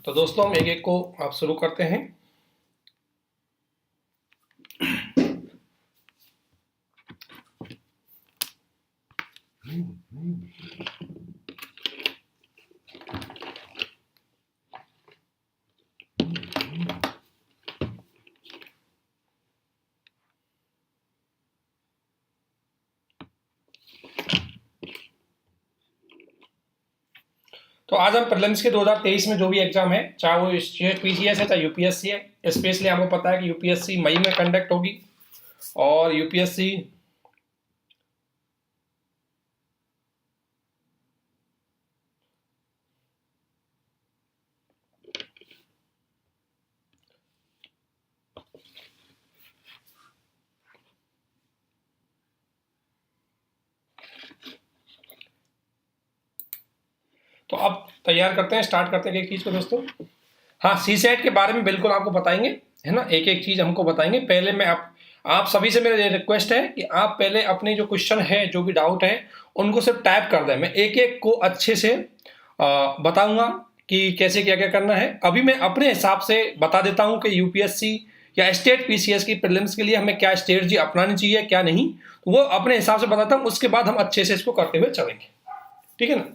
तो दोस्तों हम एक एक को आप शुरू करते हैं। तो आज हम प्रीलिम्स के 2023 में जो भी एग्जाम है, चाहे वो स्टेट पीसीएस है चाहे यूपीएससी है, स्पेशली आपको पता है कि यूपीएससी मई में कंडक्ट होगी और यूपीएससी तो अब तैयार करते हैं, स्टार्ट करते हैं एक चीज को दोस्तों। हाँ, सी सेट के बारे में बिल्कुल आपको बताएंगे, है ना, एक एक चीज हमको बताएंगे। पहले मैं आप सभी से मेरा रिक्वेस्ट है कि आप पहले अपने जो क्वेश्चन है, जो भी डाउट है, उनको सिर्फ टाइप कर दें। मैं एक एक को अच्छे से बताऊंगा कि कैसे क्या क्या करना है। अभी मैं अपने हिसाब से बता देता हूं कि यूपीएससी या स्टेट पीसीएस की प्रीलिम्स के लिए हमें क्या स्ट्रेटजी अपनानी चाहिए, क्या नहीं, वो अपने हिसाब से बताता हूं। उसके बाद हम अच्छे से इसको करते हुए चलेंगे, ठीक है ना।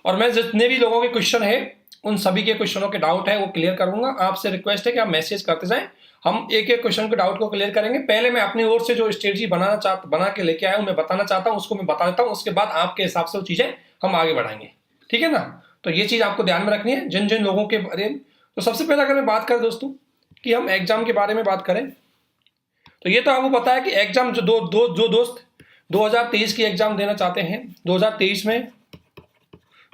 और मैं जितने भी लोगों के क्वेश्चन है, उन सभी के क्वेश्चनों के डाउट है वो क्लियर करूंगा। आपसे रिक्वेस्ट है कि आप मैसेज करते जाएं, हम एक एक क्वेश्चन के डाउट को क्लियर करेंगे। पहले मैं अपनी ओर से जो स्ट्रेटजी बना के लेके आया हूं, मैं बताना चाहता हूं, उसको मैं बता देता हूं। उसके बाद आपके हिसाब से वो चीजें हम आगे बढ़ाएंगे, ठीक है ना। तो ये चीज आपको ध्यान में रखनी है जिन जिन लोगों के बारे में। तो सबसे पहले अगर मैं बात करें दोस्तों कि हम एग्जाम के बारे में बात करें, तो ये तो आपको पता है कि एग्जाम जो दोस्त 2023 की एग्जाम देना चाहते हैं, 2023 में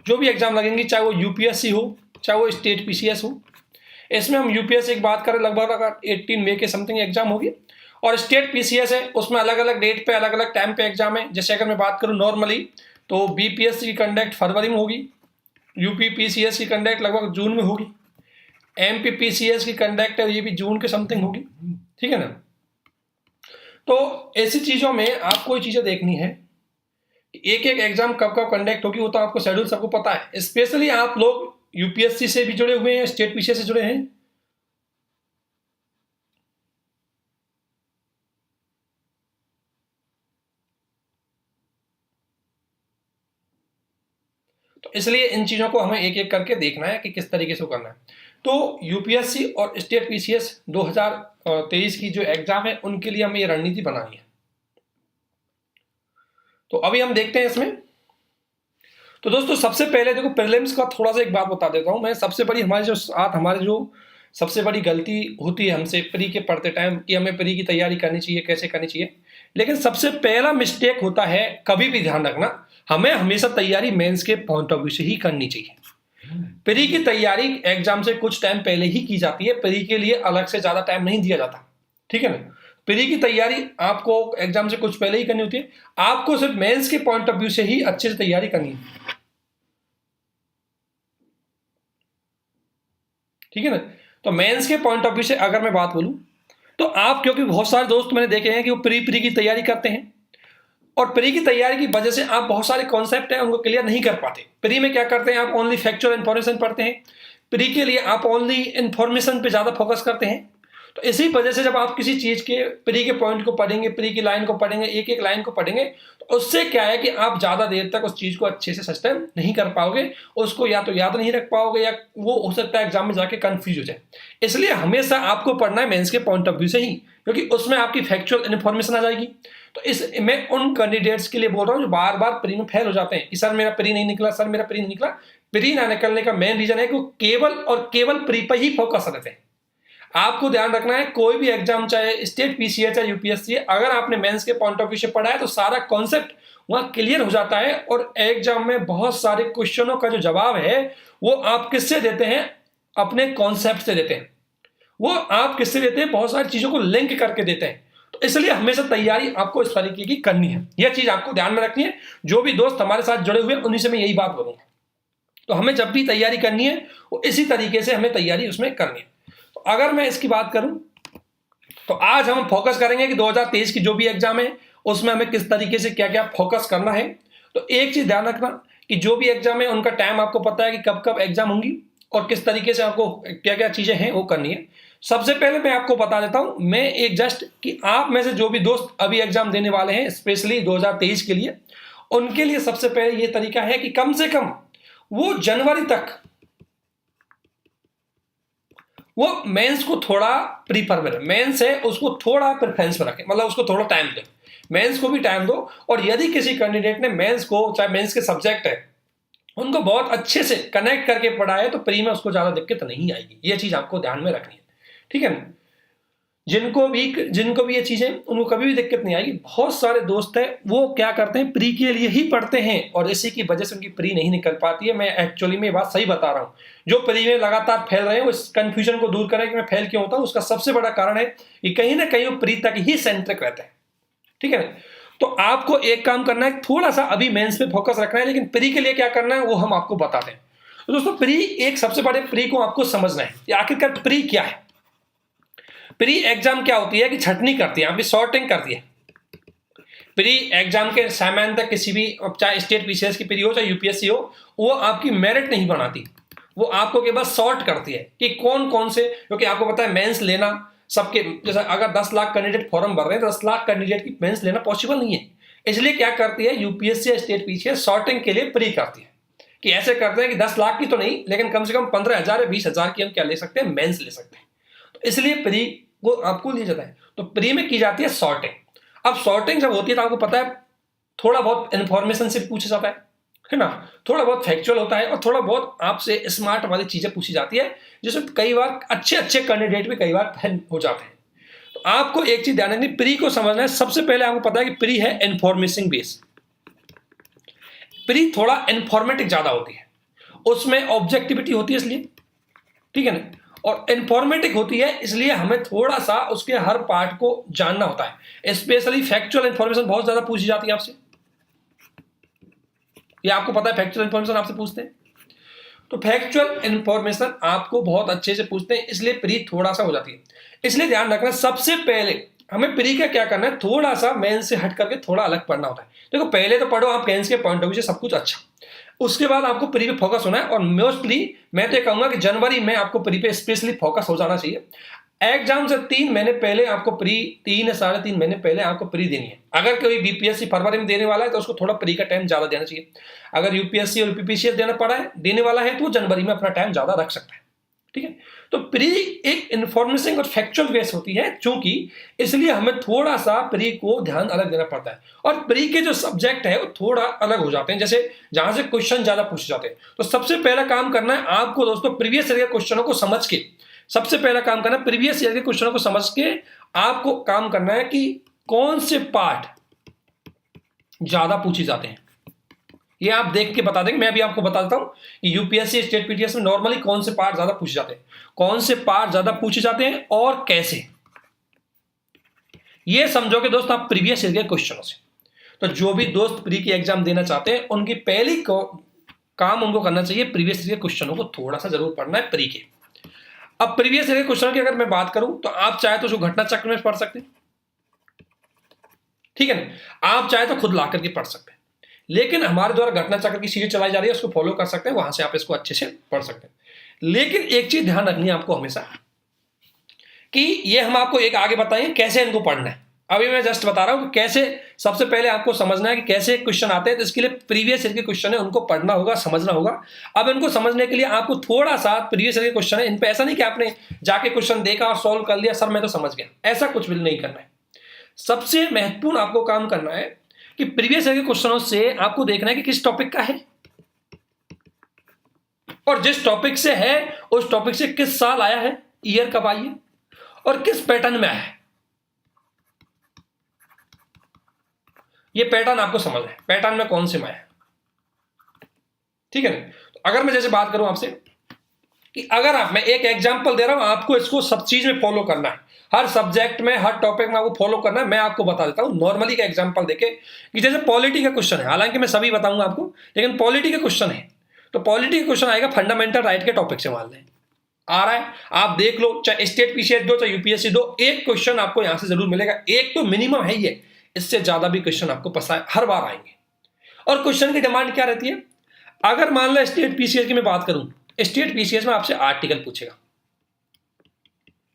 जो भी एग्जाम लगेंगी, चाहे वो यूपीएससी हो चाहे वो स्टेट पीसीएस हो, इसमें हम यूपीएससी की बात करें लगभग 18 मई के समथिंग एग्जाम होगी। और स्टेट पीसीएस है, उसमें अलग अलग डेट पे अलग अलग टाइम पे एग्जाम है। जैसे अगर मैं बात करूं नॉर्मली, तो बीपीएससी की कंडक्ट फरवरी में होगी, यूपी पीसीएस की कंडक्ट लगभग जून में होगी, एमपी पीसीएस की कंडक्ट है ये भी जून के समथिंग होगी, ठीक है ना। तो ऐसी चीजों में आपको ये चीजें देखनी है, एक एक एग्जाम कब कब कंडक्ट होगी, वो तो आपको शेड्यूल सबको पता है। स्पेशली आप लोग यूपीएससी से भी जुड़े हुए हैं, स्टेट पीसीएस से जुड़े हैं, तो इसलिए इन चीजों को हमें एक एक करके देखना है कि किस तरीके से करना है। तो यूपीएससी और स्टेट पीसीएस 2023 की जो एग्जाम है, उनके लिए हमें ये रणनीति बनानी है। तो अभी हम देखते हैं इसमें। तो दोस्तों सबसे पहले देखो, प्रीलिम्स का थोड़ा सा एक बात बता देता हूं मैं। सबसे बड़ी हमारे जो सबसे बड़ी गलती होती है हमसे प्री के पढ़ते टाइम, कि हमें प्री की तैयारी करनी चाहिए, कैसे करनी चाहिए। लेकिन सबसे पहला मिस्टेक होता है, कभी भी ध्यान रखना, हमें हमेशा तैयारी मेंस के पॉइंट ऑफ व्यू से ही करनी चाहिए। प्री की तैयारी एग्जाम से कुछ टाइम पहले ही की जाती है, प्री के लिए अलग से ज्यादा टाइम नहीं दिया जाता, ठीक है ना। प्री की तैयारी आपको एग्जाम से कुछ पहले ही करनी होती है। आपको सिर्फ मेंस के पॉइंट ऑफ व्यू से ही अच्छे से तैयारी करनी है, ठीक है ना। तो मेंस के पॉइंट ऑफ व्यू से अगर मैं बात बोलूं, तो आप, क्योंकि बहुत सारे दोस्त मैंने देखे हैं कि वो प्री की तैयारी करते हैं, और प्री की तैयारी की वजह से आप बहुत सारे कॉन्सेप्ट हैं उनको क्लियर नहीं कर पाते। प्री में क्या करते हैं, आप ओनली फैक्चुअल इन्फॉर्मेशन पढ़ते हैं। प्री के लिए आप ओनली इन्फॉर्मेशन पे ज्यादा फोकस करते हैं। तो इसी वजह से जब आप किसी चीज के प्री के पॉइंट को पढ़ेंगे, प्री की लाइन को पढ़ेंगे, एक एक लाइन को पढ़ेंगे, तो उससे क्या है कि आप ज्यादा देर तक उस चीज को अच्छे से सस्टेन नहीं कर पाओगे, उसको या तो याद नहीं रख पाओगे, या वो हो सकता है एग्जाम में जाके कंफ्यूज हो जाए। इसलिए हमेशा आपको पढ़ना है मेंस के पॉइंट ऑफ व्यू से ही, क्योंकि उसमें आपकी फैक्चुअल इन्फॉर्मेशन आ जाएगी। तो इस मैं उन कैंडिडेट्स के लिए बोल रहा हूँ जो बार बार प्री में फेल हो जाते हैं कि सर मेरा प्री नहीं निकला, सर मेरा प्री नहीं निकला। प्री ना निकलने का मेन रीजन है कि वो केवल और केवल प्री पर ही फोकस रहते हैं। आपको ध्यान रखना है, कोई भी एग्जाम, चाहे स्टेट पीसीएस चाहे यूपीएससी, अगर आपने मेंस के पॉइंट ऑफ व्यू से पढ़ा है तो सारा कॉन्सेप्ट वहां क्लियर हो जाता है। और एग्जाम में बहुत सारे क्वेश्चनों का जो जवाब है वो आप किससे देते हैं, अपने कॉन्सेप्ट से देते हैं। वो आप किससे देते हैं, बहुत सारी चीजों को लिंक करके देते हैं। तो इसलिए हमेशा तैयारी आपको इस तरीके की करनी है, यह चीज आपको ध्यान में रखनी है। जो भी दोस्त हमारे साथ जुड़े हुए हैं उन्हीं से मैं यही बात बोलूंगा। तो हमें जब भी तैयारी करनी है वो इसी तरीके से हमें तैयारी उसमें करनी है। तो अगर मैं इसकी बात करूं तो आज हम फोकस करेंगे कि 2023 की जो भी एग्जाम है उसमें हमें किस तरीके से क्या क्या फोकस करना है। तो एक चीज ध्यान रखना कि जो भी एग्जाम है उनका टाइम आपको पता है कि कब कब एग्जाम होंगी और किस तरीके से आपको क्या क्या चीजें हैं वो करनी है। सबसे पहले मैं आपको बता देता हूं, मैं एक जस्ट कि आप में से जो भी दोस्त अभी एग्जाम देने वाले हैं स्पेशली 2023 के लिए, उनके लिए सबसे पहले ये तरीका है कि कम से कम वो जनवरी तक वो मेंस को थोड़ा प्रीफर करें, मेंस है उसको थोड़ा प्रेफरेंस में रखें, मतलब उसको थोड़ा टाइम दें, मेंस को भी टाइम दो। और यदि किसी कैंडिडेट ने मेंस को, चाहे मेंस के सब्जेक्ट है उनको बहुत अच्छे से कनेक्ट करके पढ़ा है तो प्री में उसको ज्यादा दिक्कत नहीं आएगी। ये चीज आपको ध्यान में रखनी है, ठीक है ना। जिनको भी ये चीजें उनको कभी भी दिक्कत नहीं आएगी। बहुत सारे दोस्त हैं वो क्या करते हैं प्री के लिए ही पढ़ते हैं और इसी की वजह से उनकी प्री नहीं निकल पाती है। मैं एक्चुअली में बात सही बता रहा हूं, जो प्री में लगातार फैल रहे हैं उस कंफ्यूजन को दूर करें कि मैं फेल क्यों होता हूं। उसका सबसे बड़ा कारण है कि कहीं ना कहीं वो प्री तक ही सेंट्रिक रहते हैं, ठीक है ना। तो आपको एक काम करना है, थोड़ा सा अभी मेंस पे फोकस रखना है, लेकिन प्री के लिए क्या करना है वो हम आपको बताते हैं। तो दोस्तों प्री एक सबसे बड़े प्री को आपको समझना है कि आखिरकार प्री क्या है। प्री एग्जाम क्या होती है कि छटनी करती है, आपकी सॉर्टिंग करती है। प्री एग्जाम के सामान्यतः किसी भी, चाहे स्टेट पीसीएस की प्री हो चाहे यूपीएससी हो, वो आपकी मेरिट नहीं बनाती, वो आपको केवल सॉर्ट करती है कि कौन कौन से, क्योंकि आपको पता है मेंस लेना सबके, जैसे अगर 10 लाख कैंडिडेट फॉर्म भर रहे हैं तो 10 लाख कैंडिडेट की मेंस लेना पॉसिबल नहीं है। इसलिए क्या करती है यूपीएससी या स्टेट पीसीएस सॉर्टिंग के लिए प्री करती है कि ऐसे करते हैं कि 10 लाख की तो नहीं लेकिन कम से कम 15,000 या 20,000 की हम क्या ले सकते हैं, मेंस ले सकते हैं। तो इसलिए प्री को आपको लिया जाता है। तो प्री में की जाती है सॉर्टिंग। अब सॉर्टिंग जब होती है तो आपको पता है थोड़ा बहुत इंफॉर्मेशन से पूछा जाता है ना, थोड़ा बहुत फैक्चुअल होता है और थोड़ा बहुत आपसे स्मार्ट वाली चीजें पूछी जाती है, जिसमें कई बार अच्छे अच्छे कैंडिडेट भी कई बार फेल हो जाते हैं। तो आपको एक चीज ध्यान रखनी, प्री को समझना है। सबसे पहले आपको पता है कि प्री है इंफॉर्मेशन बेस। प्री थोड़ा इंफॉर्मेटिव ज्यादा होती है, उसमें ऑब्जेक्टिविटी होती है इसलिए, ठीक है ना, और इंफॉर्मेटिव होती है इसलिए हमें थोड़ा सा उसके हर पार्ट को जानना होता है। स्पेशली फैक्चुअल इंफॉर्मेशन बहुत ज्यादा पूछी जाती है आपसे, ये आपको पता है फैक्चुअल इंफॉर्मेशन आपसे पूछते हैं। तो फैक्चुअल इंफॉर्मेशन आपको बहुत अच्छे से पूछते हैं, इसलिए प्री थोड़ा सा हो जाती है। इसलिए ध्यान रखना सबसे पहले हमें प्री का क्या करना है, थोड़ा सा मेंस से हट करके थोड़ा अलग पढ़ना होता है। देखो पहले तो पढ़ो आप मेंस के पॉइंट ऑफ व्यू से सब कुछ अच्छा, उसके बाद आपको प्री पे फोकस होना है। और मोस्टली मैं तो कहूंगा कि जनवरी में आपको प्री पे स्पेशली फोकस हो जाना चाहिए। एग्जाम से 3 महीने पहले आपको प्री, 3 या 3.5 महीने पहले आपको प्री देनी है। अगर कोई बीपीएससी फरवरी में देने वाला है तो उसको थोड़ा प्री का टाइम ज्यादा देना चाहिए। अगर यूपीएससी और यूपीपीसीएस देने वाला है तो जनवरी में अपना टाइम ज्यादा रख सकता है, ठीक है। तो प्री एक इंफॉर्मेशन और फैक्चुअल बेस होती है चूंकि, इसलिए हमें थोड़ा सा प्री को ध्यान अलग देना पड़ता है। और प्री के जो सब्जेक्ट है वो थोड़ा अलग हो जाते हैं, जैसे जहां से क्वेश्चन ज्यादा पूछे जाते हैं। तो सबसे पहला काम करना है आपको दोस्तों प्रीवियस ईयर के क्वेश्चनों को समझ के, सबसे पहला काम करना है प्रीवियस ईयर के क्वेश्चनों को समझ के आपको काम करना है कि कौन से पार्ट ज्यादा पूछे जाते हैं। ये आप देख के बता देंगे, मैं भी आपको बता देता हूं कि यूपीएससी स्टेट पीटीएस में नॉर्मली कौन से पार्ट ज्यादा पूछे जाते हैं, कौन से पार्ट ज्यादा पूछे जाते हैं और कैसे। ये समझोगे दोस्त आप प्रीवियस ईयर के क्वेश्चनों से। तो जो भी दोस्त प्री की एग्जाम देना चाहते हैं उनकी पहली काम उनको करना चाहिए प्रीवियस ईयर के क्वेश्चनों को थोड़ा सा जरूर पढ़ना है प्री के। अब प्रीवियस ईयर के क्वेश्चन की अगर मैं बात करूं तो आप चाहे तो उसको घटना चक्र में पढ़ सकते हैं, ठीक है ना, आप चाहे तो खुद ला करके पढ़ सकते हैं। लेकिन हमारे द्वारा घटना चक्र की सीरीज चलाई जा रही है, उसको फॉलो कर सकते हैं, वहां से आप इसको अच्छे से पढ़ सकते हैं। लेकिन एक चीज ध्यान रखनी है आपको हमेशा कि ये हम आपको एक आगे बताएंगे कैसे इनको पढ़ना है। अभी मैं जस्ट बता रहा हूं कि कैसे सबसे पहले आपको समझना है कि कैसे क्वेश्चन आते हैं। तो इसके लिए प्रीवियस ईयर के क्वेश्चन है उनको पढ़ना होगा, समझना होगा। अब इनको समझने के लिए आपको थोड़ा सा प्रीवियस ईयर के क्वेश्चन है, इन पे ऐसा नहीं कि आपने जाके क्वेश्चन देखा और सॉल्व कर लिया, सर मैं तो समझ गया, ऐसा कुछ भी नहीं करना है। सबसे महत्वपूर्ण आपको काम करना है कि प्रीवियस ईयर के क्वेश्चनों से आपको देखना है कि किस टॉपिक का है और जिस टॉपिक से है उस टॉपिक से किस साल आया है, ईयर कब आई है और किस पैटर्न में आया है। ये पैटर्न आपको समझना है, पैटर्न में कौन से में आया है, ठीक है ना। तो अगर मैं जैसे बात करूं आपसे कि अगर मैं एक एग्जांपल दे रहा हूं, आपको इसको सब चीज में फॉलो करना है, हर सब्जेक्ट में हर टॉपिक में आपको फॉलो करना है। मैं आपको बता देता हूं नॉर्मली का एग्जांपल देके कि जैसे पॉलिटी का क्वेश्चन है, हालांकि मैं सभी बताऊंगा आपको, लेकिन पॉलिटी का क्वेश्चन है तो पॉलिटी का क्वेश्चन आएगा फंडामेंटल राइट के टॉपिक से, मान लें आ रहा है, आप देख लो, चाहे स्टेट पीसीएस दो चाहे यूपीएससी दो, एक क्वेश्चन आपको यहां से जरूर मिलेगा, एक तो मिनिमम है ही है, इससे ज्यादा भी क्वेश्चन आपको पता हर बार आएंगे। और क्वेश्चन की डिमांड क्या रहती है, अगर मान लो स्टेट पीसीएस की मैं बात करूं, स्टेट पीसीएस में आपसे आर्टिकल पूछेगा,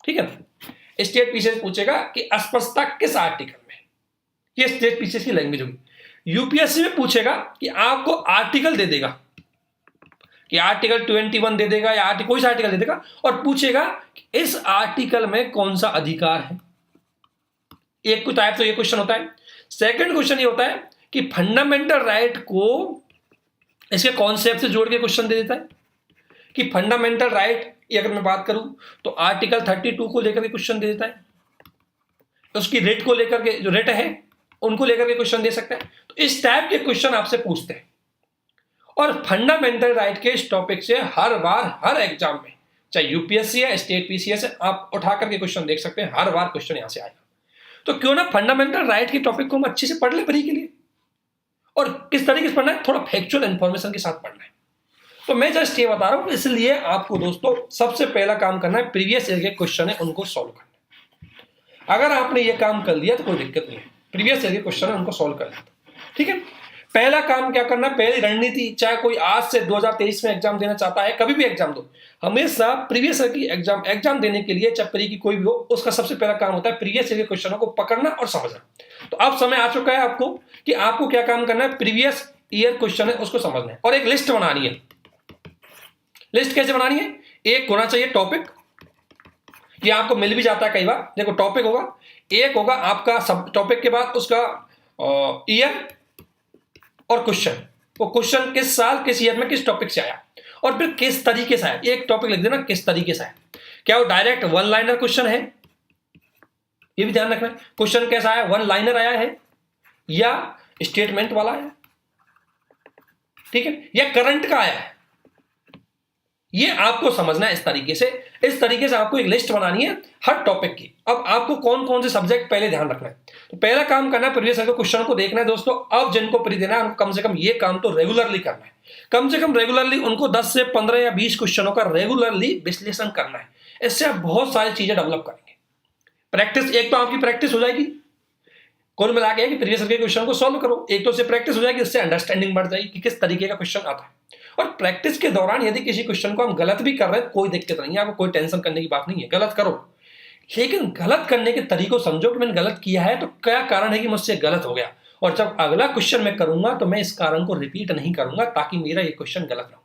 ठीक है ना, स्टेट पीसीएस पूछेगा कि अस्पष्टता किस आर्टिकल में, ये स्टेट पीसीएस की लैंग्वेज होगी। यूपीएससी में पूछेगा कि आपको आर्टिकल दे देगा, कि आर्टिकल 21 दे देगा या कोई सा आर्टिकल दे देगा, और पूछेगा कि इस आर्टिकल में कौन सा अधिकार है। एक को टाइप तो ये क्वेश्चन होता है। सेकंड क्वेश्चन ये होता है कि फंडामेंटल राइट को इसके कॉन्सेप्ट से जोड़ के क्वेश्चन दे देता है, कि फंडामेंटल राइट अगर मैं बात करूं तो आर्टिकल 32 को लेकर के क्वेश्चन दे देता है, उसकी रेट को लेकर के, जो रेट है उनको लेकर के क्वेश्चन दे सकता है। तो इस टाइप के क्वेश्चन आपसे पूछते हैं, और फंडामेंटल राइट के इस टॉपिक से हर बार हर एग्जाम में, चाहे यूपीएससी है स्टेट पीसीएस है, आप उठा करके क्वेश्चन देख सकते हैं, हर बार क्वेश्चन यहां से आएगा। तो क्यों ना फंडामेंटल राइट के टॉपिक को हम अच्छे से पढ़ ले प्री के लिए, और किस तरीके से पढ़ना है, थोड़ा फैक्चुअल इंफॉर्मेशन के साथ पढ़ना है। तो मैं जस्ट ये बता रहा हूं, इसलिए आपको दोस्तों सबसे पहला काम करना है, प्रीवियस ईयर के क्वेश्चन है उनको सॉल्व करना है। अगर आपने ये काम कर लिया तो कोई दिक्कत नहीं है, प्रीवियस ईयर के क्वेश्चन है उनको सॉल्व कर लिया, ठीक है। पहला काम क्या करना है, पहली रणनीति, चाहे कोई आज से 2023 में एग्जाम देना चाहता है, कभी भी एग्जाम दो, हमेशा प्रीवियस ईयर की एग्जाम देने के लिए, चाहे प्री की कोई भी हो, उसका सबसे पहला काम होता है प्रीवियस ईयर के क्वेश्चनों को पकड़ना और समझना। तो अब समय आ चुका है आपको कि आपको क्या काम करना है, प्रीवियस ईयर क्वेश्चन है उसको समझना है, और एक लिस्ट बनानी है। लिस्ट कैसे बनानी है, एक होना चाहिए टॉपिक, ये आपको मिल भी जाता है कई बार, देखो टॉपिक होगा, एक होगा आपका सब टॉपिक के बाद उसका ईयर और क्वेश्चन, वो क्वेश्चन किस साल किस ईयर में किस टॉपिक से आया, और फिर किस तरीके से आया, एक टॉपिक लिख देना किस तरीके से आया, क्या वो डायरेक्ट वन लाइनर क्वेश्चन है, ये भी ध्यान रखना है, क्वेश्चन कैसा आया, वन लाइनर आया है या स्टेटमेंट वाला है, ठीक है, या करंट का आया है, ये आपको समझना है। इस तरीके से आपको एक लिस्ट बनानी है हर टॉपिक की। अब आपको कौन कौन से सब्जेक्ट पहले ध्यान रखना है, तो पहला काम करना है प्रीवियस ईयर के क्वेश्चन को देखना है दोस्तों। अब जिनको प्री देना है उनको कम से कम ये काम तो रेगुलरली करना है, कम से कम रेगुलरली उनको 10 से 15 या 20 क्वेश्चनों का रेगुलरली विश्लेषण करना है। इससे आप बहुत सारी चीजें डेवलप करेंगे। प्रैक्टिस, एक तो आपकी प्रैक्टिस हो जाएगी, कुल मिला के कि प्रीवियस ईयर के क्वेश्चन को सॉल्व करो, एक तो उससे प्रैक्टिस हो जाएगी, इससे अंडरस्टैंडिंग बढ़ जाएगी कि किस तरीके का क्वेश्चन आता है। और प्रैक्टिस के दौरान यदि किसी क्वेश्चन को हम गलत भी कर रहे हैं कोई दिक्कत नहीं है, आपको कोई टेंशन करने की बात नहीं है, गलत करो, लेकिन गलत करने के तरीकों समझो कि मैंने गलत किया है तो क्या कारण है कि मुझसे गलत हो गया, और जब अगला क्वेश्चन मैं करूंगा तो मैं इस कारण को रिपीट नहीं करूंगा ताकि मेरा ये क्वेश्चन गलत ना हो।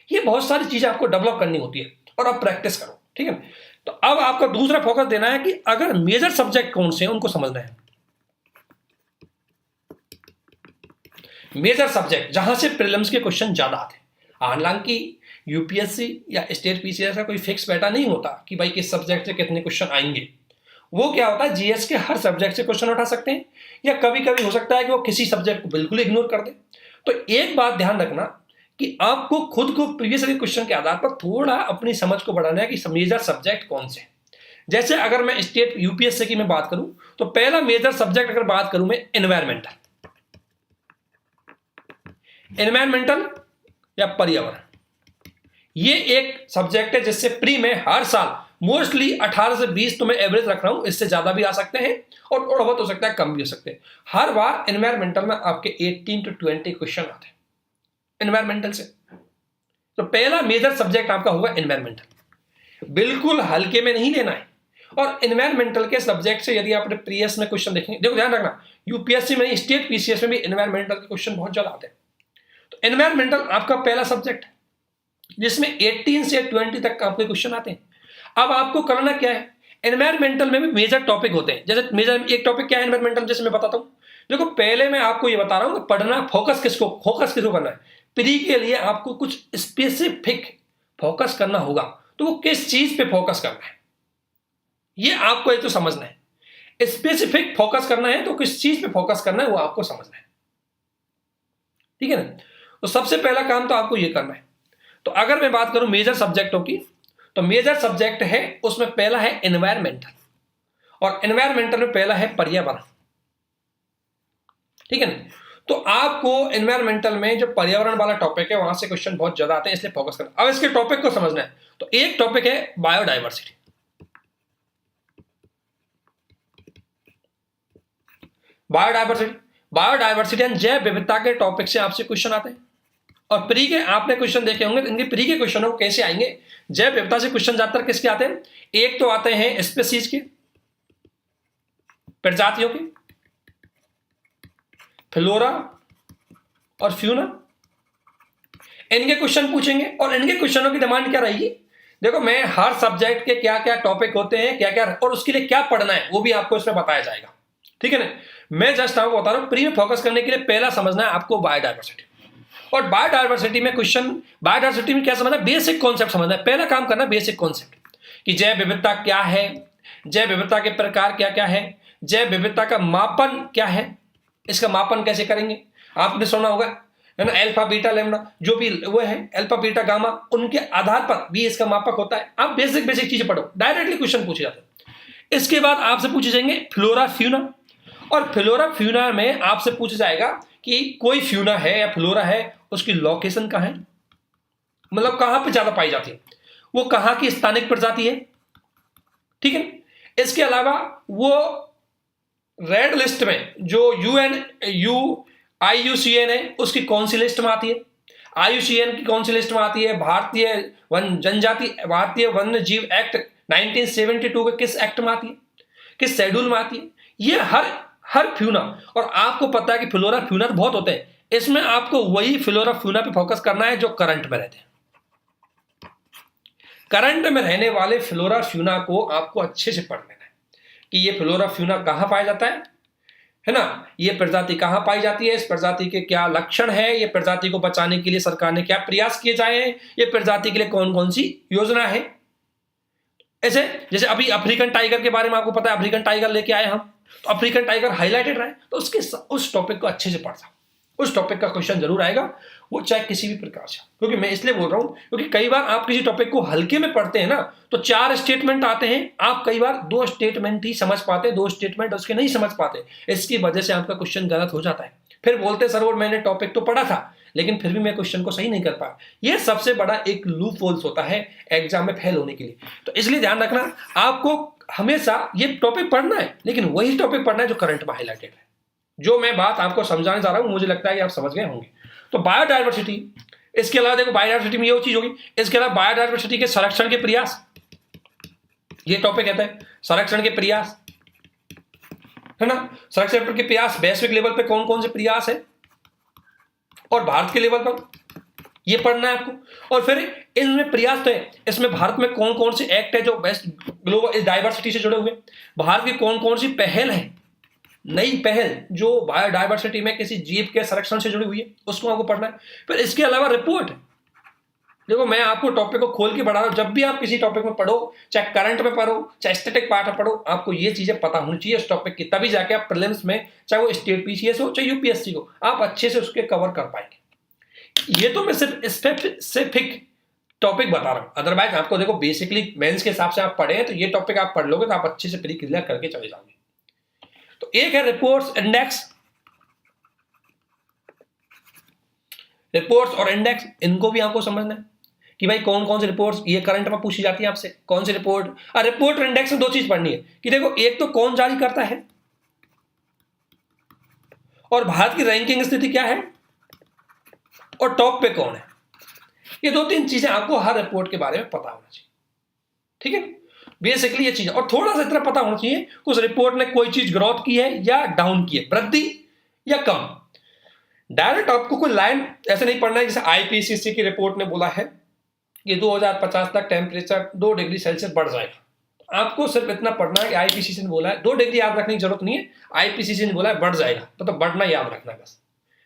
ये बहुत सारी चीजें आपको डेवलप करनी होती है, और आप प्रैक्टिस करो, ठीक है। तो अब आपका दूसरा फोकस देना है कि अगर मेजर सब्जेक्ट कौन से हैं उनको समझना है। मेजर सब्जेक्ट जहां से प्रीलिम्स के क्वेश्चन ज्यादा आते हैं, हालांकि यूपीएससी या स्टेट पीसीएस का कोई फिक्स पैटर्न नहीं होता कि भाई किस सब्जेक्ट से कितने क्वेश्चन आएंगे। वो क्या होता है, जीएस के हर सब्जेक्ट से क्वेश्चन उठा सकते हैं, या कभी कभी हो सकता है कि वो किसी सब्जेक्ट को बिल्कुल इग्नोर कर दे। तो एक बात ध्यान रखना कि आपको खुद को प्रीवियस क्वेश्चन के आधार पर थोड़ा अपनी समझ को बढ़ाना है कि मेजर सब्जेक्ट कौन से हैं। जैसे अगर मैं स्टेट यूपीएससी की मैं बात करूं तो पहला मेजर सब्जेक्ट अगर बात करूं मैं एनवायरमेंटल या पर्यावरण, ये एक सब्जेक्ट है जिससे प्री में हर साल मोस्टली 18 से 20 तो मैं एवरेज रख रहा हूं, इससे ज्यादा भी आ सकते हैं और थोड़ा बहुत हो सकता है कम भी हो सकते हैं। हर बार एनवायरमेंटल में आपके 18 to 20 क्वेश्चन आते हैं एनवायरमेंटल से। तो पहला मेजर सब्जेक्ट आपका होगा एनवायरमेंटल, बिल्कुल हल्के में नहीं लेना है। और एनवायरमेंटल के सब्जेक्ट से यदि आपने प्रीवियस में क्वेश्चन देखेंगे, देखो ध्यान रखना, यूपीएससी में स्टेट पीसीएस में भी एनवायरमेंटल के क्वेश्चन बहुत ज्यादा आते हैं। तो एनवायरमेंटल आपका पहला सब्जेक्ट है जिसमें 18 से 20 तक आपके क्वेश्चन आते हैं। अब आपको करना क्या है, एनवायरमेंटल में भी मेजर टॉपिक होते हैं। जैसे मेजर एक टॉपिक क्या है एनवायरमेंटल, जैसे मैं बताता हूं, देखो पहले मैं आपको ये बता रहा हूं पढ़ना, फोकस किसको करना है। प्री के लिए आपको कुछ स्पेसिफिक फोकस करना होगा, तो वो किस चीज पे फोकस करना है ये आपको एक तो समझना है। स्पेसिफिक फोकस करना है तो किस चीज पे फोकस करना है वो आपको समझना है, ठीक है ना। तो सबसे पहला काम तो आपको ये करना है। तो अगर मैं बात करूं मेजर सब्जेक्टों की, तो मेजर सब्जेक्ट है उसमें पहला है एनवायरमेंटल, और एनवायरमेंटल में पहला है पर्यावरण, ठीक है ना। तो आपको एनवायरमेंटल में जो पर्यावरण वाला टॉपिक है वहां से क्वेश्चन बहुत ज्यादा आते हैं, इसलिए फोकस करना। अब इसके टॉपिक को समझना है तो एक टॉपिक है बायोडायवर्सिटी। बायोडायवर्सिटी एंड जैव विविधता के टॉपिक से आपसे क्वेश्चन आते हैं। और प्री के आपने क्वेश्चन देखे होंगे, इनके प्री के क्वेश्चनों को कैसे आएंगे। जैव विविधता से क्वेश्चन ज्यादातर किसके आते हैं, एक तो आते हैं स्पीशीज के, प्रजातियों के, फ्लोरा और फ्यूना, इनके क्वेश्चन पूछेंगे। और इनके क्वेश्चनों की डिमांड क्या रहेगी, देखो मैं हर सब्जेक्ट के क्या क्या टॉपिक होते हैं, क्या क्या और उसके लिए क्या पढ़ना है वो भी आपको इसमें बताया जाएगा, ठीक है ना। मैं जस्ट आपको बता रहा हूं, प्री में फोकस करने के लिए पहला समझना है आपको बायोडायवर्सिटी। और बायोडायवर्सिटी में क्वेश्चन, बायोडायवर्सिटी में क्या समझना है, बेसिक कॉन्सेप्ट समझना है। पहला काम करना बेसिक कॉन्सेप्ट कि जैव विविधता क्या है, जैव विविधता के प्रकार क्या क्या है, जैव विविधता का मापन क्या है, इसका मापन कैसे करेंगे। आपने सुना होगा है ना, अल्फा बीटा लैम्डा जो भी वो है, अल्फा बीटा गामा, उनके आधार पर भी इसका मापक होता है। आप बेसिक बेसिक चीजें पढ़ो, डायरेक्टली क्वेश्चन पूछे जाते हैं। इसके बाद आपसे पूछे जाएंगे फ्लोरा फ्यूना, और फ्लोरा फ्यूना में आपसे पूछा जाएगा कि कोई फ्यूना है या फ्लोरा है, उसकी लोकेशन कहां है, मतलब कहां पे ज्यादा पाई जाती है, वो कहां की स्थानिक प्रजाति है, ठीक है। इसके अलावा वो रेड लिस्ट में जो IUCN है उसकी कौन सी लिस्ट में आती है, IUCN की कौन सी लिस्ट में आती है, भारतीय वन्य जीव एक्ट 1972 के किस एक्ट में आती है, किस शेड्यूल में आती है। ये हर फ्यूना, और आपको पता है कि फ्लोरा फ्यूना बहुत होते हैं, इसमें आपको वही फ्लोरा फ्यूना पे फोकस करना है जो करंट में रहते हैं। करंट में रहने वाले फ्लोरा फ्यूना को आपको अच्छे से पढ़ लेना है कि ये फ्लोरा फ्यूना कहां पाया जाता है ना, ये प्रजाति कहां पाई जाती है, इस प्रजाति के क्या लक्षण है, ये प्रजाति को बचाने के लिए सरकार ने क्या प्रयास किए जाए हैं, ये प्रजाति के लिए कौन कौन सी योजना है। ऐसे जैसे अभी अफ्रीकन टाइगर के बारे में आपको पता है, अफ्रीकन टाइगर लेके आए हम, तो अफ्रीकन टाइगर हाईलाइटेड रहा है, तो उस टॉपिक को अच्छे से पढ़ना, उस टॉपिक का क्वेश्चन जरूर आएगा, वो चाहे किसी भी प्रकार से। क्योंकि मैं इसलिए बोल रहा हूं क्योंकि कई बार आप किसी टॉपिक को हल्के में पढ़ते हैं ना, तो 4 स्टेटमेंट आते हैं, आप कई बार 2 स्टेटमेंट ही समझ पाते हैं, 2 स्टेटमेंट उसके नहीं समझ पाते, इसकी वजह से आपका क्वेश्चन गलत हो जाता है। फिर बोलते सर वो मैंने टॉपिक तो पढ़ा था लेकिन फिर भी मैं क्वेश्चन को सही नहीं कर पाया। ये सबसे बड़ा एक लूप होल्स होता है एग्जाम में फेल होने के लिए। तो इसलिए ध्यान रखना, आपको हमेशा ये टॉपिक पढ़ना है, लेकिन वही टॉपिक पढ़ना है जो करंट में हाईलाइटेड है। जो मैं बात आपको समझाने जा रहा हूं मुझे लगता है कि आप समझ गए होंगे। तो बायोडायवर्सिटी, इसके अलावा देखो बायोडायवर्सिटी में ये चीज होगी, इसके अलावा बायोडायवर्सिटी के संरक्षण के प्रयास, ये टॉपिक कहता है संरक्षण के प्रयास, है ना। संरक्षण के प्रयास वैश्विक लेवल पे कौन कौन से प्रयास है और भारत के लेवल पर ये पढ़ना है आपको। और फिर इनमें प्रयास तो है, इसमें भारत में कौन कौन से एक्ट है जो बेस्ट ग्लोबल डायवर्सिटी से जुड़े हुए, भारत की कौन कौन सी पहल है, नई पहल जो बायोडायवर्सिटी में किसी जीव के संरक्षण से जुड़ी हुई है, उसको आपको पढ़ना है। फिर इसके अलावा रिपोर्ट, देखो मैं आपको टॉपिक को खोल के बढ़ा रहा हूं, जब भी आप किसी टॉपिक में पढ़ो, चाहे करंट में पढ़ो चाहे स्टैटिक पार्ट में पढ़ो, आपको ये चीजें पता होनी चाहिए उस टॉपिक की, तभी जाके आप प्रीलिम्स में, चाहे वो स्टेट PCS हो चाहे UPSC हो, आप अच्छे से उसके कवर कर पाएंगे। ये तो मैं सिर्फ स्पेसिफिक टॉपिक बता रहा हूं, अदरवाइज आपको देखो बेसिकली मेंस के हिसाब से आप पढ़े हैं तो ये टॉपिक आप पढ़ लोगे तो आप अच्छे से प्री क्लियर करके चले जाओगे। तो एक है रिपोर्ट्स इंडेक्स, रिपोर्ट्स और इंडेक्स, इनको भी आपको समझना है कि भाई कौन कौन सी रिपोर्ट्स ये करंट में पूछी जाती है आपसे, कौन सी रिपोर्ट। रिपोर्ट और इंडेक्स में 2 चीज पढ़नी है कि देखो एक तो कौन जारी करता है और भारत की रैंकिंग स्थिति क्या है और टॉप पे कौन है। ये 2-3 चीजें आपको हर रिपोर्ट के बारे में पता होना चाहिए, ठीक है। बेसिकली ये चीज, और थोड़ा सा इतना पता होना चाहिए कि उस रिपोर्ट ने कोई चीज ग्रोथ की है या डाउन की है, वृद्धि या कम। डायरेक्ट आपको कोई लाइन ऐसे नहीं पढ़ना है जैसे IPCC की रिपोर्ट ने बोला है कि 2050 तक टेम्परेचर 2 डिग्री सेल्सियस बढ़ जाएगा। आपको सिर्फ इतना पढ़ना है कि IPCC ने बोला है, 2 डिग्री याद रखने की जरूरत नहीं है, IPCC ने बोला है बढ़ जाएगा, तो बढ़ना याद रखना है बस।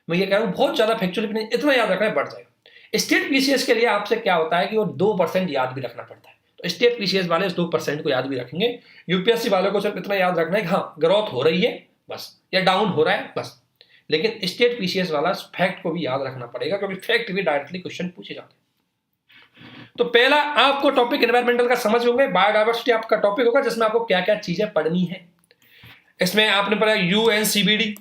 मैं ये कह रहा हूं बहुत ज्यादा फैक्चुअल नहीं, इतना याद रखना है बढ़ जाएगा। स्टेट PCS के लिए आपसे क्या होता है कि वो 2% याद भी रखना पड़ता है, तो स्टेट PCS वाले इस 2% को याद भी रखेंगे। UPSC वालों को सिर्फ इतना याद रखना है कि हाँ ग्रोथ हो रही है बस, या डाउन हो रहा है बस। लेकिन स्टेट PCS वाला फैक्ट को भी याद रखना पड़ेगा क्योंकि फैक्ट भी डायरेक्टली क्वेश्चन पूछे जाते हैं। तो पहला आपको टॉपिक एनवायरमेंटल का समझ होंगे, बायोडायवर्सिटी आपका टॉपिक होगा जिसमें आपको क्या क्या चीजें पढ़नी है। इसमें आपने पढ़ा UNCBD,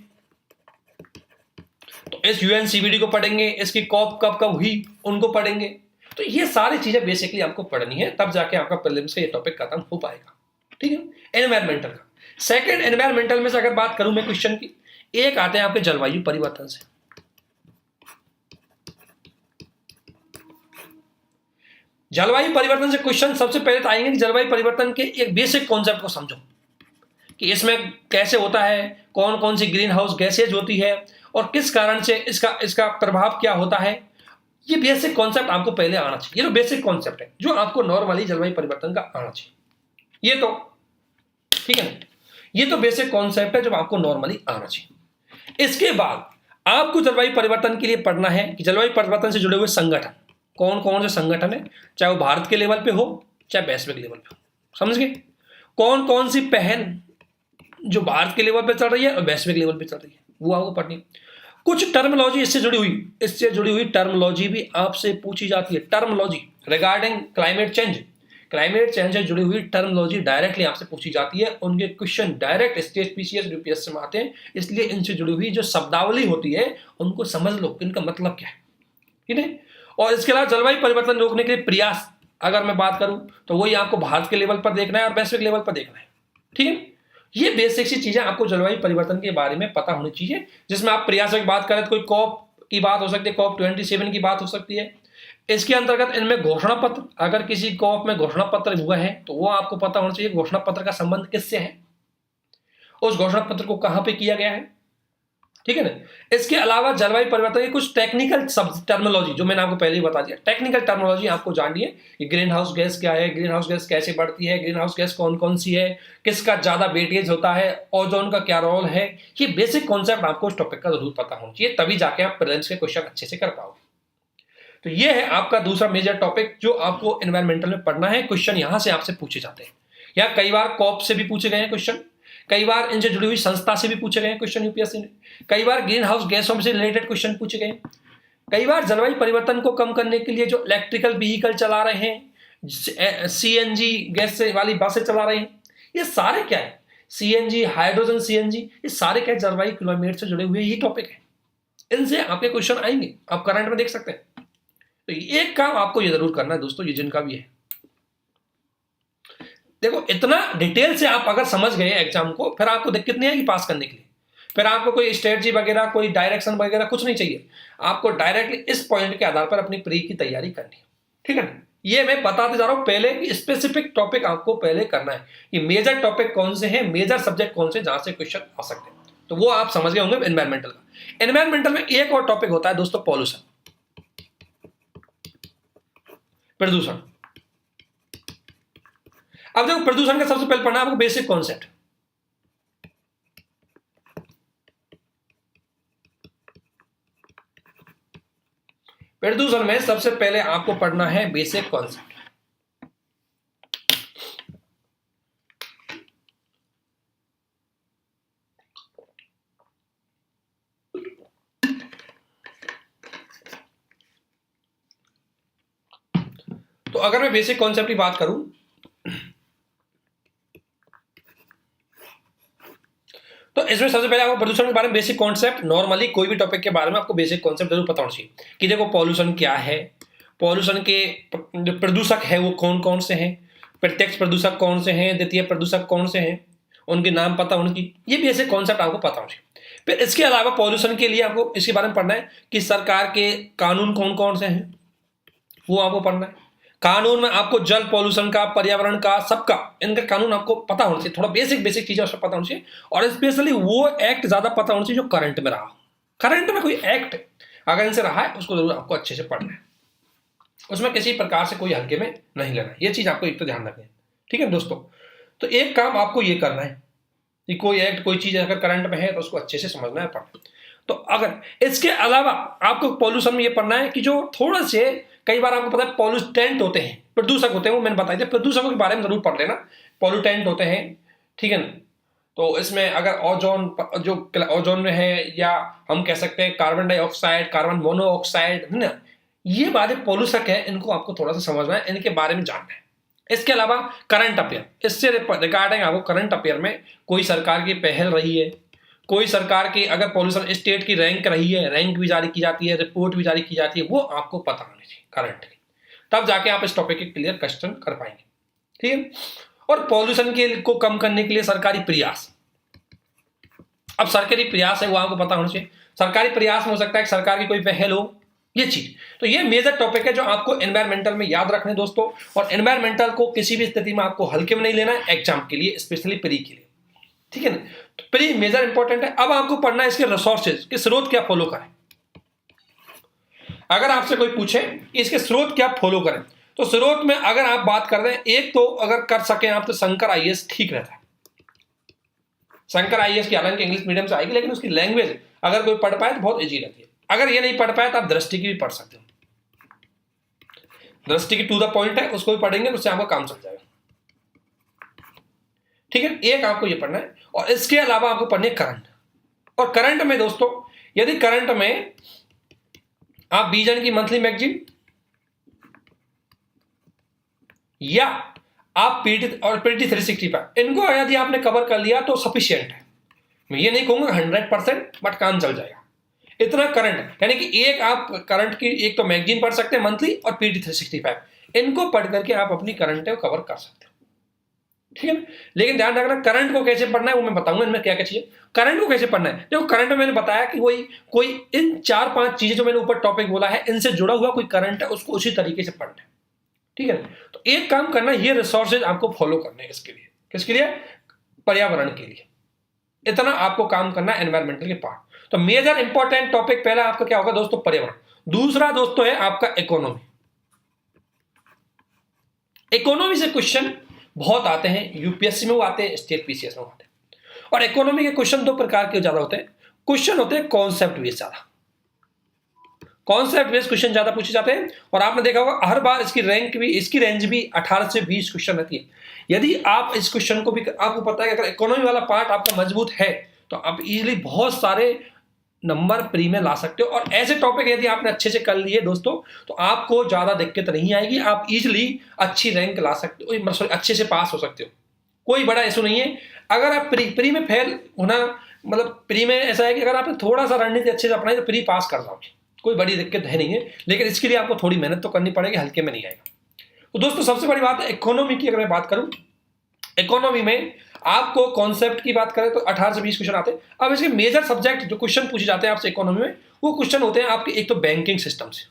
तो इस यूएनसीबीडी को पढ़ेंगे, इसकी कॉप कब कब हुई उनको पढ़ेंगे। तो ये सारी चीजें बेसिकली आपको पढ़नी है, तब जाके आपका प्रीलिम्स का ये टॉपिक खत्म हो पाएगा। ठीक है। एनवायरमेंटल का सेकंड, एनवायरमेंटल में से अगर बात करूं मैं क्वेश्चन की, एक आते हैं आपके जलवायु परिवर्तन से। जलवायु परिवर्तन से क्वेश्चन सबसे पहले तो आएंगे कि जलवायु परिवर्तन के एक बेसिक कॉन्सेप्ट को समझो कि इसमें कैसे होता है, कौन कौन सी ग्रीन हाउस गैसेज होती है और किस कारण से इसका प्रभाव क्या होता है। ये बेसिक कॉन्सेप्ट आपको पहले आना चाहिए। ये तो बेसिक कॉन्सेप्ट है जो आपको नॉर्मली जलवायु परिवर्तन का आना चाहिए। ये तो ठीक है ना, ये तो बेसिक कॉन्सेप्ट है जो आपको नॉर्मली आना चाहिए। इसके बाद आपको जलवायु परिवर्तन के लिए पढ़ना है कि जलवायु परिवर्तन से जुड़े हुए संगठन कौन कौन से संगठन है, चाहे वो भारत के लेवल पे हो चाहे वैश्विक लेवल पे हो। समझ गए? कौन कौन सी पहल जो भारत के लेवल पे चल रही है और वैश्विक लेवल पे चल रही है वो आपको पढ़नी है। कुछ टर्मिनोलॉजी इससे जुड़ी हुई टर्मिनोलॉजी भी आपसे पूछी जाती है। टर्मिनोलॉजी रिगार्डिंग क्लाइमेट चेंज से जुड़ी हुई टर्मिनोलॉजी डायरेक्टली आपसे पूछी जाती है। उनके question direct state PCS UPSC में आते हैं, इसलिए इनसे जुड़ी हुई जो शब्दावली होती है उनको समझ लो, इनका मतलब क्या है। ठीक है। और इसके अलावा जलवायु परिवर्तन रोकने के लिए प्रयास अगर मैं बात करूं तो वही आपको भारत के लेवल पर देखना है और वैश्विक लेवल पर देखना है। ठीक है। ये बेसिक सी चीजें आपको जलवायु परिवर्तन के बारे में पता होनी चाहिए, जिसमें आप प्रयासों की बात करें तो कोई कॉप की बात हो सकती है, COP 27 की बात हो सकती है। इसके अंतर्गत इनमें घोषणा पत्र, अगर किसी कॉप में घोषणा पत्र हुआ है तो वो आपको पता होना चाहिए घोषणा पत्र का संबंध किससे है, उस घोषणा पत्र को कहां पे किया गया है। ठीक है ना। इसके अलावा जलवायु परिवर्तन की कुछ टेक्निकल टर्मिनोलॉजी जो मैंने आपको पहले ही बता दिया, टेक्निकल टर्मिनोलॉजी आपको जाननी है कि ग्रीन हाउस गैस क्या है, ग्रीन हाउस गैस कैसे बढ़ती है, ग्रीन हाउस गैस कौन कौन सी है, किसका ज्यादा वेटेज होता है, ओजोन का क्या रोल है। ये बेसिक कॉन्सेप्ट आपको इस टॉपिक का जरूर पता होना चाहिए, तभी जाके आप प्रीलिम्स के क्वेश्चन अच्छे से कर पाओगे। तो ये है आपका दूसरा मेजर टॉपिक जो आपको एनवायरमेंटल में पढ़ना है। क्वेश्चन यहां से आपसे पूछे जाते हैं, या कई बार कॉप से भी पूछे गए हैं क्वेश्चन, कई बार इनसे जुड़ी हुई संस्था से भी पूछे गए हैं क्वेश्चन यूपीएससी ने, कई बार ग्रीन हाउस गैसों से रिलेटेड क्वेश्चन पूछे गए, कई बार जलवायु परिवर्तन को कम करने के लिए जो इलेक्ट्रिकल व्हीकल चला रहे हैं, सीएनजी गैस से वाली बसें चला रहे हैं, ये सारे क्या है, सीएनजी, हाइड्रोजन सीएनजी, ये सारे क्या जलवायु क्लाइमेट से जुड़े हुए ही टॉपिक है। इनसे आपके क्वेश्चन आएंगे, आप करंट में देख सकते हैं। तो एक काम आपको ये जरूर करना है दोस्तों, ये जिनका भी है, देखो इतना डिटेल से आप अगर समझ गए एग्जाम को, फिर आपको दिक्कत नहीं आएगी पास करने के लिए। फिर आपको कोई स्ट्रेटजी वगैरह, कोई डायरेक्शन वगैरह कुछ नहीं चाहिए, आपको डायरेक्टली इस पॉइंट के आधार पर अपनी प्री की तैयारी करनी है। ठीक है ना। ये मैं बताते जा रहा हूं पहले कि स्पेसिफिक टॉपिक आपको पहले करना है, कि मेजर टॉपिक कौन से हैं, मेजर सब्जेक्ट कौन से जहां से क्वेश्चन आ सकते हैं, तो वो आप समझ गए होंगे एनवायरमेंटल का। एनवायरमेंटल में एक और टॉपिक होता है दोस्तों, पॉल्यूशन, प्रदूषण। अब देखो प्रदूषण का सबसे पहले पढ़ना आपको बेसिक कॉन्सेप्ट। प्रदूषण में सबसे पहले आपको पढ़ना है बेसिक कॉन्सेप्ट। तो अगर मैं बेसिक कॉन्सेप्ट की बात करूं तो इसमें सबसे पहले आपको प्रदूषण के बारे में बेसिक कॉन्सेप्ट, नॉर्मली कोई भी टॉपिक के बारे में आपको बेसिक कॉन्सेप्ट जरूर पता होना चाहिए कि देखो पॉल्यूशन क्या है, पॉल्यूशन के जो प्रदूषक है वो कौन कौन से हैं, प्रत्यक्ष प्रदूषक कौन से हैं, द्वितीय प्रदूषक कौन से हैं, उनके नाम पता होने की, ये बेसिक कॉन्सेप्ट आपको पता होना चाहिए। फिर इसके अलावा पॉल्यूशन के लिए आपको इसके बारे में पढ़ना है कि सरकार के कानून कौन कौन से हैं, वो आपको पढ़ना है। कानून में आपको जल पॉल्यूशन का, पर्यावरण का, सबका इनका कानून आपको पता होना चाहिए, थोड़ा बेसिक चीजें उसमें पता होना चाहिए। और स्पेशली वो एक्ट ज्यादा पता होना चाहिए जो करंट में रहा हो। करंट में कोई एक्ट अगर इनसे रहा है उसको जरूर आपको अच्छे से पढ़ना है, उसमें किसी प्रकार से कोई हल्के में नहीं लेना है। ये चीज आपको एक तो ध्यान रखनी है। ठीक है दोस्तों। तो एक काम आपको ये करना है कि कोई एक्ट, कोई चीज अगर करंट में है तो उसको अच्छे से समझना है, पढ़ना। तो अगर इसके अलावा आपको पॉल्यूशन में ये पढ़ना है कि जो थोड़ा से, कई बार आपको पता है पॉल्यूटेंट होते हैं, प्रदूषक होते हैं, वो मैंने बताया था, प्रदूषकों के बारे में जरूर पढ़ लेना। पॉल्यूटेंट होते हैं, ठीक है ना। तो इसमें अगर ओजोन, जो ओजोन में है, या हम कह सकते हैं कार्बन डाइऑक्साइड, कार्बन मोनोऑक्साइड, है ना, ये बातें पॉल्यूशक है, इनको आपको थोड़ा सा समझना है, इनके बारे में जानना है। इसके अलावा करंट अफेयर, इससे रिगार्डिंग आपको करंट अफेयर में कोई सरकार की पहल रही है, कोई सरकार की अगर पॉल्यूशन स्टेट की रैंक रही है, रैंक भी जारी की जाती है, रिपोर्ट भी जारी की जाती है, वो आपको पता होनी चाहिए करंट की, तब जाके आप इस टॉपिक के क्लियर क्वेश्चन कर पाएंगे। ठीक है। और पॉल्यूशन के को कम करने के लिए सरकारी प्रयास, अब सरकारी प्रयास है वो आपको पता होना चाहिए। सरकारी प्रयास में हो सकता है कि सरकार की कोई पहल हो, ये चीज। तो ये मेजर टॉपिक है जो आपको एनवायरमेंटल में याद रखने दोस्तों। और एनवायरमेंटल को किसी भी स्थिति में आपको हल्के में नहीं लेना है एग्जाम के लिए, स्पेशली प्री के लिए। ठीक है ना। तो प्री मेजर इंपॉर्टेंट है। अब आपको पढ़ना है इसके रिसोर्सेज के स्रोत क्या फॉलो करें। अगर आपसे कोई पूछे इसके स्रोत क्या फॉलो करें, तो स्रोत में अगर आप बात कर रहे हैं, एक तो अगर कर सकें आप तो शंकर आईएएस ठीक रहता है। शंकर आईएएस की हालांकि इंग्लिश मीडियम से आएगी, लेकिन उसकी लैंग्वेज अगर कोई पढ़ पाए तो बहुत इजी रहती है। अगर ये नहीं पढ़ पाए तो आप दृष्टि की भी पढ़ सकते हो। दृष्टि की टू द पॉइंट है, उसको भी पढ़ेंगे तो उससे आपका काम चल जाएगा। ठीक है। एक आपको ये पढ़ना है और इसके अलावा आपको पढ़ने करंट। और करंट में दोस्तों, यदि करंट में आप बीजन की मंथली मैगजीन या आप पीटी और पीटी 365 इनको यदि आपने कवर कर लिया तो सफिशिएंट है। मैं ये नहीं कहूंगा 100%, बट काम चल जाएगा। इतना करंट, यानी कि एक आप करंट की एक तो मैगजीन पढ़ सकते हैं मंथली और पीटी 365, इनको पढ़ करके आप अपनी करंट है वो कवर कर सकते हो। ठीक है ना। लेकिन ध्यान रखना करंट को कैसे पढ़ना है वो मैं बताऊंगा इनमें क्या क्या चीजें। करंट को कैसे पढ़ना है, देखो करंट में मैंने बताया कि कोई इन 4-5 चीजें जो मैंने ऊपर टॉपिक बोला है इनसे जुड़ा हुआ कोई करंट है, उसको उसी तरीके से पढ़ना है। ठीक है। तो एक काम करना, ये रिसोर्सेज आपको फॉलो करने हैं इसके लिए। किसके लिए? पर्यावरण के लिए। इतना आपको काम करना है एनवायरमेंटल के पार्ट। तो मेजर इंपॉर्टेंट टॉपिक पहला आपका क्या होगा दोस्तों? पर्यावरण। दूसरा दोस्तों है आपका इकोनॉमी। इकोनॉमी से क्वेश्चन बहुत आते हैं, यूपीएससी में वो आते हैं, स्टेट पीसीएस में आते हैं। और इकोनॉमी के क्वेश्चन दो प्रकार के ज्यादा होते हैं। क्वेश्चन होते हैं कॉन्सेप्ट बेस्ड, ज्यादा कॉन्सेप्ट बेस्ड क्वेश्चन ज्यादा पूछे जाते हैं। और आपने देखा होगा हर बार इसकी रैंक भी, इसकी रेंज भी 18 से 20 क्वेश्चन रहती है। यदि आप इस क्वेश्चन को भी, आपको पता है कि अगर इकोनॉमी वाला पार्ट आपका मजबूत है तो आप इजीली बहुत सारे नंबर प्री में ला सकते हो। और ऐसे टॉपिक यदि आपने अच्छे से कर लिए दोस्तों तो आपको ज्यादा दिक्कत नहीं आएगी, आप इजीली अच्छी रैंक ला सकते हो, सॉरी अच्छे से पास हो सकते हो। कोई बड़ा इशू नहीं है। अगर आप प्री में फेल होना, मतलब प्री में ऐसा है कि अगर आपने थोड़ा सा रणनीति अच्छे से अपनाई तो प्री पास कर जाओगे, कोई बड़ी दिक्कत है नहीं है। लेकिन इसके लिए आपको थोड़ी मेहनत तो करनी पड़ेगी, हल्के में नहीं आएगा। तो दोस्तों सबसे बड़ी बात है इकोनॉमी की। अगर मैं बात करूं इकोनॉमी में आपको कॉन्सेप्ट की बात करें तो 18 से 20 क्वेश्चन आते हैं। अब इसके मेजर सब्जेक्ट जो क्वेश्चन पूछे जाते हैं आपसे इकोनॉमी में, वो क्वेश्चन होते हैं आपके एक तो बैंकिंग सिस्टम से।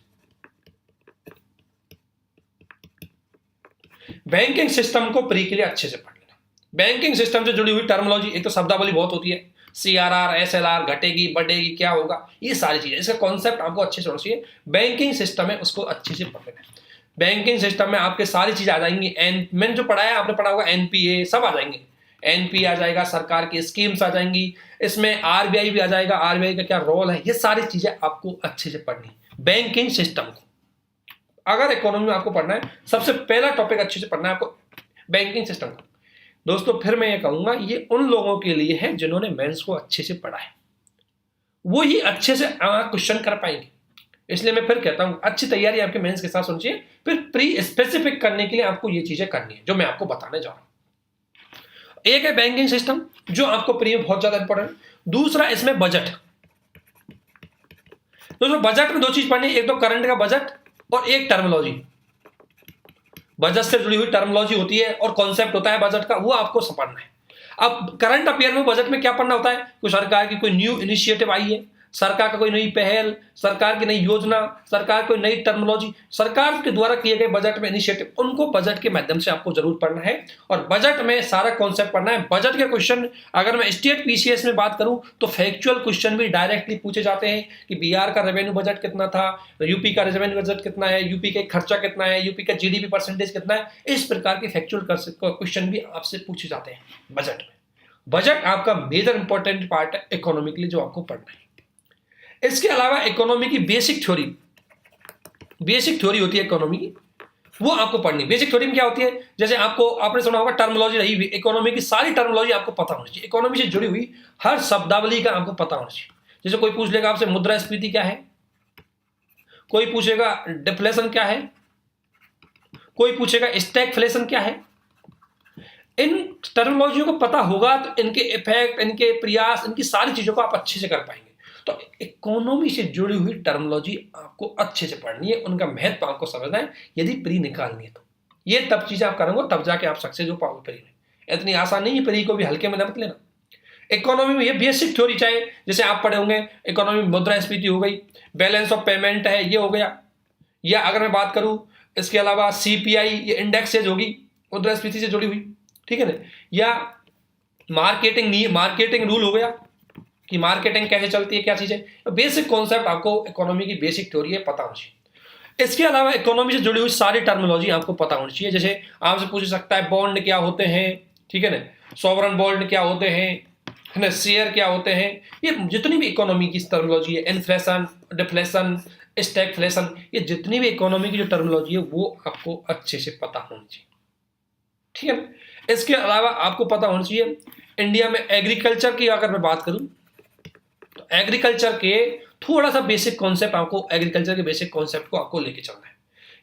बैंकिंग सिस्टम को प्री के लिए अच्छे से पढ़ लेना। बैंकिंग सिस्टम से जुड़ी हुई टर्मिनोलॉजी, एक तो शब्दावली बहुत होती है, CRR, SLR, घटेगी बढ़ेगी क्या होगा, ये सारी चीजें, इसका कॉन्सेप्ट आपको अच्छे से होना चाहिए। बैंकिंग सिस्टम है उसको अच्छे से पढ़ लेना। बैंकिंग सिस्टम में आपके सारी चीजें आ जाएंगी। मैंने जो पढ़ाया आपने पढ़ा होगा NPA, सब आ जाएंगे। NPA आ जाएगा, सरकार की स्कीम्स आ जाएंगी, इसमें RBI भी आ जाएगा, RBI का क्या रोल है, ये सारी चीजें आपको अच्छे से पढ़नी। बैंकिंग सिस्टम को अगर इकोनॉमी में आपको पढ़ना है, सबसे पहला टॉपिक अच्छे से पढ़ना है आपको बैंकिंग सिस्टम का। दोस्तों फिर मैं ये कहूंगा ये उन लोगों के लिए है जिन्होंने मेंस को अच्छे से पढ़ा है, वो ही अच्छे से क्वेश्चन कर पाएंगे। इसलिए मैं फिर कहता हूं अच्छी तैयारी आपके मेंस के साथ सुनिए, फिर प्री स्पेसिफिक करने के लिए आपको ये चीजें करनी है जो मैं आपको बताने जा रहा हूं। एक है बैंकिंग सिस्टम जो आपको प्री में बहुत ज्यादा इंपॉर्टेंट। दूसरा इसमें बजट। दोस्तों बजट में दो चीज पढ़नी, एक तो करंट का बजट और एक टर्मिनोलॉजी। बजट से जुड़ी हुई टर्मिनोलॉजी होती है और कॉन्सेप्ट होता है बजट का, वो आपको समझना है। अब करंट अफेयर में बजट में क्या पढ़ना होता है? कोई सरकार की कोई न्यू इनिशिएटिव आई है, सरकार का कोई नई पहल, सरकार की नई योजना, सरकार कोई नई टर्मिनोलॉजी, सरकार के द्वारा किए गए बजट में इनिशिएटिव, उनको बजट के माध्यम से आपको जरूर पढ़ना है। और बजट में सारा कॉन्सेप्ट पढ़ना है। बजट के क्वेश्चन अगर मैं स्टेट पीसीएस में बात करूं तो फैक्चुअल क्वेश्चन भी डायरेक्टली पूछे जाते हैं कि बिहार का रेवेन्यू बजट कितना था, यूपी का रेवेन्यू बजट कितना है, यूपी का खर्चा कितना है, यूपी का GDP परसेंटेज कितना है। इस प्रकार के फैक्चुअल क्वेश्चन भी आपसे पूछे जाते हैं बजट में। बजट आपका मेजर इंपॉर्टेंट पार्ट है इकोनॉमी के लिए जो आपको पढ़ना है। इसके अलावा इकोनॉमी की बेसिक थ्योरी होती है इकोनॉमी की, वो आपको पढ़नी। बेसिक थ्योरी में क्या होती है? जैसे आपने सुना होगा टर्मिनोलॉजी रही हुई, इकोनॉमी की सारी टर्मिनोलॉजी आपको पता होनी चाहिए। इकोनॉमी से जुड़ी हुई हर शब्दावली का आपको पता होना चाहिए। जैसे कोई पूछ लेगा आपसे मुद्रास्फीति क्या है, कोई पूछेगा डिफ्लेशन क्या है, कोई पूछेगा स्टैगफ्लेशन क्या है, इन टर्मिनोलॉजियों को पता होगा तो इनके इफेक्ट, इनके प्रयास, इनकी सारी चीज़ों को आप अच्छे से कर पाएंगे। तो इकोनॉमी से जुड़ी हुई टर्मिनोलॉजी आपको अच्छे से पढ़नी है, उनका महत्व आपको समझना है यदि प्री निकालनी है तो। ये तब चीज़ें आप करेंगे तब जाके आप सक्सेस हो पाओगे प्री में। इतनी आसान नहीं है, प्री को भी हल्के में मत लेना। इकोनॉमी में ये बेसिक थ्योरी, चाहे जैसे आप पढ़े होंगे इकोनॉमी में मुद्रास्फीति हो गई, बैलेंस ऑफ पेमेंट है ये हो गया, या अगर मैं बात करूं इसके अलावा सीपीआई, ये इंडेक्सेज होगी मुद्रास्फीति से जुड़ी हुई, ठीक है ना, या मार्केटिंग रूल हो गया कि मार्केटिंग कैसे चलती है, क्या चीज़ है। तो बेसिक कॉन्सेप्ट आपको इकोनॉमी की बेसिक थ्योरी है पता होना चाहिए। इसके अलावा इकोनॉमी से जुड़ी हुई सारी टर्मिनोलॉजी आपको पता होनी चाहिए। जैसे आपसे पूछ सकता है बॉन्ड क्या होते हैं, ठीक है ना, सॉवरन बॉन्ड क्या होते हैं, है ना, शेयर क्या होते हैं, ये जितनी भी इकोनॉमी की टर्मिनोलॉजी है, इन्फ्लेशन, डिफ्लेशन, स्टैगफ्लेशन, ये जितनी भी इकोनॉमी की जो टर्मिनोलॉजी है वो आपको अच्छे से पता होनी चाहिए, ठीक है। इसके अलावा आपको पता होना चाहिए इंडिया में एग्रीकल्चर की अगर मैं बात करूं तो एग्रीकल्चर के थोड़ा सा बेसिक कॉन्सेप्ट, आपको एग्रीकल्चर के बेसिक कॉन्सेप्ट को आपको लेके चलना है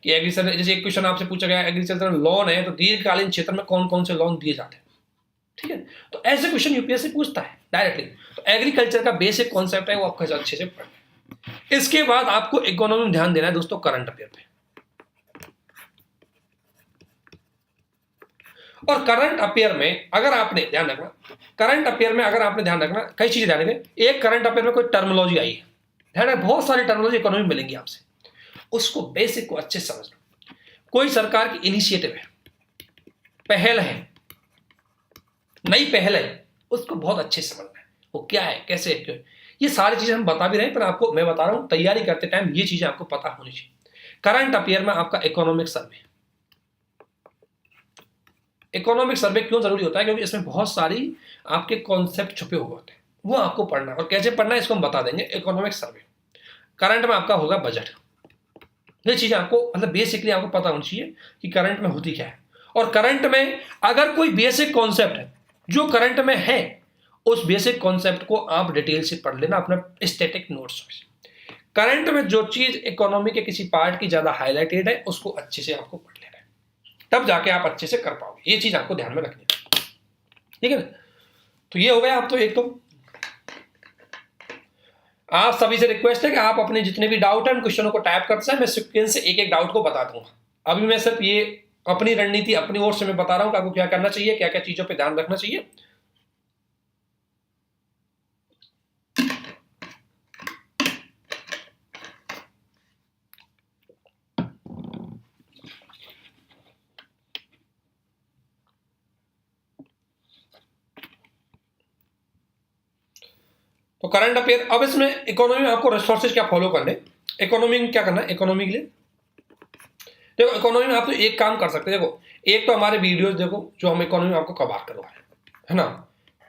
कि एग्रीकल्चर, जैसे एक क्वेश्चन आपसे पूछा गया एग्रीकल्चर में लोन है तो दीर्घकालीन क्षेत्र में कौन कौन से लोन दिए जाते हैं, ठीक है। तो ऐसे क्वेश्चन यूपीएससी पूछता है डायरेक्टली। तो एग्रीकल्चर का बेसिक कॉन्सेप्ट है वो आपको अच्छे से पढ़ना है। इसके बाद आपको इकोनॉमी में ध्यान देना है दोस्तों करंट अफेयर पे। और करंट अफेयर में अगर आपने ध्यान रखना, करंट अफेयर में अगर आपने ध्यान रखना कई चीजें ध्यान रखें। एक, करंट अफेयर में कोई टर्मिनोलॉजी आई है, ध्यान रखें बहुत सारी टर्मिनोलॉजी इकोनॉमी में मिलेंगी आपसे, उसको बेसिक को अच्छे से समझना। कोई सरकार की इनिशिएटिव है, पहल है, नई पहल है, उसको बहुत अच्छे से समझना है वो क्या है, कैसे है, क्यों। ये सारी चीजें हम बता भी रहे हैं, पर आपको मैं बता रहा हूं तैयारी करते टाइम ये चीजें आपको पता होनी चाहिए। करंट अफेयर में आपका इकोनॉमिक सर्वे, इकोनॉमिक सर्वे क्यों जरूरी होता है, क्योंकि इसमें बहुत सारी आपके कॉन्सेप्ट छुपे हुए होते हैं, वो आपको पढ़ना है। और कैसे पढ़ना है इसको हम बता देंगे। इकोनॉमिक सर्वे, करंट में आपका होगा बजट, ये चीजें आपको मतलब बेसिकली आपको पता होनी चाहिए कि करंट में होती क्या है। और करंट में अगर कोई बेसिक कॉन्सेप्ट है जो करंट में है, उस बेसिक कॉन्सेप्ट को आप डिटेल से पढ़ लेना अपना स्टैटिक नोट्स में। करंट में जो चीज इकोनॉमी के किसी पार्ट की ज्यादा हाईलाइटेड है उसको अच्छे से आपको पढ़ लेना है, तब जाके आप अच्छे से कर पाओगे। ये चीज आपको ध्यान में रखनी है, ठीक है ना। तो ये हो गया। आप तो एक तो आप सभी से रिक्वेस्ट है कि आप अपने जितने भी डाउट है उन क्वेश्चनों को टाइप करते हैं, मैं सीक्वेंस से एक एक डाउट को बता दूंगा। अभी मैं सिर्फ ये अपनी रणनीति अपनी ओर से मैं बता रहा हूं कि आपको क्या करना चाहिए, क्या क्या चीजों पे ध्यान रखना चाहिए। तो करंट अफेयर, अब इसमें इकोनॉमी में आपको रिसोर्सेज क्या फॉलो करने, इकोनॉमी में क्या करना है। इकोनॉमी के लिए देखो, इकोनॉमी में आप तो एक काम कर सकते हैं। देखो, एक तो हमारे वीडियोस देखो जो हम इकोनॉमी में आपको कवर करवाए है ना।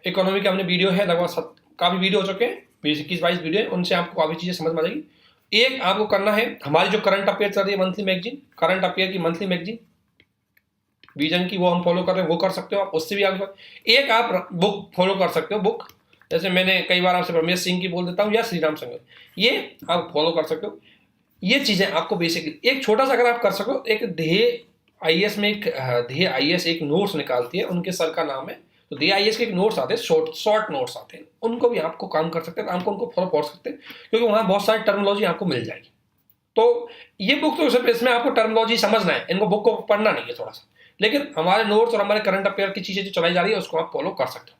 इकोनॉमी के हमने वीडियो है लगभग काफी वीडियो हो चुके हैं, 20-21 वीडियो है, उनसे आपको काफी चीजें समझ में आ जाएगी। एक आपको करना है हमारी जो करंट अफेयर चल रही है मंथली मैगजीन, करंट अफेयर की मंथली मैगजीन विजन की, वो हम फॉलो कर रहे हैं, वो कर सकते हो आप। उससे भी आगे एक आप बुक फॉलो कर सकते हो, बुक जैसे मैंने कई बार आपसे रमेश सिंह की बोल देता हूँ या श्रीराम संगर, ये आप फॉलो कर सकते हो। ये चीजें आपको बेसिकली एक छोटा सा अगर आप कर सको, एक ध्येय आईएएस में एक ध्येय आईएएस एक नोट्स निकालती है, उनके सर का नाम है। तो ध्येय आईएएस के एक नोट्स आते हैं, शॉर्ट नोट्स आते हैं, उनको भी आपको काम कर सकते हैं, आपको उनको फॉलो कर सकते हैं, क्योंकि वहाँ बहुत सारी टर्मिनोलॉजी आपको मिल जाएगी। तो ये बुक तो सिर्फ इसमें आपको टर्मिनोलॉजी समझना है, इनको बुक को पढ़ना नहीं है थोड़ा सा, लेकिन हमारे नोट्स और हमारे करंट अफेयर की चीजें जो चलाई जा रही है उसको आप फॉलो कर सकते हो,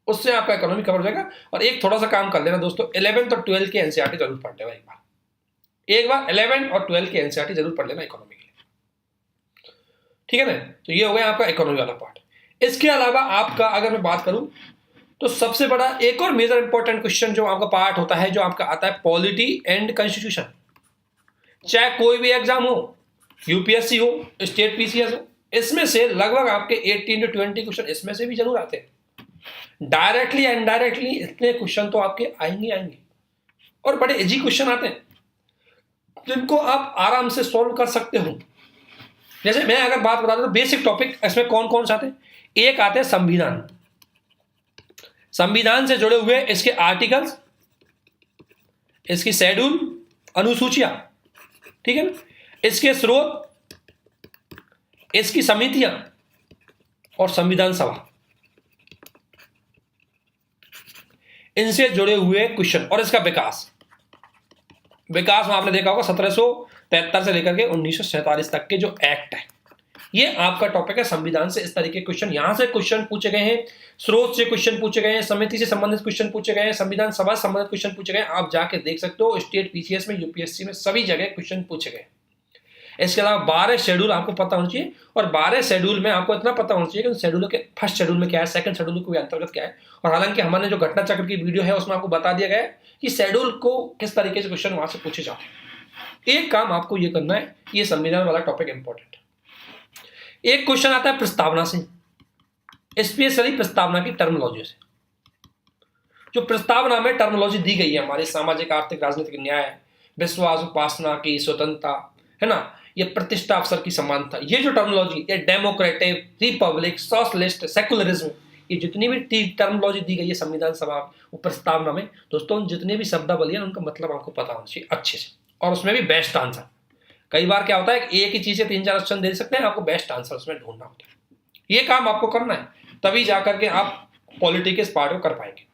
उससे आपका इकोनॉमी कवर हो जाएगा। और एक थोड़ा सा काम कर लेना दोस्तों, 11th और 12th के एनसीईआरटी जरूर पढ़ लेना एक बार 11 और 12 के एनसीईआरटी जरूर पढ़ लेना इकोनॉमी के लिए, ठीक है ना। तो ये हो गया आपका इकोनॉमी वाला पार्ट। इसके अलावा आपका अगर मैं बात करूं तो सबसे बड़ा एक और मेजर इंपॉर्टेंट क्वेश्चन जो आपका पार्ट होता है, जो आपका आता है पॉलिटी एंड कॉन्स्टिट्यूशन। चाहे कोई भी एग्जाम हो, यूपीएससी हो, स्टेट पीसीएस हो, इसमें से लगभग आपके 18 to 20 क्वेश्चन इसमें से भी जरूर आते हैं। डायरेक्टली इनडायरेक्टली इतने क्वेश्चन तो आपके आएंगे और बड़े इजी क्वेश्चन आते हैं जिनको आप आराम से सॉल्व कर सकते हो। जैसे मैं अगर बात बता दूं तो बेसिक टॉपिक इसमें कौन कौन से आते हैं। एक आते हैं संविधान, संविधान से जुड़े हुए इसके आर्टिकल्स, इसकी शेड्यूल, अनुसूचियां, ठीक है ना, इसके स्रोत, इसकी समितियां और संविधान सभा, इनसे जुड़े हुए क्वेश्चन और इसका विकास में आपने देखा होगा 1773 से लेकर के 1947 तक के जो एक्ट है, ये आपका टॉपिक है। संविधान से इस तरीके के क्वेश्चन, यहां से क्वेश्चन पूछे गए हैं, स्रोत से क्वेश्चन पूछे गए हैं, समिति से संबंधित क्वेश्चन पूछे गए हैं, संविधान सभा से संबंधित क्वेश्चन पूछे गए हैं। आप जाके देख सकते हो, स्टेट पीसीएस में, यूपीएससी में, सभी जगह क्वेश्चन पूछे गए। इसके अलावा 12 शेड्यूल आपको पता होना चाहिए, और 12 शेड्यूल में आपको इतना पता होना चाहिए कि शेड्यूल के फर्स्ट शेड्यूल में क्या है, सेकंड शेड्यूल के अंतर्गत क्या है। और हालांकि हमने जो घटना चक्र की वीडियो है उसमें आपको बता दिया गया है कि शेड्यूल को किस तरीके से क्वेश्चन वहां से पूछे जाते हैं। एक काम आपको ये करना है, ये संविधान वाला टॉपिक इंपॉर्टेंट है। एक क्वेश्चन आता है प्रस्तावना से, स्पेशली प्रस्तावना की टर्मिनोलॉजी से। जो प्रस्तावना में टर्मिनोलॉजी दी गई है हमारे सामाजिक, आर्थिक, राजनीतिक न्याय, विश्वास, उपासना की स्वतंत्रता, है ना, ये प्रतिष्ठा, अवसर की समानता, ये जो टर्मिनोलॉजी, ये डेमोक्रेटिक, रिपब्लिक, सोशलिस्ट, सेकुलरिज्म, ये जितनी भी टर्मिनोलॉजी दी गई है संविधान सभा वो प्रस्तावना में, दोस्तों जितने भी शब्दावली है उनका मतलब आपको पता होना चाहिए अच्छे से, और उसमें भी बेस्ट आंसर। कई बार क्या होता है, एक ही चीज से 3-4 ऑप्शन दे सकते हैं, आपको बेस्ट आंसर उसमें ढूंढना होता है। ये काम आपको करना है, तभी जाकर के आप पॉलिटी के इस पार्ट को कर पाएंगे।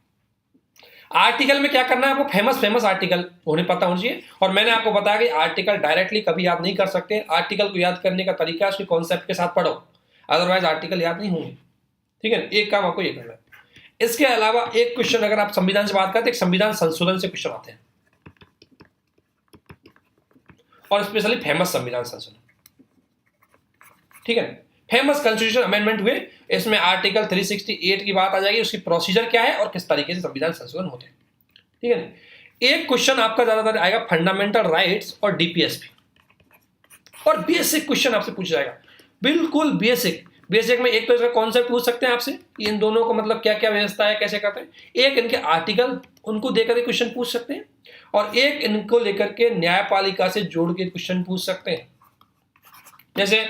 आर्टिकल में क्या करना है, आपको फेमस आर्टिकल होने पता होना चाहिए। और मैंने आपको बताया कि आर्टिकल डायरेक्टली कभी याद नहीं कर सकते, आर्टिकल को याद करने का तरीका उसके कॉन्सेप्ट के साथ पढ़ो, अदरवाइज आर्टिकल याद नहीं होंगे। ठीक है, एक काम आपको ये करना है। इसके अलावा एक क्वेश्चन, अगर आप संविधान से बात करते हैं, संविधान संशोधन से क्वेश्चन आते हैं, और स्पेशली फेमस संविधान संशोधन। ठीक है, फेमस कॉन्स्टिट्यूशन अमेंडमेंट हुए, इसमें आर्टिकल 368 की बात आ जाएगी, उसकी प्रोसीजर क्या है और किस तरीके से संविधान संशोधन होते हैं। ठीक है, एक क्वेश्चन आपका ज्यादातर आएगा फंडामेंटल राइट्स और डीपीएसपी, और बेसिक क्वेश्चन आपसे पूछा जाएगा, बिल्कुल बेसिक में। एक तो इसका कॉन्सेप्ट पूछ सकते हैं आपसे, इन दोनों का मतलब क्या क्या व्यवस्था है, कैसे करते हैं। एक इनके आर्टिकल, उनको देकर के क्वेश्चन पूछ सकते हैं, और एक इनको लेकर के न्यायपालिका से जोड़ के क्वेश्चन पूछ सकते हैं। जैसे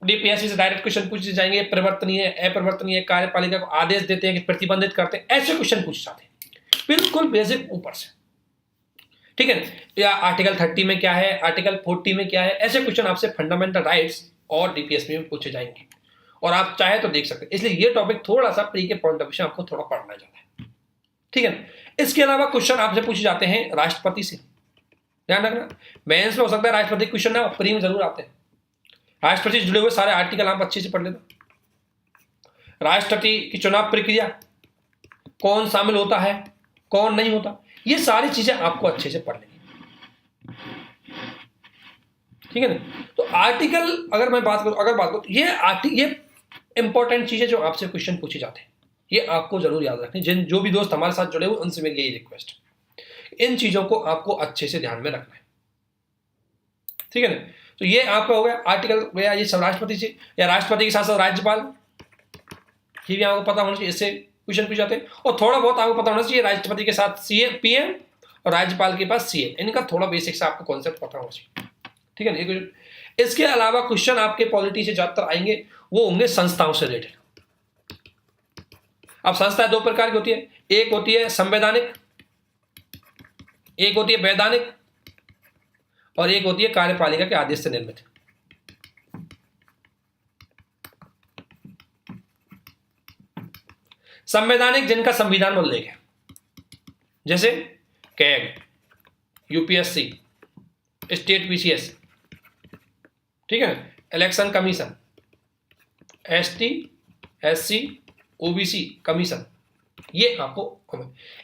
डीपीएससी से डायरेक्ट क्वेश्चन पूछे जाएंगे, परिवर्तनीय, अपरिवर्तनीय, कार्यपालिका को आदेश देते हैं कि प्रतिबंधित करते हैं, ऐसे क्वेश्चन पूछे जाते हैं, बिल्कुल बेसिक ऊपर से। ठीक है, या आर्टिकल 30 में क्या है, आर्टिकल 40 में क्या है, ऐसे क्वेश्चन आपसे फंडामेंटल राइट्स और डीपीएसपी में पूछे जाएंगे, और आप चाहे तो देख सकते हैं। इसलिए ये टॉपिक थोड़ा सा प्री के पॉइंट ऑफ व्यू से आपको थोड़ा पढ़ना जाता है। ठीक है, इसके अलावा क्वेश्चन आपसे पूछे जाते हैं राष्ट्रपति से, ध्यान रखना। मेंस में हो सकता है राष्ट्रपति क्वेश्चन ना, प्री में जरूर आते हैं। राष्ट्रपति से जुड़े हुए सारे आर्टिकल आप अच्छे से पढ़ लेना। राष्ट्रपति की चुनाव प्रक्रिया, कौन शामिल होता है, कौन नहीं होता, ये सारी चीजें आपको अच्छे से पढ़ लेनी। ठीक है ना, तो आर्टिकल अगर मैं बात करूं, ये इंपॉर्टेंट चीजें जो आपसे क्वेश्चन पूछे जाते हैं, ये आपको जरूर याद रखनी। जो भी दोस्त हमारे साथ जुड़े हुए उनसे मेरी यही रिक्वेस्ट, इन चीजों को आपको अच्छे से ध्यान में रखना है। ठीक है ना, तो ये आपका हो गया आर्टिकल, ये सब राष्ट्रपति से, या राष्ट्रपति के साथ साथ राज्यपाल, ये भी आपको पता होना चाहिए, इससे क्वेश्चन पूछ जाते हैं। और थोड़ा बहुत आपको पता होना चाहिए राष्ट्रपति के साथ सीएम, पीएम, और राज्यपाल के पास सीएम, इनका थोड़ा बेसिक से आपको कॉन्सेप्ट पता होना चाहिए। ठीक है ना, इसके अलावा क्वेश्चन आपके पॉलिटी से ज्यादातर आएंगे, वो होंगे संस्थाओं से रिलेटेड। अब संस्थाएं 2 प्रकार की होती है, एक होती है संवैधानिक, एक होती है वैधानिक, और एक होती है कार्यपालिका के आदेश से निर्मित। संवैधानिक जिनका संविधान में उल्लेख है, जैसे कैग, यूपीएससी, स्टेट पीसीएस, ठीक है, election commission, ST, SC, OBC commission, ये आपको,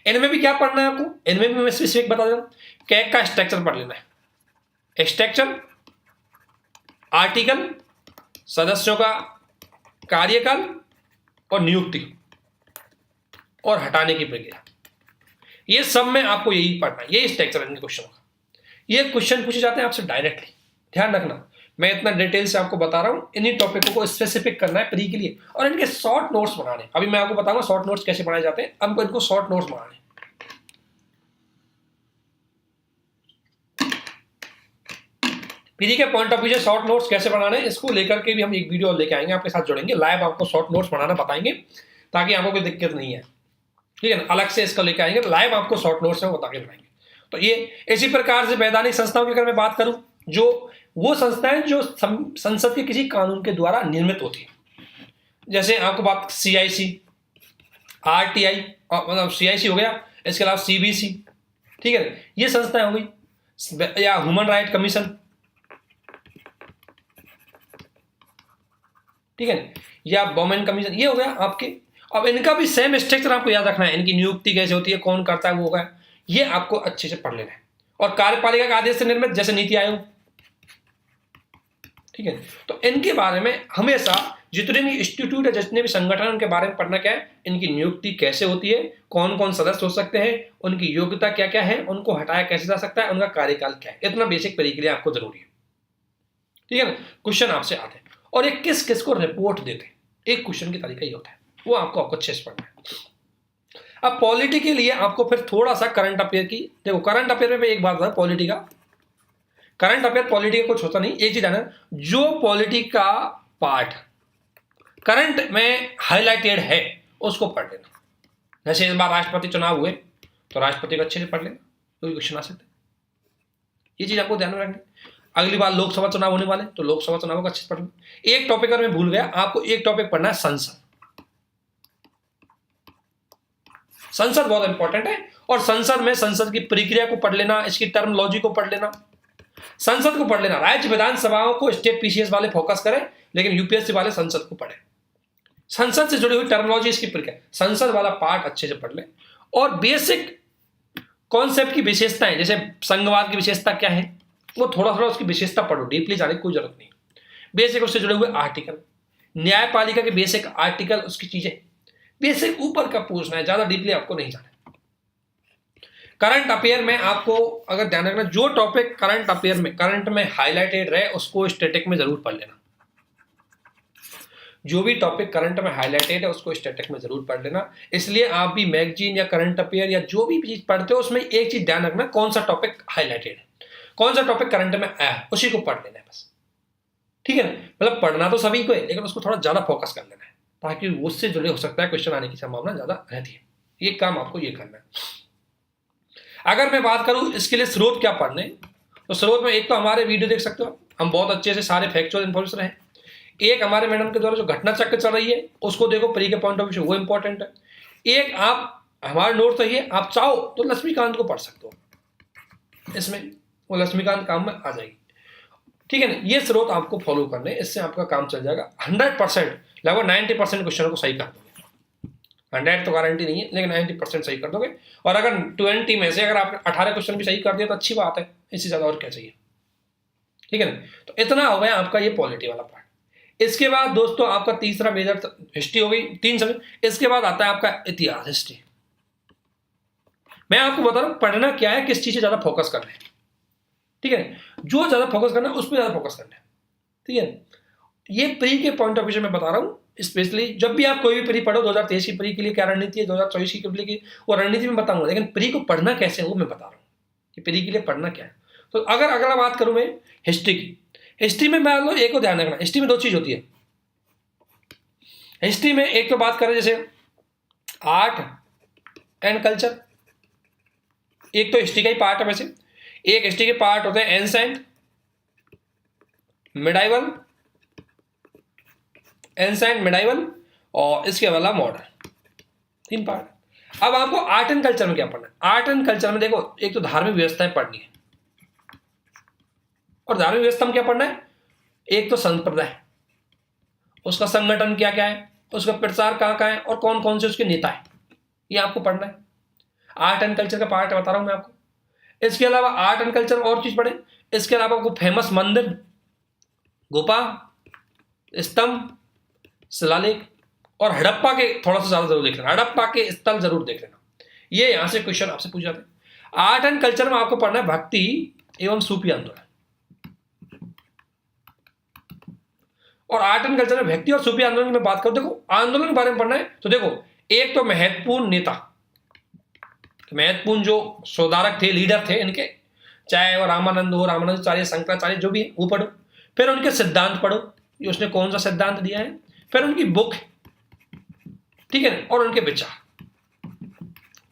इनमें भी क्या पढ़ना है आपको, इनमें भी मैं स्पेसिफिक बता दूं, कैग का स्ट्रक्चर पढ़ लेना है। स्ट्रक्चर, आर्टिकल, सदस्यों का कार्यकाल और नियुक्ति और हटाने की प्रक्रिया, ये सब में आपको यही पढ़ना है, ये स्ट्रक्चर इनके क्वेश्चन का। ये क्वेश्चन पूछे जाते हैं आपसे डायरेक्टली, ध्यान रखना। मैं इतना डिटेल से आपको बता रहा हूं, इन्हीं टॉपिकों को स्पेसिफिक करना है प्री के लिए, और इनके शॉर्ट नोट्स बनाने। अभी मैं आपको बताऊंगा शॉर्ट नोट्स कैसे बनाए जाते हैं, हमको इनको शॉर्ट नोट्स बनाने। प्री के पॉइंट ऑफ व्यू से शॉर्ट नोट्स कैसे बनाने, इसको लेकर के भी हम एक वीडियो लेके आएंगे, आपके साथ जुड़ेंगे, लाइव आपको शॉर्ट नोट्स बनाना बताएंगे, ताकि आपको कोई दिक्कत नहीं है। ठीक है ना, अलग से इसको लेके आएंगे, लाइव आपको शॉर्ट नोट्स में बता के बनाएंगे। तो ये इसी प्रकार से वैधानिक संस्थाओं की अगर मैं बात करूं, जो वो संस्थाएं जो संसद के किसी कानून के द्वारा निर्मित होती है, जैसे आपको बात CIC, RTI, मतलब CIC हो गया, इसके अलावा CBC, ठीक है, ये संस्थाएं हो गई, या ह्यूमन राइट कमीशन, ठीक है, या वुमेन कमीशन, ये हो गया आपके। अब इनका भी सेम स्ट्रक्चर आपको याद रखना है, इनकी नियुक्ति कैसे होती है, कौन करता है, वो होगा, ये आपको अच्छे से पढ़ लेना है। और कार्यपालिका के आदेश से निर्मित, जैसे नीति आयोग, ठीक है, तो इनके बारे में हमेशा जितने भी इंस्टीट्यूट है, जितने भी संगठन, उनके बारे में पढ़ना क्या है, इनकी नियुक्ति कैसे होती है, कौन कौन सदस्य हो सकते हैं, उनकी योग्यता क्या क्या है, उनको हटाया कैसे जा सकता है, उनका कार्यकाल क्या है, इतना बेसिक पढ़ने के लिए आपको जरूरी है, ठीक है ना। क्वेश्चन आपसे आते हैं और एक किस किस को रिपोर्ट देते हैं, एक क्वेश्चन की तरीका ये होता है, वो आपको अच्छे से पढ़ना है। अब पॉलिटी के लिए आपको फिर थोड़ा सा करंट अफेयर की, देखो करंट अफेयर में एक बात बता, पॉलिटी का करंट अफेयर पॉलिटी का कुछ होता नहीं, एक चीज है ना, जो पॉलिटी का पार्ट करंट में हाईलाइटेड है उसको पढ़ लेना। जैसे इस बार राष्ट्रपति चुनाव हुए तो राष्ट्रपति को अच्छे से पढ़ लेना, कोई क्वेश्चन आ सकता है, ये चीज आपको ध्यान में रखनी। अगली बार लोकसभा चुनाव होने वाले तो लोकसभा चुनाव को अच्छे से पढ़ लेना। एक टॉपिक अगर मैं भूल गया, आपको एक टॉपिक पढ़ना है संसद। संसद बहुत इंपॉर्टेंट है, और संसद में संसद की प्रक्रिया को पढ़ लेना, इसकी टर्मिनोलॉजी को पढ़ लेना, संसद को पढ़ लेना। राज्य विधानसभाओं को स्टेट PCS वाले फोकस करें, लेकिन UPSC वाले संसद को पढ़े, संसद से जुड़ी हुई टर्मिनोलॉजी, इसकी प्रक्रिया, संसद वाला पार्ट अच्छे से पढ़ लें। और बेसिक कॉन्सेप्ट की विशेषताएं, जैसे संघवाद की विशेषता क्या है, वो थोड़ा थोड़ा उसकी विशेषता पढ़ो, डीपली जाने की कोई जरूरत नहीं। बेसिक उससे जुड़े हुए आर्टिकल, न्यायपालिका के बेसिक आर्टिकल, उसकी चीजें बेसिक ऊपर का पूछना है, ज्यादा डीपली आपको नहीं जाना। करंट अफेयर में आपको अगर ध्यान रखना, जो टॉपिक करंट अफेयर में करंट में हाईलाइटेड रहे उसको स्टैटिक में जरूर पढ़ लेना। जो भी टॉपिक करंट में हाईलाइटेड है उसको स्टैटिक में जरूर पढ़ लेना। इसलिए आप भी मैगजीन या करंट अफेयर या जो भी चीज पढ़ते हो उसमें एक चीज ध्यान रखना, कौन सा टॉपिक हाईलाइटेड है, कौन सा टॉपिक करंट में आया है, उसी को पढ़ लेना है बस, ठीक है ना। मतलब पढ़ना तो सभी को है, लेकिन उसको थोड़ा ज्यादा फोकस कर लेना है, ताकि उससे जुड़े हो सकता है क्वेश्चन आने की संभावना ज्यादा रहती है। ये काम आपको ये करना है। अगर मैं बात करूं इसके लिए स्रोत क्या पढ़ने, तो स्रोत में एक तो हमारे वीडियो देख सकते हो, हम बहुत अच्छे से सारे फैक्चुअल इन्फॉर्मेशन है। एक हमारे मैडम के द्वारा जो घटना चक्र चल रही है उसको देखो, प्री के पॉइंट ऑफ व्यू से वो इंपॉर्टेंट है। एक आप हमारा नोट तो ये, आप चाहो तो लक्ष्मीकांत को पढ़ सकते हो, इसमें वो लक्ष्मीकांत काम में आ जाएगी, ठीक है ना। ये स्रोत आपको फॉलो करने, इससे आपका काम चल जाएगा 100%, लगभग 90% क्वेश्चन को सही कर दोगे। 100 तो गारंटी नहीं है, लेकिन 90% सही कर दोगे। और अगर 20 में से अगर आपने 18 क्वेश्चन भी सही कर दिया तो अच्छी बात है, इससे ज्यादा और क्या चाहिए, ठीक है ना। तो इतना हो गया आपका ये पॉलिटी वाला पार्ट। इसके बाद दोस्तों आपका तीसरा मेजर हिस्ट्री हो गई, 3 सब्जेक्ट। इसके बाद आता है आपका इतिहास, हिस्ट्री। मैं आपको बता रहा हूं पढ़ना क्या है, किस चीज से ज्यादा फोकस करना है, ठीक है। जो ज्यादा फोकस करना है उस पर ज्यादा फोकस करना है, ठीक है। ये प्री के पॉइंट ऑफ व्यू से मैं बता रहा हूं, स्पेशली जब भी आप कोई भी प्री पढ़ो, 2023 की प्री के लिए क्या रणनीति है, 2024 की प्री की वो रणनीति में बताऊंगा, लेकिन प्री को पढ़ना कैसे है वो मैं बता रहा हूँ कि प्री के लिए पढ़ना क्या है। तो अगर अगला बात करूं मैं हिस्ट्री की, हिस्ट्री में मान लो एक को ध्यान रखना, हिस्ट्री में 2 चीज होती है। हिस्ट्री में एक तो बात करें जैसे आर्ट एंड कल्चर, एक तो हिस्ट्री का ही पार्ट है वैसे। एक हिस्ट्री के पार्ट होते हैं एंसेंट, मिडाइवल, एंसेंट, मिडाइवल और इसके अलावा मॉडर्न, 3 पार्ट। अब आपको आर्ट एंड कल्चर में क्या पढ़ना है? आर्ट एंड कल्चर में देखो, एक तो धार्मिक व्यवस्थाएं पढ़नी है, और धार्मिक व्यवस्था में क्या पढ़ना है? एक तो संप्रदाय, उसका संगठन क्या क्या है, उसका प्रचार कहाँ कहाँ है, और कौन कौन से उसके नेता है, ये आपको पढ़ना है। आर्ट एंड कल्चर का पार्ट बता रहा हूं मैं आपको। इसके अलावा आर्ट एंड कल्चर और चीज पढ़े, इसके अलावा आपको फेमस मंदिर, गुफा, स्तंभ, शिलालेख और हड़प्पा के थोड़ा सा ज्यादा जरूर देख लेना, हड़प्पा के स्थल जरूर देख लेना। ये यहां से क्वेश्चन आपसे पूछ जाते हैं। आर्ट एंड कल्चर में आपको पढ़ना है भक्ति एवं सूफी आंदोलन, और आर्ट एंड कल्चर में भक्ति और सूफी आंदोलन में बात करो, देखो आंदोलन के बारे में पढ़ना है तो देखो, एक तो महत्वपूर्ण नेता, महत्वपूर्ण जो सुधारक थे, लीडर थे इनके, चाहे वो रामानंद हो, रामानंदाचार्य, शंकराचार्य, जो भी है वो पढ़ो। फिर उनके सिद्धांत पढ़ो, उसने कौन सा सिद्धांत दिया है, फिर उनकी बुक, ठीक है ना, और उनके विचार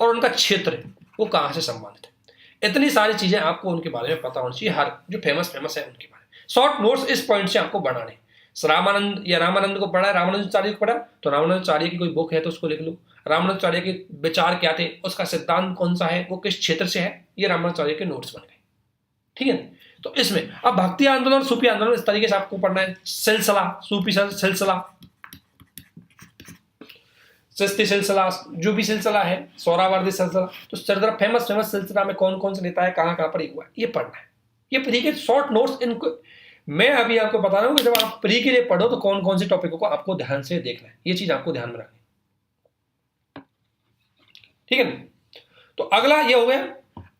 और उनका क्षेत्र वो कहां से संबंधित है। इतनी सारी चीजें आपको उनके बारे में पता होनी चाहिए, हर जो फेमस है उनके बारे में। शॉर्ट नोट्स इस पॉइंट से आपको बनाने, रामानंद या रामानंद को पढ़ा है, रामानुजाचार्य को पढ़ा, तो रामानुजाचार्य की कोई बुक है तो उसको लिख लो। रामानुजाचार्य के विचार क्या थे, उसका सिद्धांत कौन सा है, वो किस क्षेत्र से है, ये रामानुजाचार्य के नोट्स बन गए। ठीक है, तो इसमें अब भक्ति आंदोलन, सूफी आंदोलन, इस तरीके से आपको पढ़ना है। सिलसिला, सूफी सिलसिला, चिश्ती सिलसिला, जो भी सिलसिला है, सोहरावर्दी सिलसिला, तो सरदार फेमस सिलसिला में कौन कौन से नेता है, कहाँ कहाँ पर हुआ है, ये पढ़ना है। ये प्री के शॉर्ट नोट्स, इनको मैं अभी आपको बता रहा हूँ कि जब आप प्री के लिए पढ़ो तो कौन कौन से टॉपिकों को आपको ध्यान से देखना है, ये चीज आपको ध्यान में रखनी। ठीक है ना, तो अगला ये हो गया।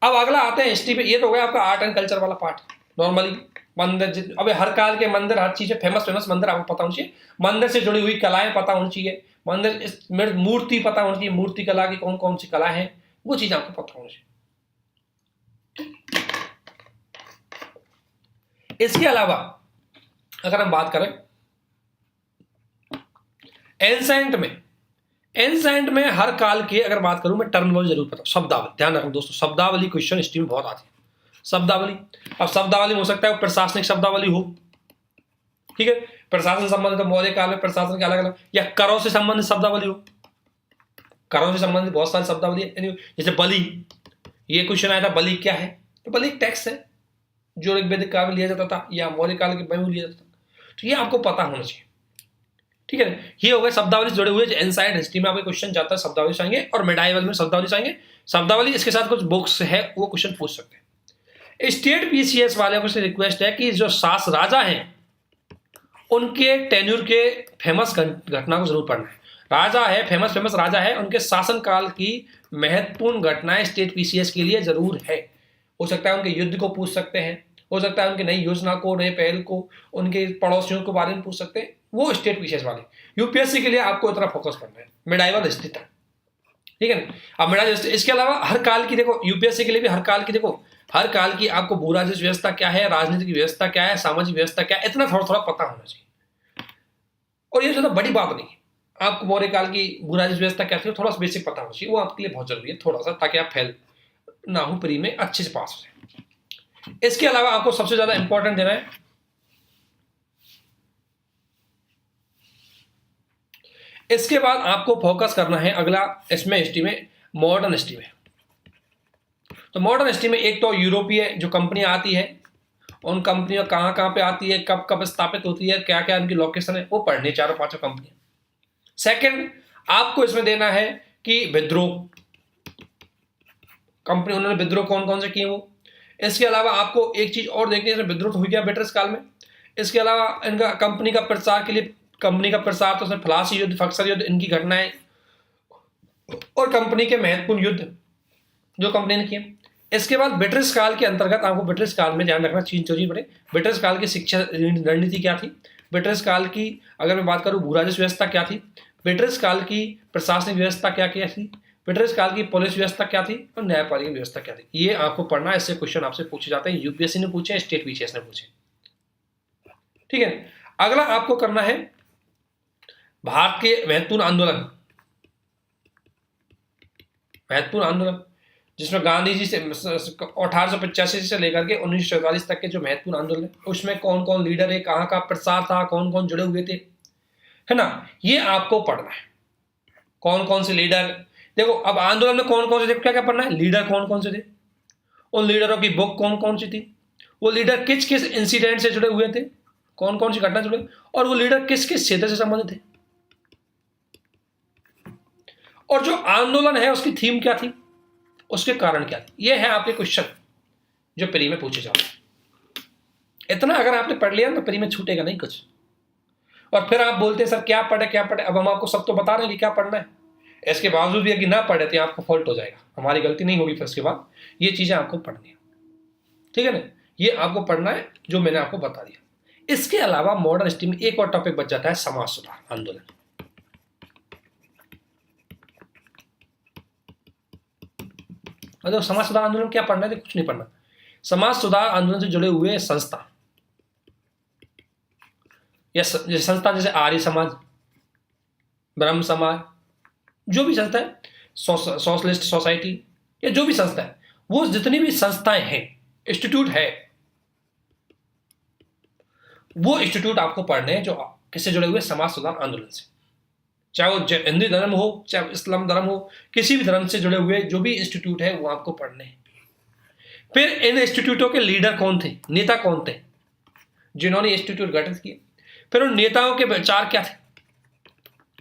अब अगला आते हैं हिस्ट्री पे। ये तो हो गया आपका आर्ट एंड कल्चर वाला पार्ट। नॉर्मली मंदिर, अब हर काल के मंदिर, हर चीज फेमस मंदिर आपको पता होनी चाहिए, मंदिर से जुड़ी हुई कलाएं पता होनी चाहिए, मंदिर मूर्ति पता होनी चाहिए, मूर्ति कला की कौन कौन सी कला है, वो चीज आपको पता होनी चाहिए। इसके अलावा अगर हम बात करें एंसेंट में हर काल की अगर बात करूं, मैं टर्मिनोलॉजी जरूर पता, शब्दावली ध्यान रखना दोस्तों, शब्दावली क्वेश्चन हिस्ट्री में बहुत आती है। शब्दावली, अब शब्दावली हो सकता है वो प्रशासनिक शब्दावली हो, ठीक है, प्रशासन से संबंधित मौर्य काल में प्रशासन के अलग अलग, या करों से संबंधित शब्दावली हो, करों से संबंधित बहुत सारी शब्दावली है। जैसे बलि, ये क्वेश्चन आया था, बलि क्या है, तो बलि एक टैक्स है जो ऋग्वेदिक काल में लिया जाता था या मौर्य काल के में लिया जाता था, तो ये आपको पता होना चाहिए। ठीक है, ये हो गए शब्दावली जुड़े हुए। एंसाइड हिस्ट्री में आपके क्वेश्चन जाता है शब्दावली से आएंगे, और मेडाइवल में शब्दावली से आएंगे। शब्दावली इसके साथ कुछ बुक्स है, वो क्वेश्चन पूछ सकते हैं। स्टेट पीसीएस वाले को से रिक्वेस्ट है कि जो शास राजा हैं उनके टेन्यूर के फेमस घटना को जरूर पढ़ना है। राजा है, फेमस राजा है, उनके शासन काल की महत्वपूर्ण घटनाएं स्टेट पीसीएस के लिए जरूर है। हो सकता है उनके युद्ध को पूछ सकते हैं, हो सकता है उनकी नई योजना को, नए पहल को, उनके पड़ोसियों के बारे में पूछ सकते हैं, वो स्टेट पीसीएस वाले। यूपीएससी के लिए आपको इतना फोकस करना है मेडाइवल हिस्ट्री तक। ठीक है ना, अब मेडाइवल हिस्ट्री, इसके अलावा हर काल की देखो, यूपीएससी के लिए भी हर काल की देखो, हर काल की आपको भूराजस्व व्यवस्था क्या है, राजनीतिक व्यवस्था क्या है, सामाजिक व्यवस्था क्या है, इतना थोड़ा थोड़ा पता होना चाहिए। और ये ज्यादा बड़ी बात नहीं है, आपको मौर्य काल की भूराजस्व व्यवस्था क्या थी थोड़ा सा बेसिक पता होना चाहिए, वो आपके लिए बहुत जरूरी है थोड़ा सा, ताकि आप फेल ना हो, प्री में अच्छे से पास हो जाए। इसके अलावा आपको सबसे ज्यादा इंपॉर्टेंट देना है, इसके बाद आपको फोकस करना है अगला इसमें हिस्ट्री में, मॉडर्न हिस्ट्री में। तो मॉडर्न हिस्ट्री में एक तो यूरोपीय जो कंपनियां आती है, उन कंपनियों कहाँ कहाँ पे आती है, कब कब स्थापित होती है, क्या क्या उनकी लोकेशन है, वो पढ़नी, चारों पांचों कंपनियां। सेकंड, आपको इसमें देना है कि विद्रोह, कंपनी उन्होंने विद्रोह कौन कौन से किए वो। इसके अलावा आपको एक चीज और देखनी है, विद्रोह तो हुई गया ब्रिटिश काल में। इसके अलावा इनका कंपनी का प्रचार के लिए, कंपनी का प्रसार, तो उसमें फ्लासी युद्ध, फक्सर युद्ध, इनकी घटनाएं, और कंपनी के महत्वपूर्ण युद्ध जो कंपनी ने किए। इसके बाद ब्रिटिश काल के अंतर्गत आपको ब्रिटिश काल में ध्यान रखना चीज जरूरी पड़े, ब्रिटिश काल की शिक्षा रणनीति क्या थी, ब्रिटिश काल की अगर मैं बात करूं भूराजस्व व्यवस्था क्या थी, ब्रिटिश काल की प्रशासनिक व्यवस्था क्या क्या थी, ब्रिटिश काल की पुलिस व्यवस्था क्या थी, और न्यायपालिका व्यवस्था क्या थी, ये आपको पढ़ना है। इससे क्वेश्चन आपसे पूछे जाते हैं, यूपीएससी ने पूछे, स्टेट पीसीएस ने पूछे। ठीक है, अगला आपको करना है भारत के महत्वपूर्ण आंदोलन, जिसमें गांधी जी से 1885 से लेकर के 1944 तक के जो महत्वपूर्ण आंदोलन है, उसमें कौन कौन लीडर है, कहाँ का प्रसार था, कौन कौन जुड़े हुए थे, है ना, ये आपको पढ़ना है। कौन कौन से लीडर, देखो अब आंदोलन में कौन कौन से, देखो क्या क्या पढ़ना है, लीडर कौन कौन से थे, उन लीडरों की बुक कौन कौन सी थी, वो लीडर किस किस इंसिडेंट से जुड़े हुए थे, कौन कौन सी घटना जुड़े, और वो लीडर किस किस क्षेत्र से संबंधित थे, और जो आंदोलन है उसकी थीम क्या थी, उसके कारण क्या थे। ये है आपके क्वेश्चन जो प्री में पूछे जाते हैं। इतना अगर आपने पढ़ लिया तो प्री में छूटेगा नहीं कुछ। और फिर आप बोलते हैं सर क्या पढ़े क्या पढ़े, अब हम आपको सब तो बता रहे हैं कि क्या पढ़ना है, इसके बावजूद भी अगर ना पढ़े तो आपको फॉल्ट हो जाएगा, हमारी गलती नहीं होगी। फिर उसके बाद ये चीजें आपको पढ़नी है, ठीक है ना, ये आपको पढ़ना है जो मैंने आपको बता दिया। इसके अलावा मॉडर्न हिस्ट्री में एक और टॉपिक बच जाता है, समाज सुधार आंदोलन। मतलब समाज सुधार आंदोलन क्या पढ़ना है, कुछ नहीं पढ़ना। समाज सुधार आंदोलन से जुड़े हुए संस्था या संस्था, जैसे आर्य समाज, ब्रह्म समाज, जो भी संस्था है, सोशलिस्ट सोसाइटी, या जो भी संस्था है, वो जितनी भी संस्थाएं हैं, इंस्टीट्यूट है, वो इंस्टीट्यूट आपको पढ़ने हैं जो किससे जुड़े हुए, समाज सुधार आंदोलन से, चाहे वो हिंदू धर्म हो, चाहे इस्लाम धर्म हो, किसी भी धर्म से जुड़े हुए जो भी इंस्टीट्यूट है वो आपको पढ़ने हैं। फिर इन इंस्टीट्यूटों के लीडर कौन थे, नेता कौन थे जिन्होंने इंस्टीट्यूट गठित किए, फिर उन नेताओं के विचार क्या थे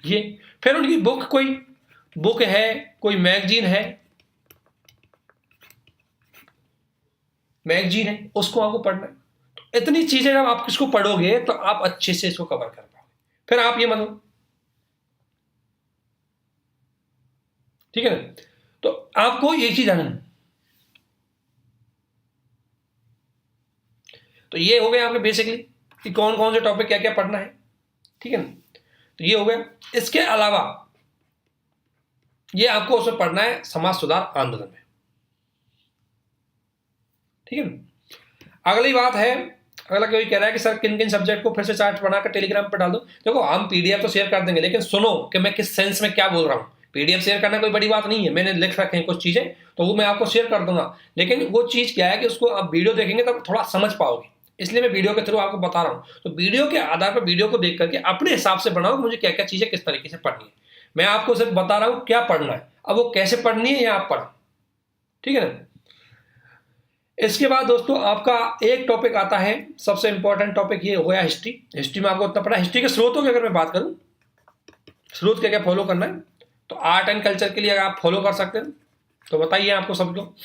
ये, फिर उनकी बुक, कोई बुक है, कोई मैगजीन है, उसको आपको पढ़ना है। तो इतनी चीजें जब आप इसको पढ़ोगे तो आप अच्छे से इसको कवर कर पाओगे। फिर आप ये मानो, ठीक है ना, तो आपको एक चीज जानना, तो ये हो गया आपके बेसिकली कि कौन कौन से टॉपिक क्या क्या पढ़ना है, ठीक है ना, तो ये हो गया। इसके अलावा ये आपको उसमें पढ़ना है समाज सुधार आंदोलन में, ठीक है ना। अगली बात है, अगला कोई कह रहा है कि सर किन किन सब्जेक्ट को फिर से चार्ट बनाकर टेलीग्राम पर डाल दो। देखो हम पीडीएफ तो शेयर कर देंगे, लेकिन सुनो कि मैं किस सेंस में क्या बोल रहा हूँ। पीडीएफ शेयर करना कोई बड़ी बात नहीं है, मैंने लिख रखे हैं कुछ चीजें, तो वो मैं आपको शेयर कर दूंगा, लेकिन वो चीज क्या है कि उसको आप वीडियो देखेंगे तब थोड़ा समझ पाओगे, इसलिए मैं वीडियो के थ्रू आपको बता रहा हूँ। तो वीडियो के आधार पर वीडियो को देख करके अपने हिसाब से बनाओ मुझे क्या क्या चीजें किस तरीके से पढ़नी है। मैं आपको सिर्फ बता रहा हूँ क्या पढ़ना है, अब वो कैसे पढ़नी है या आप पढ़ो, ठीक है ना। इसके बाद दोस्तों आपका एक टॉपिक आता है, सबसे इंपॉर्टेंट टॉपिक ये हो गया हिस्ट्री। हिस्ट्री में आपको इतना पढ़ा, हिस्ट्री के स्रोतों की अगर मैं बात करूं, स्रोत क्या क्या फॉलो करना है, तो आर्ट एंड कल्चर के लिए अगर आप फॉलो कर सकते हैं तो बताइए आपको सब लोग,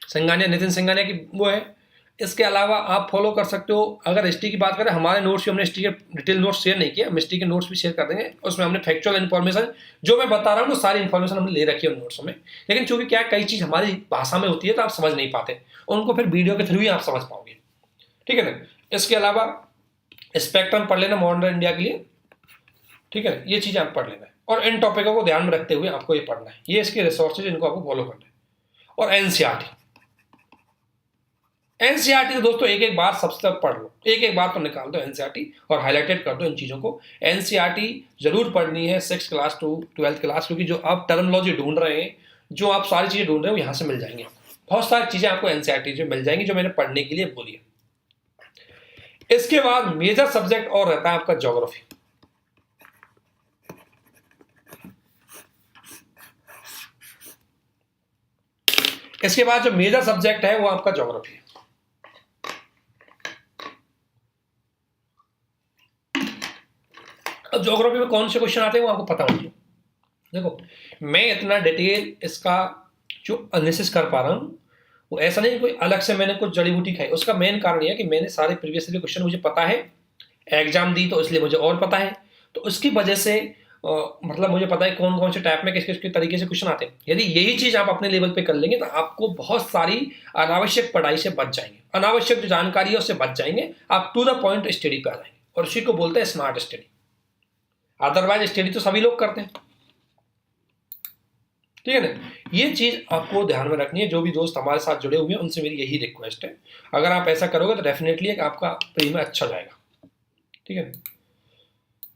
सिंघानिया, नितिन सिंघानिया की वो है। इसके अलावा आप फॉलो कर सकते हो, अगर हिस्ट्री की बात करें, हमारे नोट्स भी हमने हिस्ट्री के डिटेल नोट्स शेयर नहीं किया, हम हिस्ट्री के नोट्स भी शेयर कर देंगे, उसमें हमने फैक्चुअल इन्फॉर्मेशन जो मैं बता रहा हूँ वो सारी इन्फॉर्मेशन हमने ले रखी है उन नोट्सों में, लेकिन चूंकि क्या कई चीज़ हमारी भाषा में होती है तो आप समझ नहीं पाते, उनको फिर वीडियो के थ्रू ही आप समझ पाओगे, ठीक है ना। इसके अलावा स्पेक्ट्रम पढ़ लेना मॉडर्न इंडिया के लिए, ठीक है, ये चीज़ें आप पढ़ लेना है, और इन टॉपिकों को ध्यान में रखते हुए आपको ये पढ़ना है, ये इसके रिसोर्सेज इनको आपको फॉलो करना है। और एनसीईआरटी तो दोस्तों एक एक बार सबसे पढ़ लो, एक एक बार तो निकाल दो एनसीईआरटी और हाईलाइटेड कर दो इन चीज़ों को। एनसीईआरटी जरूर पढ़नी है 6th class to 12th class, क्योंकि जो आप टर्मिनोलॉजी ढूंढ रहे हैं, जो आप सारी चीज़ें ढूंढ रहे हो यहाँ से मिल जाएंगे, बहुत सारी चीज़ें आपको एनसीईआरटी से मिल जाएंगी जो मैंने पढ़ने के लिए बोली है। इसके बाद मेजर सब्जेक्ट और रहता है आपका ज्योग्राफी। इसके बाद जो मेजर सब्जेक्ट है वो आपका ज्योग्राफी है। अब ज्योग्राफी में कौन से क्वेश्चन आते हैं वो आपको पता होना चाहिए। देखो मैं इतना डिटेल इसका जो एनालिसिस कर पा रहा हूँ वो ऐसा नहीं कोई अलग से मैंने कुछ जड़ी बूटी खाई, उसका मेन कारण यह है कि मैंने सारे प्रीवियस क्वेश्चन मुझे पता है, एग्जाम दी तो इसलिए मुझे और पता है, तो उसकी वजह से मतलब मुझे पता है कौन कौन से टाइप में किस किस तरीके से क्वेश्चन आते हैं। यदि यही चीज़ आप अपने लेवल पे कर लेंगे तो आपको बहुत सारी अनावश्यक पढ़ाई से बच जाएंगे, अनावश्यक जो जानकारी है उससे बच जाएंगे, आप टू द पॉइंट स्टडी पे आ जाएंगे, और उसी को बोलते हैं स्मार्ट स्टडी। अदरवाइज स्टडी तो सभी लोग करते हैं, ठीक है ना। ये चीज़ आपको ध्यान में रखनी है, जो भी दोस्त हमारे साथ जुड़े हुए हैं उनसे मेरी यही रिक्वेस्ट है, अगर आप ऐसा करोगे तो डेफिनेटली एक आपका प्री में अच्छा जाएगा, ठीक है।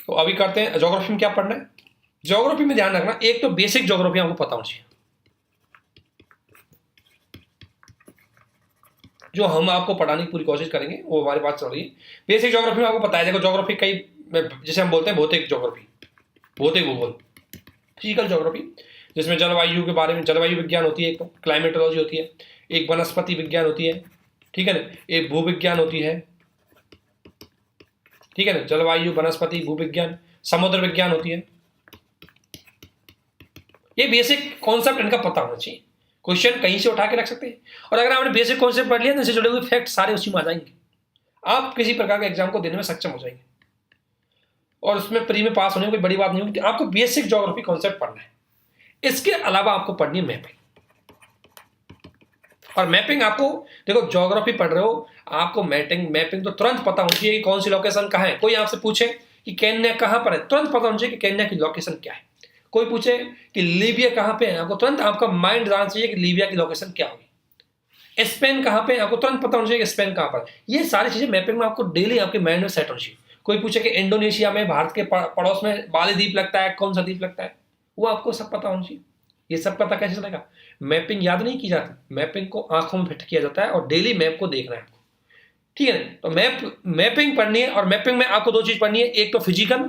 तो अभी करते हैं ज्योग्राफी में क्या पढ़ना है। ज्योग्राफी में ध्यान रखना, एक तो बेसिक ज्योग्राफी आपको पता होनी चाहिए, जो हम आपको पढ़ाने की पूरी कोशिश करेंगे वो हमारे पास चल रही है। बेसिक ज्योग्राफी में आपको पता है, देखो ज्योग्राफी कई, जैसे हम बोलते हैं भौतिक ज्योग्राफी, भौतिक भूगोल, फिजिकल ज्योग्राफी जिसमें जलवायु के बारे में, जलवायु विज्ञान होती है, एक तो क्लाइमेटोलॉजी होती है, एक वनस्पति विज्ञान होती है, ठीक है ना, एक भूविज्ञान होती है, ठीक है ना, जलवायु, वनस्पति, भूविज्ञान, समुद्र विज्ञान होती है। ये बेसिक कॉन्सेप्ट इनका पता होना चाहिए, क्वेश्चन कहीं से उठा के रख सकते हैं, और अगर आपने बेसिक कॉन्सेप्ट पढ़ लिया तो इससे जुड़े हुए फैक्ट सारे उसी में आ जाएंगे, आप किसी प्रकार के एग्जाम को देने में सक्षम हो जाएंगे, और उसमें प्री में पास होने की कोई बड़ी बात नहीं होगी। आपको बेसिक ज्योग्राफी कॉन्सेप्ट पढ़ना है। इसके अलावा आपको पढ़नी है मैपिंग, और मैपिंग आपको, देखो ज्योग्राफी पढ़ रहे हो, आपको मैपिंग तो तुरंत पता होनी चाहिए कि कौन सी लोकेशन कहाँ है। कोई आपसे पूछे कि केन्या कहाँ पर है, तुरंत पता होना चाहिए कि केन्या की लोकेशन क्या है। कोई पूछे कि लीबिया कहाँ पे है, आपको तुरंत आपका माइंड जानना चाहिए कि लीबिया की लोकेशन क्या होगी। स्पेन कहाँ पे है, आपको तुरंत पता होना चाहिए कि स्पेन कहाँ पर है। ये सारी चीजें मैपिंग में आपको डेली आपके माइंड में सेट होनी चाहिए। कोई पूछे कि इंडोनेशिया में भारत के पड़ोस में बाली द्वीप लगता है, कौन सा द्वीप लगता है, वो आपको सब पता होना चाहिए। ये सब पता कैसे चलेगा, मैपिंग याद नहीं की जाती, मैपिंग को आंखों में फिट किया जाता है और डेली मैप को देखना है आपको, ठीक है। तो मैपिंग पढ़नी है, और मैपिंग में आपको दो चीज पढ़नी है, एक तो फिजिकल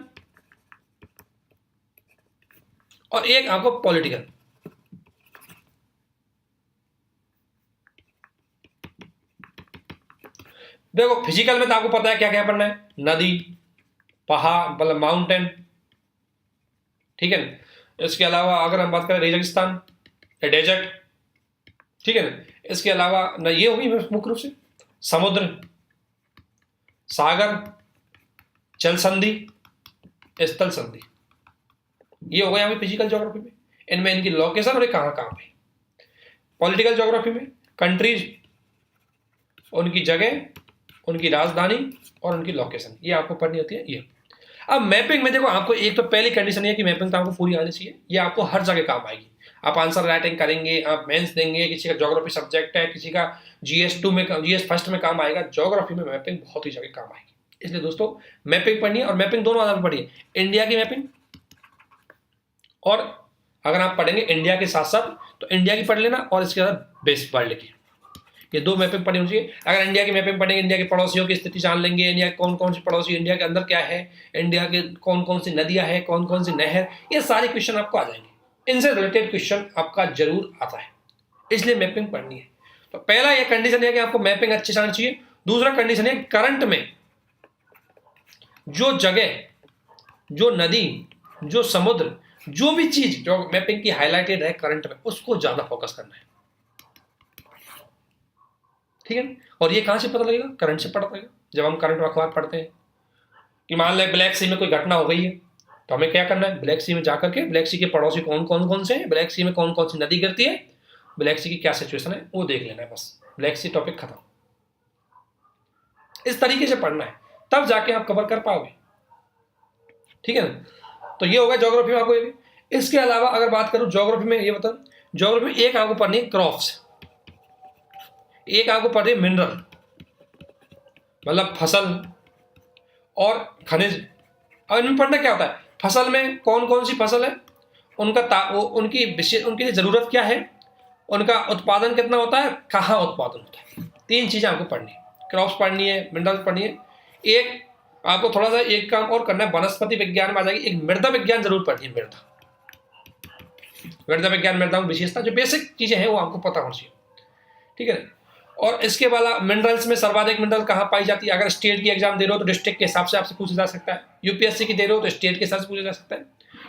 और एक आपको पॉलिटिकल। देखो फिजिकल में तो आपको पता है क्या क्या पढ़ना है, नदी, पहाड़ मतलब माउंटेन, ठीक है ना। इसके अलावा अगर हम बात करें रेगिस्तान या डेजर्ट, ठीक है ना। इसके अलावा ना ये होगी मुख्य रूप से समुद्र, सागर, जल संधि, स्थल संधि, ये हो गया यहाँ पे फिजिकल ज्योग्राफी में। इनमें इनकी लोकेशन और कहाँ कहाँ पे। पॉलिटिकल ज्योग्राफी में कंट्रीज, उनकी जगह, उनकी राजधानी और उनकी लोकेशन, ये आपको पढ़नी होती है ये। अब मैपिंग में देखो आपको एक तो पहली कंडीशन है कि मैपिंग तो आपको पूरी आनी चाहिए, ये आपको हर जगह काम आएगी। आप आंसर राइटिंग करेंगे, आप मेंस देंगे, किसी का ज्योग्राफी सब्जेक्ट है, किसी का GS2 में, GS फर्स्ट में काम आएगा, ज्योग्राफी में मैपिंग बहुत ही जगह काम आएगी। इसलिए दोस्तों मैपिंग पढ़नी है, और मैपिंग दोनों आधार पर पढ़िए, इंडिया की मैपिंग, और अगर आप पढ़ेंगे इंडिया के साथ साथ तो इंडिया की पढ़ लेना, और इसके साथ बेस वर्ल्ड की, ये दो मैपिंग पढ़नी होनी चाहिए। अगर इंडिया की मैपिंग पढ़ेंगे, इंडिया के पड़ोसियों की स्थिति जान लेंगे, इंडिया के कौन कौन सी पड़ोसी, इंडिया के अंदर क्या है, इंडिया के कौन कौन सी नदियां हैं, कौन कौन सी नहर, ये सारे क्वेश्चन आपको आ जाएंगे। इनसे रिलेटेड क्वेश्चन आपका जरूर आता है, इसलिए मैपिंग पढ़नी है। तो पहला ये कंडीशन है कि आपको मैपिंग अच्छी से आनी चाहिए। दूसरा कंडीशन है करंट में जो जगह, जो नदी, जो समुद्र, जो भी चीज जो मैपिंग की हाईलाइटेड है करंट में, उसको ज्यादा फोकस करना है, ठीक है। और ये कहां से पता लगेगा, करंट से पता लगेगा। जब हम करंट अखबार पढ़ते हैं कि मान लें ब्लैक सी में कोई घटना हो गई है, तो हमें क्या करना है, ब्लैक सी में जाकर के ब्लैक सी के पड़ोसी कौन कौन से हैं, ब्लैक सी में कौन कौन सी नदी गिरती है, ब्लैक सी की क्या सिचुएशन है, वो देख लेना है, बस ब्लैक सी टॉपिक खत्म। इस तरीके से पढ़ना है, तब जाके आप कवर कर पाओगे, ठीक है ना। तो ये होगा ज्योग्राफी में आपको ये भी। इसके अलावा अगर बात करूं ज्योग्राफी में, ये बता, ज्योग्राफी में एक आपको पढ़नी है क्रॉप्स, एक आपको पढ़नी है मिनरल मतलब फसल और खनिज। और इनमें पढ़ना क्या होता है, फसल में कौन कौन सी फसल है, उनकी विशेष, उनकी जरूरत क्या है, उनका उत्पादन कितना होता है, कहाँ उत्पादन होता है, तीन चीजें आपको पढ़नी है। क्रॉप्स पढ़नी है, मिनरल्स पढ़नी है, एक आपको थोड़ा सा एक काम और करना है, वनस्पति विज्ञान में आ जाएगी, एक मृदा विज्ञान जरूर पढ़नी है। मृदा विज्ञान, मृदा विशेषता, जो बेसिक चीजें हैं वो आपको पता होनी चाहिए, ठीक है। और इसके बाद मिनरल्स में सर्वाधिक मिनरल कहाँ पाई जाती है, अगर स्टेट की एग्जाम दे रहे हो तो डिस्ट्रिक्ट के हिसाब से आपसे पूछा जा सकता है, यूपीएससी की दे रहे हो तो स्टेट के हिसाब से पूछा जा सकता है।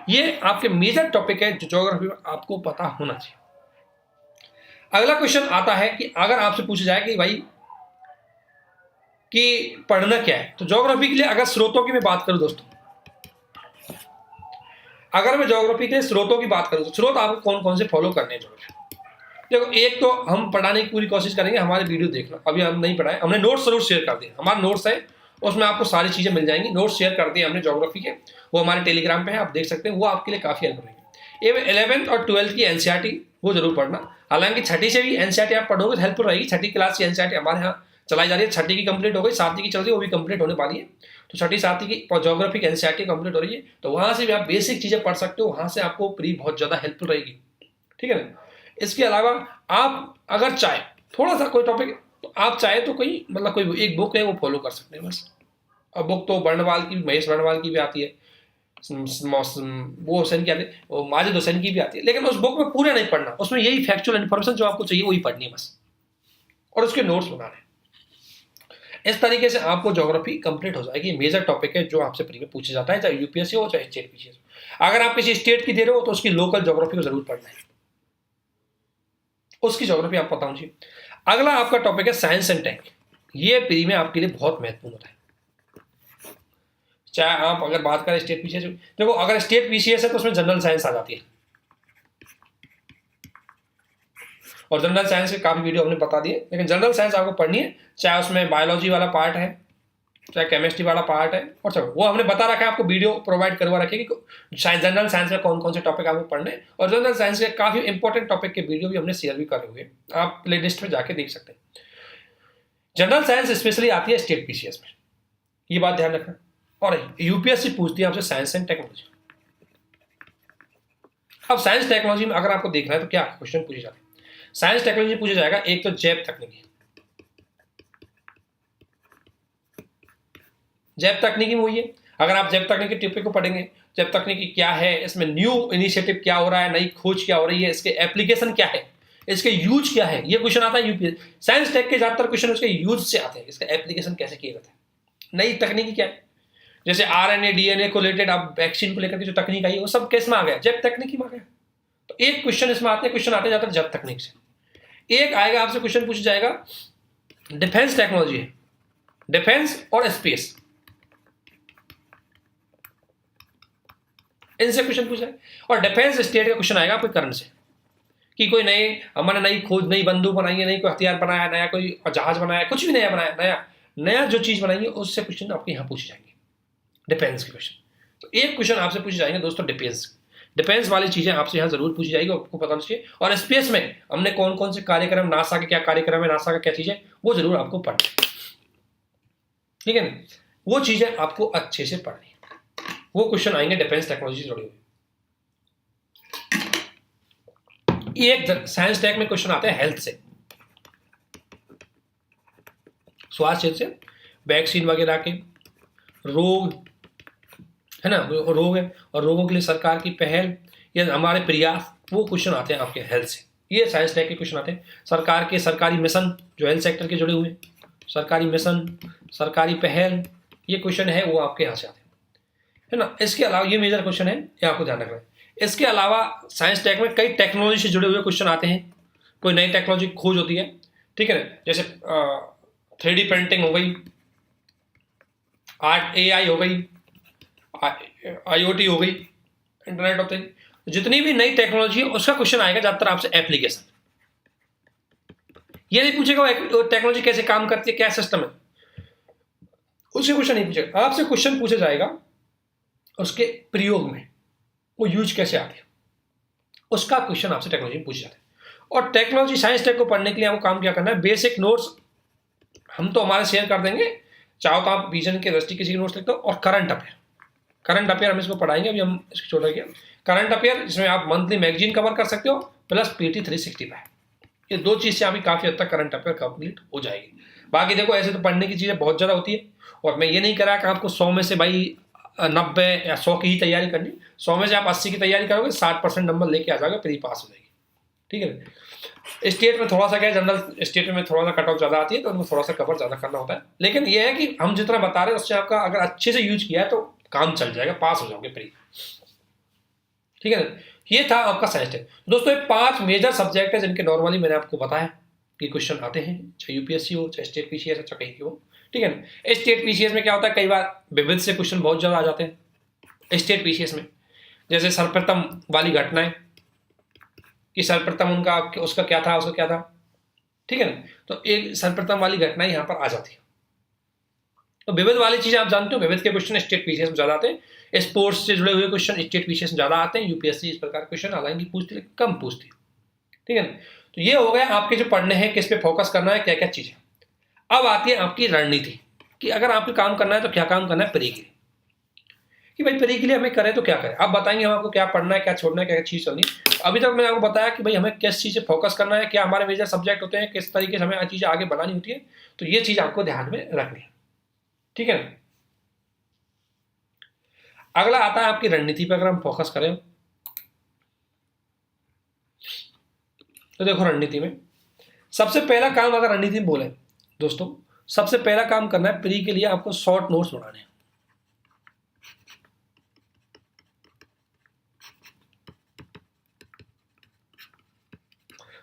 ये आपके मेजर टॉपिक है जो ज्योग्राफी में आपको पता होना चाहिए। अगला क्वेश्चन आता है कि अगर आपसे पूछा जाए कि भाई कि पढ़ना क्या है, तो ज्योग्राफी के लिए अगर स्रोतों की मैं बात करूं दोस्तों, अगर मैं ज्योग्राफी के स्रोतों की बात करूं तो स्रोत आपको कौन कौन से फॉलो करने हैं ज्योग्राफी। देखो एक तो हम पढ़ाने की पूरी कोशिश करेंगे, हमारे वीडियो देखना, अभी हम नहीं पढ़ाए, हमने नोट्स जरूर शेयर कर दिए, हमारे नोट्स है उसमें आपको सारी चीजें मिल जाएंगी, नोट्स शेयर कर दिए हमने ज्योग्राफी के, वो हमारे टेलीग्राम पे है, आप देख सकते हैं, वो आपके लिए काफी हेल्प रहेगी। 11th और 12th की एनसीईआरटी वो जरूर पढ़ना, हालांकि छठी से भी एनसीईआरटी आप पढ़ोगे तो हेल्पफुल रहेगी। छठी क्लास की एनसीईआरटी हमारे यहाँ चलाई जा रही है, छठी की कंप्लीट हो गई, सातवीं की चल रही है, वो भी कंप्लीट होने वाली है। तो छठी सातवीं की ज्योग्राफी की एनसीईआरटी कंप्लीट हो रही है, तो वहां से भी आप बेसिक चीजें पढ़ सकते हो, वहां से आपको प्री बहुत ज्यादा हेल्पफुल रहेगी, ठीक है ना। इसके अलावा आप अगर चाहे थोड़ा सा कोई टॉपिक, तो आप चाहे तो कोई मतलब कोई एक बुक है वो फॉलो कर सकते हैं बस। अब बुक तो बर्णवाल की, महेश बर्णवाल की भी आती है, वो हुसैन की आती है, वो माजिद हुसैन की भी आती है, लेकिन उस बुक में पूरा नहीं पढ़ना, उसमें यही फैक्चुअल इन्फॉर्मेशन जो आपको चाहिए वही पढ़नी है बस, और उसके नोट्स बनाने। इस तरीके से आपको ज्योग्राफी कंप्लीट हो जाएगी। मेजर टॉपिक है जो आपसे प्री में पूछा जाता है, चाहे यूपीएससी हो चाहे स्टेट पीसीएस हो। अगर आप किसी स्टेट की दे रहे हो तो उसकी लोकल ज्योग्राफी को जरूर पढ़ना है, उसकी ज्योग्राफी आप पता होनी चाहिए। अगला आपका टॉपिक है साइंस एंड टेक, ये प्री में आपके लिए बहुत महत्वपूर्ण होता है। चाहे आप अगर बात करें स्टेट पीसीएस, देखो अगर स्टेट पीसीएस है तो उसमें जनरल साइंस आ जाती है, और जनरल साइंस के काफी वीडियो हमने बता दिए, लेकिन जनरल साइंस आपको पढ़नी है, चाहे उसमें बायोलॉजी वाला पार्ट है, चाहे केमिस्ट्री वाला पार्ट है, और चलो वो हमने बता रखा है, आपको वीडियो प्रोवाइड करवा रखे कि जनरल साइंस में कौन कौन से टॉपिक आपको पढ़ने, और जनरल साइंस के काफी इंपॉर्टेंट टॉपिक के वीडियो भी हमने शेयर भी करे हुए, आप प्ले लिस्ट में जाके देख सकते हैं। जनरल साइंस स्पेशली आती है स्टेट पीसीएस में, ये बात ध्यान रखना। और यूपीएससी पूछती है आपसे साइंस एंड टेक्नोलॉजी। अब साइंस टेक्नोलॉजी में अगर आपको देखना है तो क्या क्वेश्चन पूछे जाते हैं, साइंस टेक्नोलॉजी पूछा जाएगा, एक तो जैव तकनीकी, जैव तकनीकी में वही है। अगर आप जैव तकनीकी टॉपिक को पढ़ेंगे, जैव तकनीकी क्या है, इसमें न्यू इनिशिएटिव क्या हो रहा है, नई खोज क्या हो रही है, इसके एप्लीकेशन क्या है, इसके यूज क्या है, ये क्वेश्चन आता है यूपीएससी साइंस टेक के ज्यादातर क्वेश्चन उसके यूज से आते हैं, इसका एप्लीकेशन कैसे किए जाते हैं, नई तकनीकी क्या है। जैसे आरएनए डीएनए को रिलेटेड आप वैक्सीन को लेकर के जो तकनीक आई है वो सब किस में आ गया, जैव तकनीकी में आ गया। तो एक क्वेश्चन इसमें आते हैं, क्वेश्चन आते जाते जैव तकनीक से। एक आएगा आपसे क्वेश्चन पूछा जाएगा डिफेंस टेक्नोलॉजी है, डिफेंस और स्पेस, इनसे क्वेश्चन पूछा है। और डिफेंस स्टेट का क्वेश्चन आएगा आपके करंट से कि कोई नए हमने नई खोज, नई बंदूक बनाई है, नई कोई हथियार बनाया, नया कोई जहाज बनाया, कुछ भी नया बनाया, नया नया जो चीज बनाई है उससे क्वेश्चन आपके यहाँ पूछे जाएंगे डिफेंस के क्वेश्चन। तो एक क्वेश्चन आपसे पूछे जाएंगे दोस्तों डिफेंस वाली चीजें आपसे यहाँ जरूर पूछी जाएगी, आपको पता होना चाहिए। और स्पेस में हमने कौन कौन से कार्यक्रम, नासा के क्या कार्यक्रम है, नासा का क्या चीज है, वो जरूर आपको पढ़ना, ठीक है ना, वो चीजें आपको अच्छे से पढ़नी, वो क्वेश्चन आएंगे डिफेंस टेक्नोलॉजी से जुड़े हुए। एक साइंस टेक में क्वेश्चन आते हैं हेल्थ से, स्वास्थ्य से, वैक्सीन वगैरह के, रोग है ना, रोग है और रोगों के लिए सरकार की पहल या हमारे प्रयास, वो क्वेश्चन आते हैं आपके हेल्थ से। ये साइंस टेक के क्वेश्चन आते हैं। सरकार के सरकारी मिशन जो हेल्थ सेक्टर के जुड़े हुए हैं, सरकारी मिशन, सरकारी पहल, ये क्वेश्चन है वो आपके यहाँ से आते हैं, है ना। इसके अलावा ये मेजर क्वेश्चन है, ये आपको ध्यान रखना है। इसके अलावा साइंस टेक में कई टेक्नोलॉजी से जुड़े हुए क्वेश्चन आते हैं, कोई नई टेक्नोलॉजी खोज होती है, ठीक है ना, जैसे 3D प्रिंटिंग हो गई, AI हो गई, IoT हो गई, इंटरनेट ऑफ थिंग, जितनी भी नई टेक्नोलॉजी है उसका क्वेश्चन आएगा ज्यादातर आपसे एप्लीकेशन। ये नहीं पूछेगा टेक्नोलॉजी कैसे काम करती है, क्या सिस्टम है, उससे क्वेश्चन नहीं पूछेगा। आपसे क्वेश्चन पूछा जाएगा उसके प्रयोग में, वो यूज कैसे आती है, उसका क्वेश्चन आपसे टेक्नोलॉजी में पूछे जाते हैं। और टेक्नोलॉजी साइंस टेक को पढ़ने के लिए आपको काम क्या करना है, बेसिक नोट्स हम तो हमारे शेयर कर देंगे, चाहो तो आप विजन के दृष्टि किसी के नोट्स लिखते हो, और करंट अफेयर हम इसको पढ़ाएंगे, अभी हम इसको छोड़ रहे हैं करंट अफेयर, जिसमें आप मंथली मैगजीन कवर कर सकते हो प्लस PT 365, ये दो चीज़ से अभी काफ़ी हद तक करंट अफेयर कंप्लीट हो जाएगी। बाकी देखो ऐसे तो पढ़ने की चीज़ें बहुत ज़्यादा होती है, और मैं ये नहीं कह रहा कि आपको 100 में से भाई 90 या 100 की ही तैयारी करनी, 100 में से आप 80 की तैयारी करोगे 60% नंबर लेके आ जाओगे, प्री पास हो जाएगी, ठीक है। स्टेट में थोड़ा सा क्या है, जनरल स्टेट में थोड़ा सा कट ऑफ ज़्यादा आती है तो उनको थोड़ा सा कवर ज़्यादा करना होता है, लेकिन ये है कि हम जितना बता रहे हैं उससे आपका अगर अच्छे से यूज किया है तो काम चल जाएगा, पास हो जाओगे प्री, ठीक है ना। ये था आपका साइंस टेक दोस्तों। ये 5 मेजर सब्जेक्ट है जिनके नॉर्मली मैंने आपको बताया कि क्वेश्चन आते हैं, चाहे यूपीएससी हो, चाहे स्टेट पीसीएस हो, चाहे कहीं की हो, ठीक है ना। स्टेट पीसीएस में क्या होता है, कई बार विविध से क्वेश्चन बहुत ज़्यादा आ जाते हैं स्टेट पीसीएस में, जैसे सर्वप्रथम वाली घटनाएं कि सर्वप्रथम उनका उसका क्या था, उसका क्या था, ठीक है ना। तो एक सर्वप्रथम वाली घटना यहाँ पर आ जाती है। तो विविध वाली चीजें आप जानते हो, विविध के क्वेश्चन स्टेट पीसीएस में ज्यादा आते हैं, स्पोर्ट्स से जुड़े हुए क्वेश्चन स्टेट पीसीएस में ज्यादा आते हैं, यूपीएससी इस प्रकार क्वेश्चन हालांकि पूछती है, कम पूछती है, ठीक है ना। तो ये हो गए आपके जो पढ़ने हैं, किस पे फोकस करना है, क्या क्या चीजें। अब आती है आपकी रणनीति कि अगर आपको काम करना है तो क्या काम करना है प्री के लिए, कि भाई प्री के लिए हमें करें तो क्या करें। आप बताएंगे हम आपको क्या पढ़ना है, क्या छोड़ना है, क्या चीज चलनी। अभी तक मैंने आपको बताया कि भाई हमें किस चीज से फोकस करना है, क्या हमारे मेजर सब्जेक्ट होते हैं, किस तरीके से हमें चीजें आगे बढ़ानी होती है, तो ये चीज आपको ध्यान में रखनी है, ठीक है ना। अगला आता है आपकी रणनीति पर, अगर हम फोकस करें तो देखो रणनीति में सबसे पहला काम अगर रणनीति में बोले दोस्तों, सबसे पहला काम करना है प्री के लिए आपको शॉर्ट नोट्स बनाने हैं।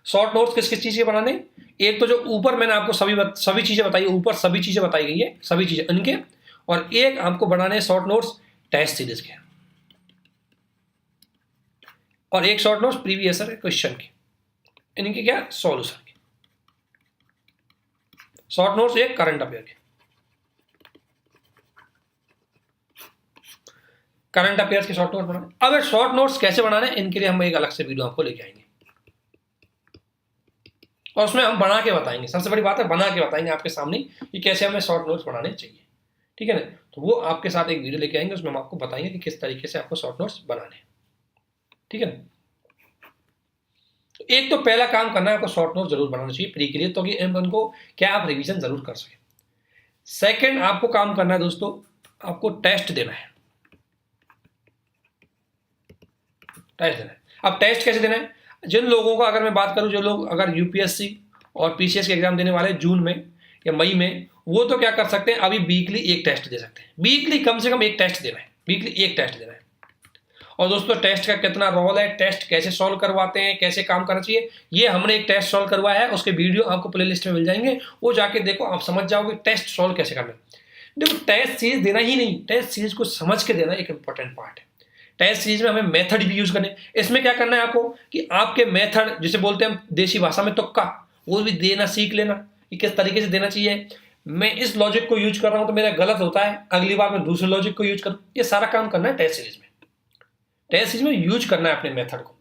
शॉर्ट नोट्स किस किस चीज के बनाने, एक तो जो ऊपर मैंने आपको सभी चीजें बताई, ऊपर सभी चीजें बताई गई है, सभी चीजें इनके, और एक आपको बनाने शॉर्ट नोट्स टेस्ट सीरीज के, और एक शॉर्ट नोट्स प्रीवियस क्वेश्चन के, इनके क्या सॉल्यूशन के। शॉर्ट नोट्स एक करंट अफेयर के, करंट अफेयर्स के शॉर्ट नोट्स बनाने। अब शॉर्ट नोट्स कैसे बनाने, इनके लिए हम एक अलग से वीडियो आपको लेके आएंगे और उसमें हम बना के बताएंगे। सबसे बड़ी बात है बना के बताएंगे आपके सामने कि कैसे हमें शॉर्ट नोट्स बनाने चाहिए, ठीक है ना। तो वो आपके साथ एक वीडियो लेके आएंगे, उसमें हम आपको बताएंगे कि किस तरीके से आपको शॉर्ट नोट्स बनाने हैं, ठीक है ना। एक तो पहला काम करना है आपको शॉर्ट नोट जरूर बनाना चाहिए प्री के लिए, तो कि उनको क्या आप रिवीजन जरूर कर सके। सेकंड आपको काम करना है दोस्तों आपको टेस्ट देना है, टेस्ट देना है। अब टेस्ट कैसे देना है? जिन लोगों का अगर मैं बात करूं, जो लोग अगर यूपीएससी और पीसीएस के एग्जाम देने वाले जून में या मई में, वो तो क्या कर सकते हैं, अभी वीकली एक टेस्ट दे सकते हैं। वीकली कम से कम एक टेस्ट देना है, वीकली एक टेस्ट देना है। और दोस्तों टेस्ट का कितना रोल है, टेस्ट कैसे सॉल्व करवाते हैं, कैसे काम करना चाहिए, ये हमने एक टेस्ट सॉल्व करवाया है, उसके वीडियो आपको प्लेलिस्ट में मिल जाएंगे, वो जाके देखो, आप समझ जाओगे टेस्ट सॉल्व कैसे करना है। देखो टेस्ट सीरीज देना ही नहीं, टेस्ट सीरीज को समझ के देना एक इंपॉर्टेंट पार्ट है। टेस्ट सीरीज में हमें मेथड भी यूज करने, इसमें क्या करना है आपको कि आपके मेथड, जिसे बोलते हैं हम देसी भाषा में तुक्का, वो भी देना सीख लेना कि किस तरीके से देना चाहिए। मैं इस लॉजिक को यूज कर रहा हूं तो मेरा गलत होता है, अगली बार मैं दूसरे लॉजिक को यूज करूं, ये सारा काम करना है टेस्ट सीरीज में। टेस्ट सीरीज में यूज करना है अपने मेथड को।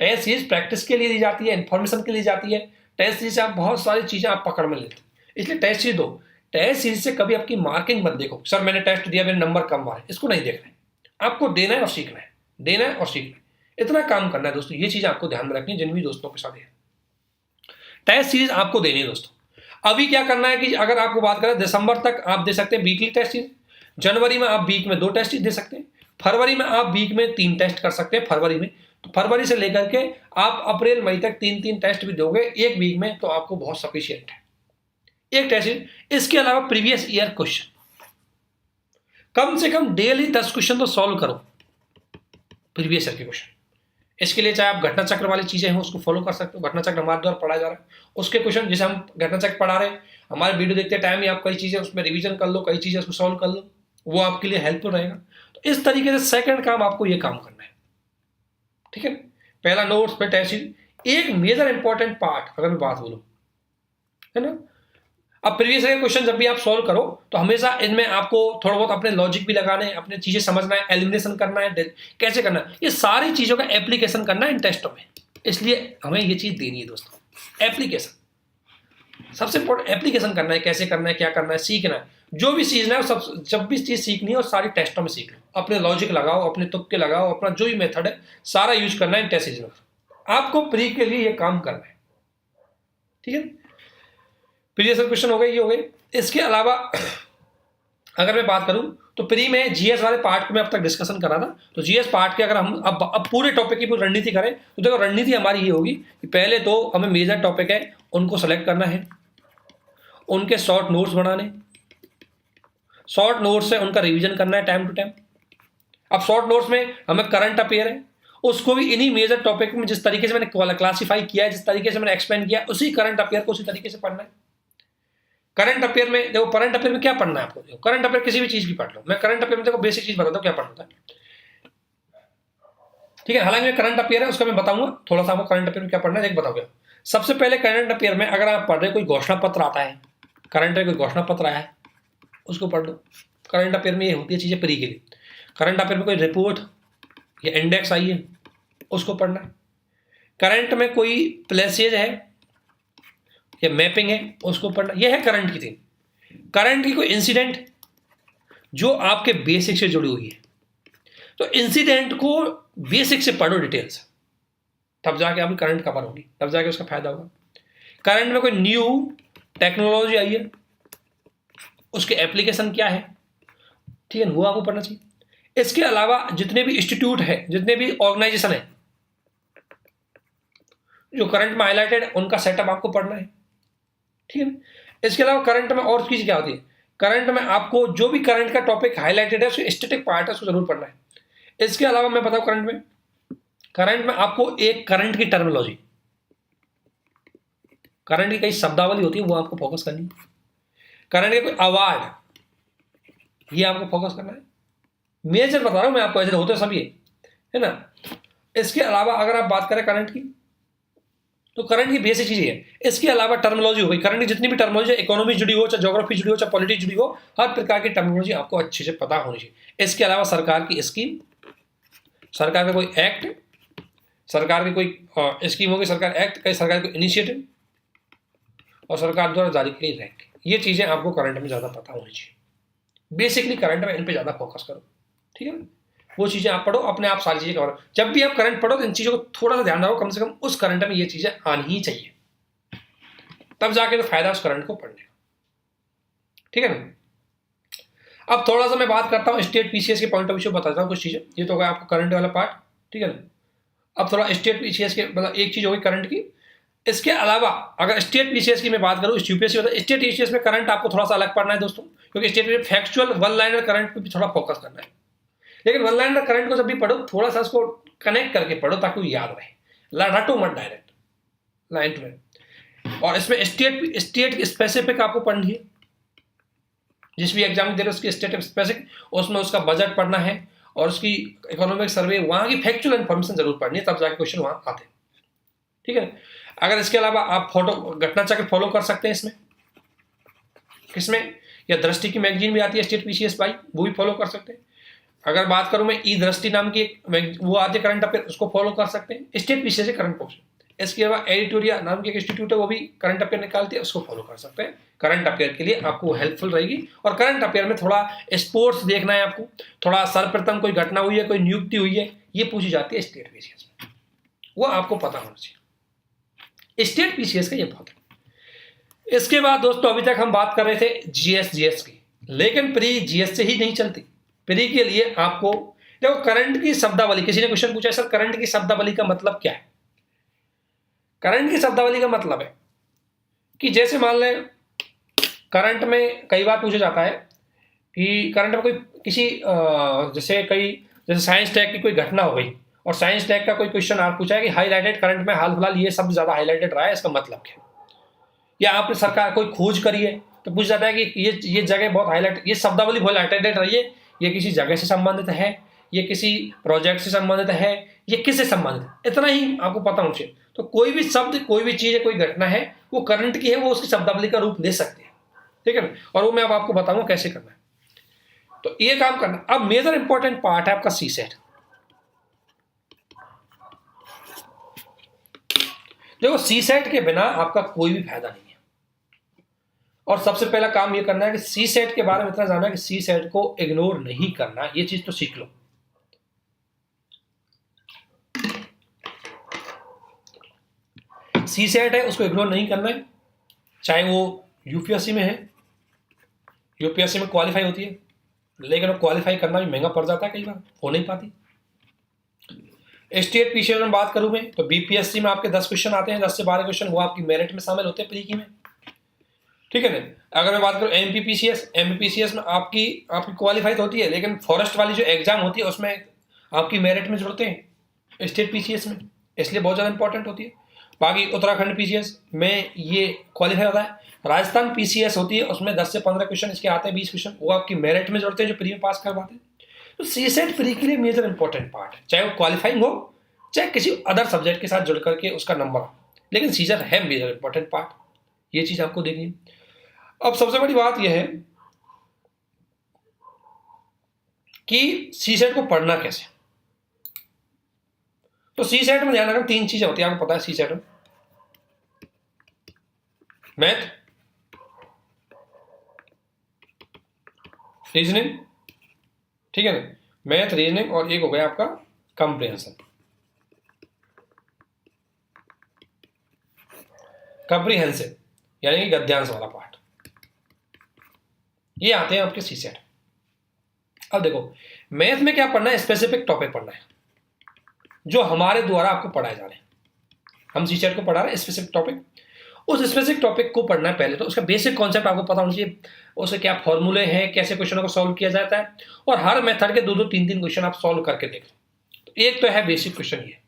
टेस्ट सीरीज प्रैक्टिस के लिए दी जाती है, इंफॉर्मेशन के लिए जाती है। टेस्ट सीरीज से आप बहुत सारी चीजें आप पकड़ में लेते हैं, इसलिए टेस्ट सीरीज दो। टेस्ट सीरीज से कभी आपकी मार्किंग मत देखो, सर मैंने टेस्ट दिया मेरे नंबर कम आए, इसको नहीं देखना है। आपको देना है और सीखना है, देना है और सीखना है, इतना काम करना है दोस्तों। ये चीज आपको ध्यान में रखनी है जिन भी दोस्तों के साथ है। टेस्ट सीरीज आपको देनी है दोस्तों। अभी क्या करना है कि अगर आपको बात करें, दिसंबर तक आप दे सकते हैं वीकली टेस्ट सीरीज, जनवरी में आप वीक में 2 टेस्ट दे सकते हैं, फरवरी में आप वीक में 3 टेस्ट कर सकते हैं फरवरी में। तो फरवरी से लेकर के आप अप्रैल मई तक 3-3 टेस्ट भी दोगे एक वीक में, तो आपको बहुत सफिशियंट है एक टेस्ट। इसके अलावा प्रीवियस ईयर क्वेश्चन कम से कम डेली 10 क्वेश्चन तो सॉल्व करो, प्रीवियस ईयर के क्वेश्चन। इसके लिए चाहे आप घटना चक्र वाली चीजें हैं उसको फॉलो कर सकते हो, घटना चक्र हमारे द्वारा पढ़ाया जा रहा है, उसके क्वेश्चन जैसे हम घटना चक्र पढ़ा रहे हैं, हमारे वीडियो देखते टाइम ही आप कई चीजें उसमें रिवीजन कर लो, कई चीजें उसको सॉल्व कर लो, वो आपके लिए हेल्पफुल रहेगा। तो इस तरीके से सेकंड काम आपको ये काम करना है, ठीक है। पहला नोट्स पे टेस्ट। एक मेजर इंपॉर्टेंट पार्ट अगर मैं बात बोलूं, है ना, अब प्रीवियस ईयर क्वेश्चन जब भी आप सॉल्व करो तो हमेशा इनमें आपको थोड़ा बहुत अपने लॉजिक भी लगाने हैं, अपने चीजें समझना है, एलिमिनेशन करना है, कैसे करना है, ये सारी चीजों का एप्लीकेशन करना है इन टेस्टों में। इसलिए हमें ये चीज देनी है दोस्तों, एप्लीकेशन सबसे इंपॉर्टेंट, एप्लीकेशन करना है, कैसे करना है, क्या करना है, सीखना है। जो भी सीखना है सब, जब भी चीज सीखनी है और सारी टेस्टों में सीख लो, अपने लॉजिक लगाओ, अपने तुक्के लगाओ, अपना जो भी मेथड है सारा यूज करना है टेस्ट सीरीज में। आपको प्री के लिए ये काम करना है, ठीक है। प्रीवियस क्वेश्चन हो गए, ये हो गए। इसके अलावा अगर मैं बात करूं तो प्री में जीएस वाले पार्ट को मैं अब तक डिस्कशन करा था, तो जीएस पार्ट के अगर हम अब पूरे टॉपिक की पूरी रणनीति करें तो देखो रणनीति हमारी ये होगी कि पहले तो हमें मेजर टॉपिक है उनको सेलेक्ट करना है, उनके शॉर्ट नोट्स बनाने, शॉर्ट नोट्स से उनका रिवीजन करना है टाइम टू टाइम। अब शॉर्ट नोट्स में हमें करंट अफेयर है, उसको भी इन्हीं मेजर टॉपिक में जिस तरीके से मैंने क्लासीफाई किया है, जिस तरीके से मैंने एक्सप्लेन किया, उसी करंट अफेयर को उसी तरीके से पढ़ना है। करंट अफेयर में देखो, करंट अफेयर में क्या पढ़ना है आपको, देखो करंट अफेयर किसी भी चीज की पढ़ लो, मैं करंट अफेयर में देखो बेसिक चीज बताता हूँ क्या पढ़ना होता है, ठीक है। हालांकि करंट अफेयर है उसका मैं बताऊंगा थोड़ा सा आपको, करंट अफेयर में क्या पढ़ना है एक बताओगे। सबसे पहले करंट अफेयर में अगर आप पढ़ रहे कोई घोषणा पत्र आता है, करंट अफेयर कोई घोषणा पत्र आया है उसको पढ़ लो। करंट अफेयर में ये होती है चीजें प्री के लिए। करंट अफेयर में कोई रिपोर्ट या इंडेक्स आई है उसको पढ़ना है। करंट में कोई प्लेसेज है या मैपिंग है उसको पढ़ना, यह है करंट की थिंग। करंट की कोई इंसिडेंट जो आपके बेसिक से जुड़ी हुई है, तो इंसिडेंट को बेसिक से पढ़ो डिटेल से, तब जाके आपकी करंट कवर होगी, तब जाके उसका फायदा होगा। करंट में कोई न्यू टेक्नोलॉजी आई है, उसके एप्लीकेशन क्या है, ठीक है, वो आपको पढ़ना चाहिए। इसके अलावा जितने भी इंस्टीट्यूट है, जितने भी ऑर्गेनाइजेशन है जो करंट में हाईलाइटेड है, उनका सेटअप आपको पढ़ना है, ठीक है। इसके अलावा करंट में और चीज क्या होती है, करंट में आपको जो भी करंट का टॉपिक हाईलाइटेड है उसका स्टैटिक पार्ट है उसको जरूर पढ़ना है। इसके अलावा मैं बताऊं करंट में आपको एक करंट की टर्मिनोलॉजी, करंट की कई शब्दावली होती है वो आपको फोकस करनी है। करंट के कोई अवार्ड ये आपको फोकस करना है, मेजर बता रहा हूं मैं आपको, ऐसे होते सभी है ना। इसके अलावा अगर आप बात करें करंट की, तो करंट की बेसिक चीज है। इसके अलावा टर्मिनोलॉजी हो गई, करंट की जितनी भी टर्मिनोलॉजी, इकोनॉमी जुड़ी हो, चाहे ज्योग्राफी जुड़ी हो, चाहे पॉलिटिक्स जुड़ी हो, हर प्रकार की टर्मिनोलॉजी आपको अच्छे से पता होनी चाहिए। इसके अलावा सरकार की स्कीम, सरकार का कोई एक्ट, सरकार की कोई स्कीम होगी, सरकार एक्ट, कई सरकार कोई इनिशिएटिव और सरकार द्वारा जारी की गई रैंक, ये चीजें आपको करंट में ज्यादा पता होनी चाहिए। बेसिकली करंट में इन पे ज्यादा फोकस करो, ठीक है ना। वो चीजें आप पढ़ो, अपने आप सारी चीजें कवर। जब भी आप करंट पढ़ो तो इन चीजों को थोड़ा सा ध्यान रखो, कम से कम उस करंट में ये चीजें आनी ही चाहिए, तब जाके तो फायदा उस करंट को पढ़ने का, ठीक है ना। अब थोड़ा सा मैं बात करता हूँ स्टेट पीसीएस के पॉइंट ऑफ व्यू से बताता हूँ कुछ चीज़ें। ये तो होगा आपको करंट वाला पार्ट, ठीक है ना। अब थोड़ा स्टेट पीसीएस के मतलब एक चीज़ होगी करंट की। इसके अलावा अगर स्टेट पीसीएस की मैं बात करूँ, यूपीएससी होता है, स्टेट पीसीएस में करंट आपको थोड़ा सा अलग पढ़ना है दोस्तों, क्योंकि स्टेट में फैक्चुअल वन लाइनर करंट पे भी थोड़ा फोकस करना है। लेकिन वन लाइनर करंट को जब भी पढ़ो थोड़ा सा उसको कनेक्ट करके पढ़ो ताकि वो याद रहे, रटो मत डायरेक्ट लाइन टू लाइन। और इसमें स्टेट स्पेसिफिक आपको पढ़नी है, जिस भी एग्जाम दे रहे हो उसकी स्टेट स्पेसिफिक, उसमें उसका बजट पढ़ना है और उसकी इकोनॉमिक सर्वे, वहाँ की फैक्चुअल इन्फॉर्मेशन जरूर पढ़नी है, तब जाके क्वेश्चन वहाँ आते हैं, ठीक है। अगर इसके अलावा आप फोटो घटना चक्र फॉलो कर सकते हैं इसमें, किसमें, या दृष्टि की मैगजीन भी आती है स्टेट पीसीएस बाई, वो भी फॉलो कर सकते हैं। अगर बात करूं मैं ई दृष्टि नाम की वो आती है करंट अफेयर, उसको फॉलो कर सकते हैं, स्टेट पीसीएस से करंट पोस्ट। इसके अलावा एडिटोरिया नाम की एक इंस्टीट्यूट है, वो भी करंट अफेयर निकालती है, उसको फॉलो कर सकते हैं। करंट अफेयर के लिए आपको हेल्पफुल रहेगी। और करंट अफेयर में थोड़ा स्पोर्ट्स देखना है आपको, थोड़ा सर्वप्रथम कोई घटना हुई है, कोई नियुक्ति हुई है, ये पूछी जाती है स्टेट पीसीएस में, वो आपको पता होना चाहिए। स्टेट पीसीएस का ये बहुत है। इसके बाद दोस्तों अभी तक हम बात कर रहे थे जीएस की, लेकिन प्री जीएस से ही नहीं चलती। प्री के लिए आपको देखो करंट की शब्दावली, किसी ने क्वेश्चन पूछा सर करंट की शब्दावली का मतलब क्या है। करंट की शब्दावली का मतलब है कि जैसे मान लें करंट में कई बार पूछा जाता है कि करंट में कोई किसी जैसे साइंस टैग की कोई घटना हो गई और साइंस टैग का कोई क्वेश्चन आप पूछा है कि हाईलाइटेड करंट में हाल फिलहाल ये शब्द ज्यादा हाईलाइटेड रहा है, इसका मतलब क्या। या आपने सरकार कोई खोज करी है तो पूछ जाता है कि ये जगह बहुत हाईलाइट, ये शब्दावली बहुत हाईलाइटेड रही है, ये किसी जगह से संबंधित है, ये किसी प्रोजेक्ट से संबंधित है, ये किससे संबंधित है, इतना ही आपको पता होना चाहिए। तो कोई भी शब्द, कोई भी चीज है, कोई घटना है, वो करंट की है, वो उसकी शब्दावली का रूप ले सकते हैं, ठीक है ना। और वो मैं अब आपको बताऊंगा कैसे करना है। तो ये काम करना। अब मेजर इंपॉर्टेंट पार्ट है आपका सी सेट। देखो सी सेट के बिना आपका कोई भी फायदा नहीं है। और सबसे पहला काम ये करना है कि सी सेट के बारे में इतना जानना है कि सी सेट को इग्नोर नहीं करना, ये चीज तो सीख लो। सी सेट है उसको इग्नोर नहीं करना है, चाहे वो यूपीएससी में है, यूपीएससी में क्वालिफाई होती है, लेकिन वो क्वालिफाई करना भी महंगा पड़ जाता है, कई बार हो नहीं पाती। स्टेट पीसीएस में बात करूं मैं तो बीपीएससी में आपके 10 क्वेश्चन आते हैं, 10 से 12 क्वेश्चन वो आपकी मेरिट में शामिल होते हैं प्री की में, ठीक है ना। अगर मैं बात करूं एमपीपीसीएस में आपकी क्वालिफाई तो होती है, लेकिन फॉरेस्ट वाली जो एग्जाम होती है उसमें आपकी मेरिट में जुड़ते हैं स्टेट पीसीएस में, इसलिए बहुत ज़्यादा इंपॉर्टेंट होती है। बाकी उत्तराखंड पीसीएस में ये क्वालिफाई होता है। राजस्थान पीसीएस होती है, उसमें 10 से 15 क्वेश्चन इसके आते हैं, 20 क्वेश्चन वो आपकी मेरिट में जुड़ते हैं जो प्री में पास करवाते हैं। तो सी सेट प्री के लिए मेजर इंपॉर्टेंट पार्ट है, चाहे वो क्वालिफाइंग हो चाहे किसी अदर सब्जेक्ट के साथ जुड़ करके उसका नंबर हो, लेकिन सी सेट है मेजर इंपॉर्टेंट पार्ट, ये चीज आपको देखनी है। अब सबसे बड़ी बात यह है कि सी सेट को पढ़ना कैसे। तो सी सेट में ध्यान रखना 3 चीजें होती है, आपको पता है सी सेट में मैथ, रीजनिंग, ठीक है ना, मैथ रीजनिंग, और एक हो गया आपका कंप्रिहेंशन। कंप्रिहेंसिव यानी कि गद्यांश वाला पार्ट, ये आते हैं आपके सी सेट। अब देखो मैथ में क्या पढ़ना है, स्पेसिफिक टॉपिक पढ़ना है जो हमारे द्वारा आपको पढ़ाए जा रहे हैं। हम सी सेट को पढ़ा रहे हैं स्पेसिफिक टॉपिक, उस स्पेसिफिक टॉपिक को पढ़ना है पहले। तो उसका बेसिक कॉन्सेप्ट आपको पता होना चाहिए, उसके क्या फॉर्मूले हैं, कैसे क्वेश्चनों को सॉल्व किया जाता है, और हर मेथड के 2-2 3-3 क्वेश्चन आप सॉल्व करके देख लो। एक तो है बेसिक क्वेश्चन ये,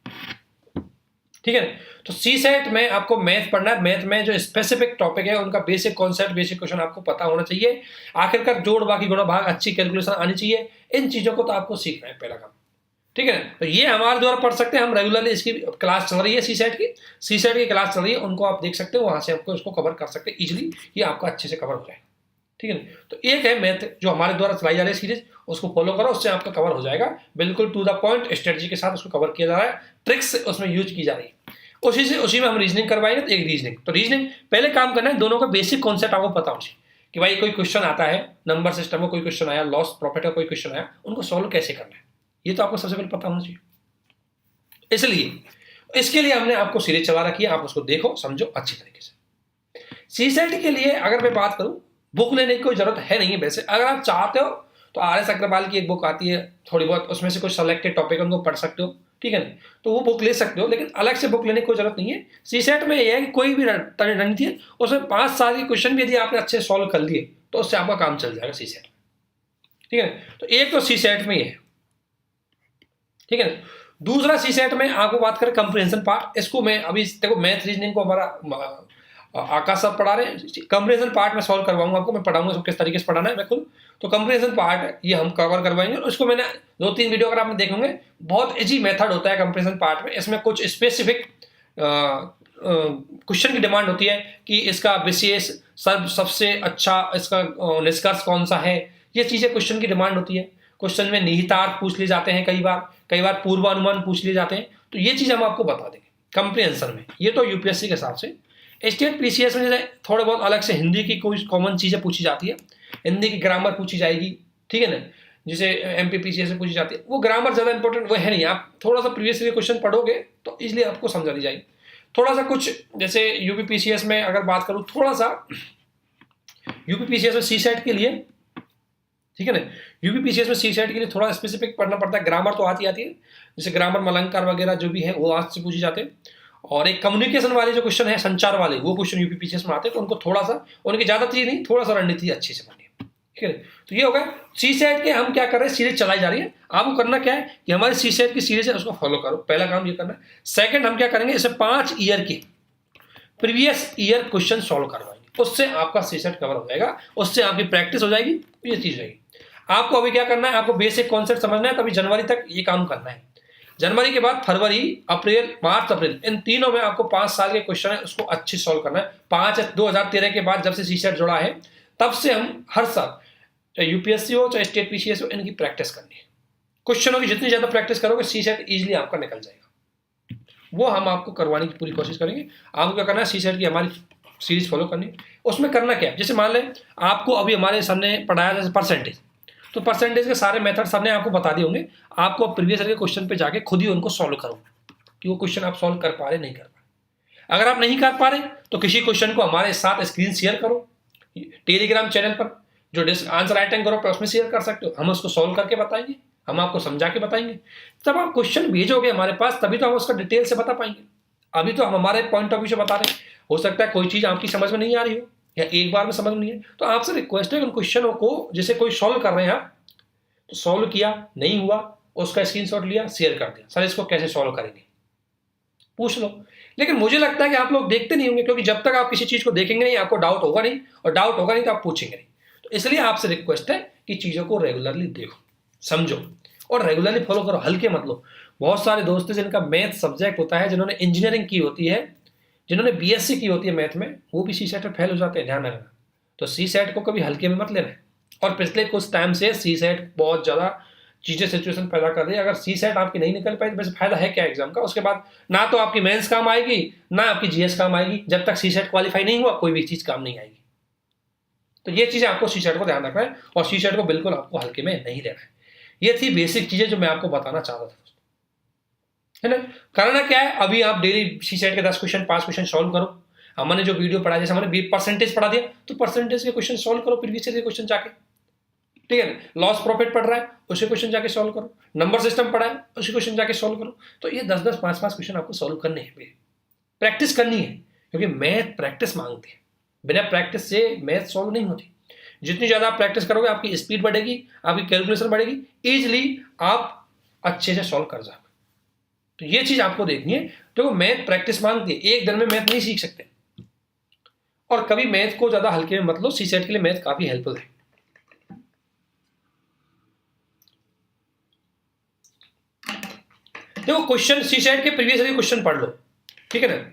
ठीक है। तो सी सेट में आपको मैथ पढ़ना है, मैथ में जो स्पेसिफिक टॉपिक है उनका बेसिक कॉन्सेप्ट, बेसिक क्वेश्चन आपको पता होना चाहिए। आखिरकार जोड़ बाकी गुणा भाग अच्छी कैलकुलेशन आनी चाहिए। इन चीजों को तो आपको सीखना है पहला काम, ठीक है। तो ये हमारे द्वारा पढ़ सकते हैं, हम रेगुलरली इसकी क्लास चल रही है सी सेट की क्लास चल रही है, उनको आप देख सकते हो, वहां से आपको इसको कवर कर सकते हैं इजीली, ये आपका अच्छे से कवर हो जाएगा, ठीक है। तो एक है मैथ जो हमारे द्वारा चलाई जा रही है सीरीज, उसको फॉलो करो, उससे आपका कवर हो जाएगा, बिल्कुल टू द पॉइंट स्ट्रेटजी के साथ उसको कवर किया जा रहा है, ट्रिक्स उसमें यूज की जा रही है। उसी में हम रीजनिंग करवाएंगे। तो एक रीजनिंग, तो रीजनिंग पहले काम करना है, दोनों का बेसिक कॉन्सेप्ट आपको पता होना चाहिए कि भाई कोई क्वेश्चन आता है, नंबर सिस्टम में कोई क्वेश्चन आया, लॉस प्रॉफिट का कोई क्वेश्चन आया, उनको सॉल्व कैसे करना है, ये तो आपको सबसे पहले पता होना चाहिए। इसलिए इसके लिए हमने आपको सीरीज चला रखी है, आप उसको देखो समझो अच्छी तरीके से। सी सेट के लिए अगर मैं बात करूं, बुक लेने की कोई जरूरत है नहीं है वैसे। अगर आप चाहते हो तो RS अग्रवाल की एक बुक आती है थोड़ी बहुत, उसमें से कुछ सेलेक्टेड टॉपिक उनको पढ़ सकते हो, ठीक है ना, तो वो बुक ले सकते हो, लेकिन अलग से बुक लेने की कोई जरूरत नहीं है। सीसेट में ये है कि कोई भी रणनीति है उसमें 5 साल के क्वेश्चन भी यदि आपने अच्छे सॉल्व कर लिए तो उससे आपका काम चल जाएगा सीसेट, ठीक है। तो एक तो सीसेट में ये है, ठीक है। दूसरा सीसेट में आपको बात करें कंप्रिहेंशन पार्ट, इसको मैं अभी देखो मैथ रीजनिंग को हमारा आकाश साहब पढ़ा रहे हैं, कंप्रिहेंशन पार्ट में सॉल्व करवाऊंगा आपको, मैं पढ़ाऊंगा इसको किस तरीके से पढ़ाना है मैं खुद। तो कंप्रिहेंशन पार्ट ये हम कवर करवाएंगे, उसको मैंने 2-3 वीडियो अगर आपने देखेंगे, बहुत इजी मेथड होता है कंप्रिहेंशन पार्ट में। इसमें कुछ स्पेसिफिक क्वेश्चन की डिमांड होती है कि इसका विशेष सबसे अच्छा इसका निष्कर्ष कौन सा है, ये चीजें क्वेश्चन की डिमांड होती है। क्वेश्चन में निहितार्थ पूछ लिए जाते हैं, कई बार पूर्वानुमान पूछ लिए जाते हैं, तो ये चीज हम आपको बता देंगे कंप्रिहेंशन में। ये तो यूपीएससी के हिसाब से। स्टेट पीसीएस में जैसे थोड़े बहुत अलग से हिंदी की कोई कॉमन चीजें पूछी जाती है, हिंदी की ग्रामर पूछी जाएगी, ठीक है ना, जिसे एमपीपीसीएस में पूछी जाती है। वो ग्रामर ज्यादा इंपॉर्टेंट वो है नहीं, आप थोड़ा सा प्रीवियस ईयर क्वेश्चन पढ़ोगे तो इसलिए आपको समझा दी जाएगी। थोड़ा सा कुछ जैसे यूपीपीसीएस में अगर बात करूँ, थोड़ा सा यूपीपीसीएस में सीसेट के लिए, ठीक है ना, यूपीपीसीएस में सीसेट के लिए थोड़ा स्पेसिफिक पढ़ना पड़ता है। ग्रामर तो आती है, जैसे ग्रामर अलंकार वगैरह जो भी है वो आज से पूछे जाते हैं। और एक कम्युनिकेशन वाले जो क्वेश्चन है, संचार वाले, वो क्वेश्चन यूपीपीसीएस में आते हैं, तो उनको थोड़ा सा, उनकी ज्यादा चीज नहीं, थोड़ा सा रणनीति अच्छी से पढ़नी है, ठीक है। तो ये हो गया सीसेट के, हम क्या कर रहे हैं, सीरीज चलाई जा रही है। आपको करना क्या है कि हमारी सीसेट की सीरीज है उसको फॉलो करो, पहला काम ये करना है। सेकंड हम क्या करेंगे, इसे 5 ईयर के प्रीवियस ईयर क्वेश्चन सॉल्व करवाएंगे, उससे आपका सीसेट कवर हो जाएगा, उससे आपकी प्रैक्टिस हो जाएगी, ये चीज रहेगी। आपको अभी क्या करना है, आपको बेसिक कॉन्सेप्ट समझना है, तभी जनवरी तक ये काम करना है। जनवरी के बाद फरवरी, अप्रैल, मार्च, अप्रैल, इन तीनों में आपको 5 साल के क्वेश्चन है उसको अच्छे सॉल्व करना है। 2013 के बाद जब से सीसेट जुड़ा है तब से हम हर साल, चाहे यूपीएससी हो चाहे स्टेट पीसीएस हो, इनकी प्रैक्टिस करनी है। क्वेश्चनों की जितनी ज्यादा प्रैक्टिस करोगे सीसेट इजीली आपका निकल जाएगा, वो हम आपको करवाने की पूरी कोशिश करेंगे। आपको क्या करना है, सीसेट की हमारी सीरीज फॉलो करनी है। उसमें करना क्या है, जैसे मान लें आपको अभी हमारे सामने पढ़ाया जैसे परसेंटेज, तो परसेंटेज के सारे मेथड सबने आपको बता दिए होंगे। आपको प्रीवियस ईयर के क्वेश्चन पे जाके खुद ही उनको सॉल्व करो कि वो क्वेश्चन आप सॉल्व कर पा रहे नहीं कर पा रहे। अगर आप नहीं कर पा रहे तो किसी क्वेश्चन को हमारे साथ स्क्रीन शेयर करो, टेलीग्राम चैनल पर जो आंसर राइटिंग ग्रुप है उसमें शेयर कर सकते हो, हम उसको सॉल्व करके बताएंगे, हम आपको समझा के बताएंगे। जब आप क्वेश्चन भेजोगे हमारे पास तभी तो हम उसका डिटेल से बता पाएंगे। अभी तो हम हमारे पॉइंट ऑफ व्यू से बता रहे हैं, हो सकता है कोई चीज आपकी समझ में नहीं आ रही हो या एक बार में समझ में नहीं है, तो आपसे रिक्वेस्ट है उन क्वेश्चनों को जैसे कोई सॉल्व कर रहे हैं आप, तो सॉल्व किया नहीं हुआ उसका स्क्रीनशॉट लिया, शेयर कर दिया, सर इसको कैसे सॉल्व करेंगे पूछ लो। लेकिन मुझे लगता है कि आप लोग देखते नहीं होंगे, क्योंकि जब तक आप किसी चीज को देखेंगे नहीं आपको डाउट होगा नहीं, और डाउट होगा नहीं तो आप पूछेंगे नहीं। तो इसलिए आपसे रिक्वेस्ट है कि चीजों को रेगुलरली देखो, समझो और रेगुलरली फॉलो करो, हल्के मत लो। बहुत सारे दोस्त जिनका मैथ सब्जेक्ट होता है, जिन्होंने इंजीनियरिंग की होती है, जिन्होंने बीएससी की होती है मैथ में, वो भी सीसेट में फेल हो जाते हैं, ध्यान रखना। तो सीसेट को कभी हल्के में मत लेना। और पिछले कुछ टाइम से सीसेट बहुत ज्यादा चीजें सिचुएशन पैदा कर रही है। अगर सीसेट आपकी नहीं निकल पाई तो वैसे फायदा है क्या एग्जाम का, उसके बाद ना तो आपकी मेंस काम आएगी ना आपकी जीएस काम आएगी। जब तक सीसेट क्वालिफाई नहीं हुआ कोई भी चीज काम नहीं आएगी। तो ये चीजें आपको सीसेट को ध्यान रखना है और सीसेट को बिल्कुल आपको हल्के में नहीं लेना है। ये थी बेसिक चीजें जो मैं आपको बताना चाह रहा था, है ना। करना क्या है, अभी आप डेली सीसेट के 10 क्वेश्चन 5 क्वेश्चन सॉल्व करो। हमने जो वीडियो पढ़ा, जैसे हमने परसेंटेज पढ़ा दिया तो परसेंटेज के क्वेश्चन सॉल्व करो, प्रीवियस ईयर के क्वेश्चन जाके, ठीक है ना। लॉस प्रॉफिट पढ़ रहा है उसे क्वेश्चन जाके सॉल्व करो, नंबर सिस्टम पढ़ा है उसी क्वेश्चन जाके सॉल्व करो। तो ये 10-10 5-5 क्वेश्चन आपको सॉल्व करने हैं, प्रैक्टिस करनी है, क्योंकि मैथ प्रैक्टिस मांगती है। बिना प्रैक्टिस से मैथ सॉल्व नहीं होती। जितनी ज्यादा आप प्रैक्टिस करोगे आपकी स्पीड बढ़ेगी, आपकी कैलकुलेशन बढ़ेगी, इजिली आप अच्छे से सॉल्व कर जाओगे। तो ये चीज आपको देखनी है, तो मैथ प्रैक्टिस मांगती है। एक दिन में मैथ नहीं सीख सकते, और कभी मैथ को ज्यादा हल्के में मत लो। सीसेट के लिए मैथ काफी हेल्पफुल है। देखो क्वेश्चन सीसेट के प्रीवियस ईयर क्वेश्चन पढ़ लो, ठीक है ना,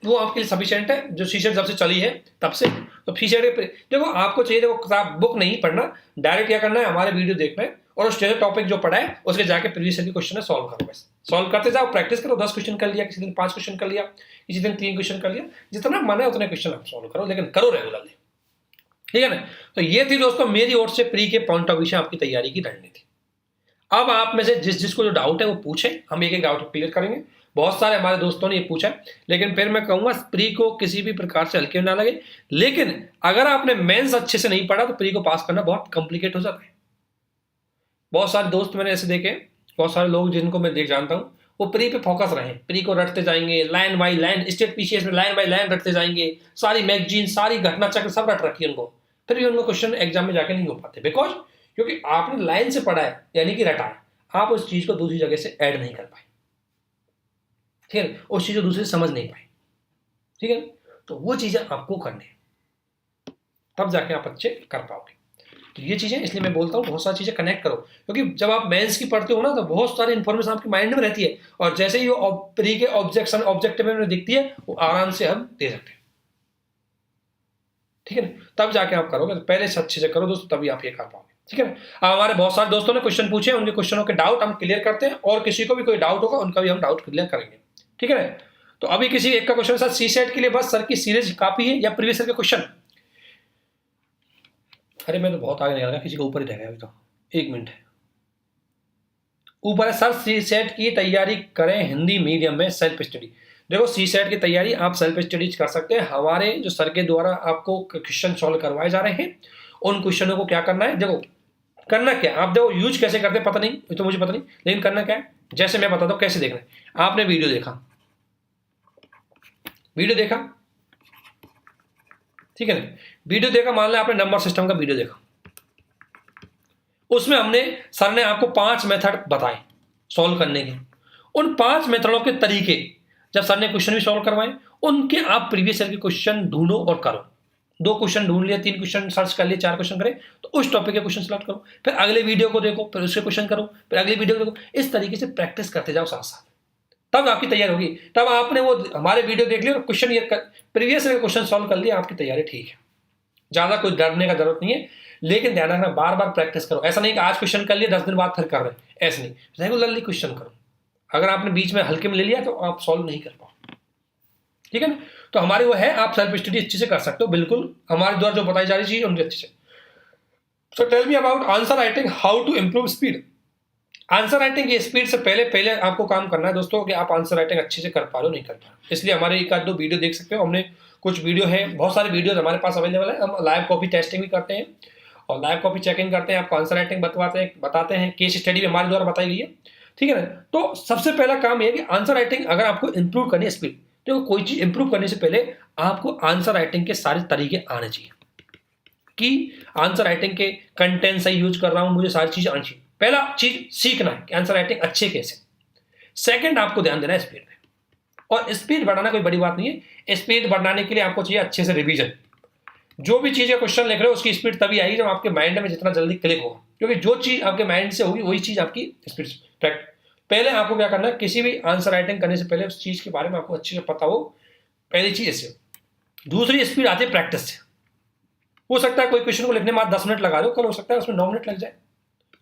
वो आपके लिए सफिशिएंट है। जो सीसेट जब से चली है तब से, तो सीसेट के देखो आपको चाहिए, देखो किताब बुक नहीं पढ़ना, डायरेक्ट क्या करना है, हमारे वीडियो देखना है और उस टॉपिक जो पढ़ा है उसके जाके प्रीवियस ईयर के क्वेश्चन है सॉल्व करो। बस सॉल्व करते जाओ, प्रैक्टिस करो। 10 क्वेश्चन कर लिया, किसी दिन 5 क्वेश्चन कर लिया, किसी दिन 3 क्वेश्चन कर लिया, जितना मन है उतने क्वेश्चन आप सॉल्व करो, लेकिन करो रेगुलरली, ठीक है ना। तो ये थी दोस्तों मेरी ओर से प्री के पॉइंट ऑफ व्यू से आपकी तैयारी की रणनीति। अब आप में से जिसको जो डाउट है वो पूछे, हम एक एक डाउट क्लियर करेंगे। बहुत सारे हमारे दोस्तों ने ये पूछा, लेकिन फिर मैं कहूंगा प्री को किसी भी प्रकार से हल्के ना लगे। लेकिन अगर आपने मेंस अच्छे से नहीं पढ़ा तो प्री को पास करना बहुत कॉम्प्लिकेट हो जाता है। बहुत सारे दोस्त मैंने ऐसे देखे, बहुत सारे लोग जिनको मैं जानता हूँ, वो प्री पे फोकस रहे, प्री को रटते जाएंगे, line by line, state PCS में लाइन बाई लाइन रटते जाएंगे, सारी मैगजीन, सारी घटना चक्र सब रट रखी है उनको, फिर भी उनको क्वेश्चन एग्जाम में जाके नहीं हो पाते, बिकॉज क्योंकि आपने लाइन से पढ़ा है, यानी कि रटा है, आप उस चीज को दूसरी जगह से ऐड नहीं कर पाए, ठीक है, उस चीज को दूसरे से समझ नहीं पाए, ठीक है। तो वो चीजें आपको करनी है, तब जाके आप अच्छे कर पाओगे। तो ये चीजें, इसलिए मैं बोलता हूँ बहुत सारी चीजें कनेक्ट करो, क्योंकि जब आप मेंस की पढ़ते हो ना तो बहुत सारी इंफॉर्मेशन आपके माइंड में रहती है, और जैसे ही वो प्री के ऑब्जेक्शन ऑब्जेक्टिव में दिखती है, वो आराम से हम दे सकते हैं, ठीक है ना। तब जाके आप करोगे, तो पहले से अच्छे से करो दोस्तों, तभी आप ये कर पाओगे, ठीक है ना। अब हमारे बहुत सारे दोस्तों ने क्वेश्चन पूछे, उनके क्वेश्चनों के डाउट हम क्लियर करते हैं, और किसी को भी कोई डाउट होगा उनका भी हम डाउट क्लियर करेंगे, ठीक है ना। तो अभी किसी एक का क्वेश्चन सर सीसेट के लिए बस सर की सीरीज काफी है या प्रीवियस ईयर के क्वेश्चन? अरे मैं तो बहुत आगे निकल गया, किसी को ऊपर ही रह गया अभी तो, 1 मिनट है ऊपर है। सर सीसेट की तैयारी करें हिंदी मीडियम में सेल्फ स्टडी। देखो सीसेट की तैयारी आप सेल्फ स्टडीज कर सकते हैं, हमारे जो सर के द्वारा आपको क्वेश्चन सॉल्व करवाए जा रहे हैं, उन क्वेश्चनों को क्या करना है, देखो करना क्या, आप देखो यूज कैसे करते हैं पता नहीं, तो मुझे पता नहीं, लेकिन करना क्या है, जैसे मैं बताता हूँ कैसे देखना है। आपने वीडियो देखा, ठीक है ना, वीडियो देखा, मान लिया आपने नंबर सिस्टम का वीडियो देखा, उसमें सर ने आपको 5 मेथड बताए सॉल्व करने के, उन 5 मेथडों के तरीके, जब सर ने क्वेश्चन भी सॉल्व करवाए, उनके आप प्रीवियस ईयर के क्वेश्चन ढूंढो और करो। 2 क्वेश्चन ढूंढ लिया, 3 क्वेश्चन सर्च कर लिए, 4 क्वेश्चन करे, तो उस टॉपिक के क्वेश्चन सेलेक्ट करो, फिर अगले वीडियो को देखो, फिर उसके क्वेश्चन करो, फिर अगले वीडियो को देखो, इस तरीके से प्रैक्टिस करते जाओ साथ साथ, तब आपकी तैयारी होगी। तब आपने वो हमारे वीडियो देख लिया और क्वेश्चन ये प्रीवियस ईयर क्वेश्चन सॉल्व कर लिया, आपकी तैयारी ठीक है, ज्यादा कोई डरने का जरूरत नहीं है। लेकिन ध्यान रखना, बार बार प्रैक्टिस करो, ऐसा नहीं कि आज क्वेश्चन कर लिया 10 दिन बाद फिर कर रहे, ऐसे नहीं, रेगुलरली क्वेश्चन करो। अगर आपने बीच में हल्के में ले लिया तो आप सॉल्व नहीं कर पाओ, ठीक है ना। तो हमारी वो है, आप सेल्फ स्टडी अच्छे से कर सकते हो, बिल्कुल हमारे द्वारा जो बताई जा रही चीज उनके अच्छे से। So tell me about answer writing, how to improve speed. Answer writing की स्पीड से पहले आपको काम करना है दोस्तों, कि आप आंसर राइटिंग अच्छे से कर पा रहे हो नहीं कर पा रहे। इसलिए हमारे 1-2 वीडियो देख सकते हो, हमने कुछ वीडियो है, बहुत सारे वीडियो हमारे पास अवेलेबल है, हम लाइव कॉपी टेस्टिंग भी करते हैं और लाइव कॉपी चेकिंग करते हैं, आपको आंसर राइटिंग बताते हैं, केस स्टडी भी हमारे द्वारा बताई गई है, ठीक है ना। तो सबसे पहला काम यह है कि आंसर राइटिंग अगर आपको इंप्रूव करनी है स्पीड, तो कोई चीज इंप्रूव करने से पहले आपको आंसर राइटिंग के सारे तरीके आने चाहिए, कि आंसर राइटिंग के कंटेंट सही यूज कर रहा हूं, मुझे सारी चीजें आनी चाहिए। पहला चीज सीखना है कि आंसर राइटिंग अच्छे कैसे। सेकंड, आपको ध्यान देना है स्पीड में, और स्पीड बढ़ाना कोई बड़ी बात नहीं है। स्पीड बढ़ाने के लिए आपको चाहिए अच्छे से रिवीजन। जो भी चीज क्वेश्चन लिख रहे हो उसकी स्पीड तभी आएगी जब आपके माइंड में जितना जल्दी क्लिक होगा, क्योंकि जो चीज आपके माइंड से होगी वही चीज आपकी स्पीड। पहले आपको क्या करना है, किसी भी आंसर राइटिंग करने से पहले उस चीज के बारे में आपको अच्छे से पता हो, पहली चीज ऐसे। दूसरी स्पीड आती है प्रैक्टिस से। हो सकता है कोई क्वेश्चन को लिखने में आप 10 मिनट लगा दो, कल हो सकता है उसमें 9 मिनट लग जाए,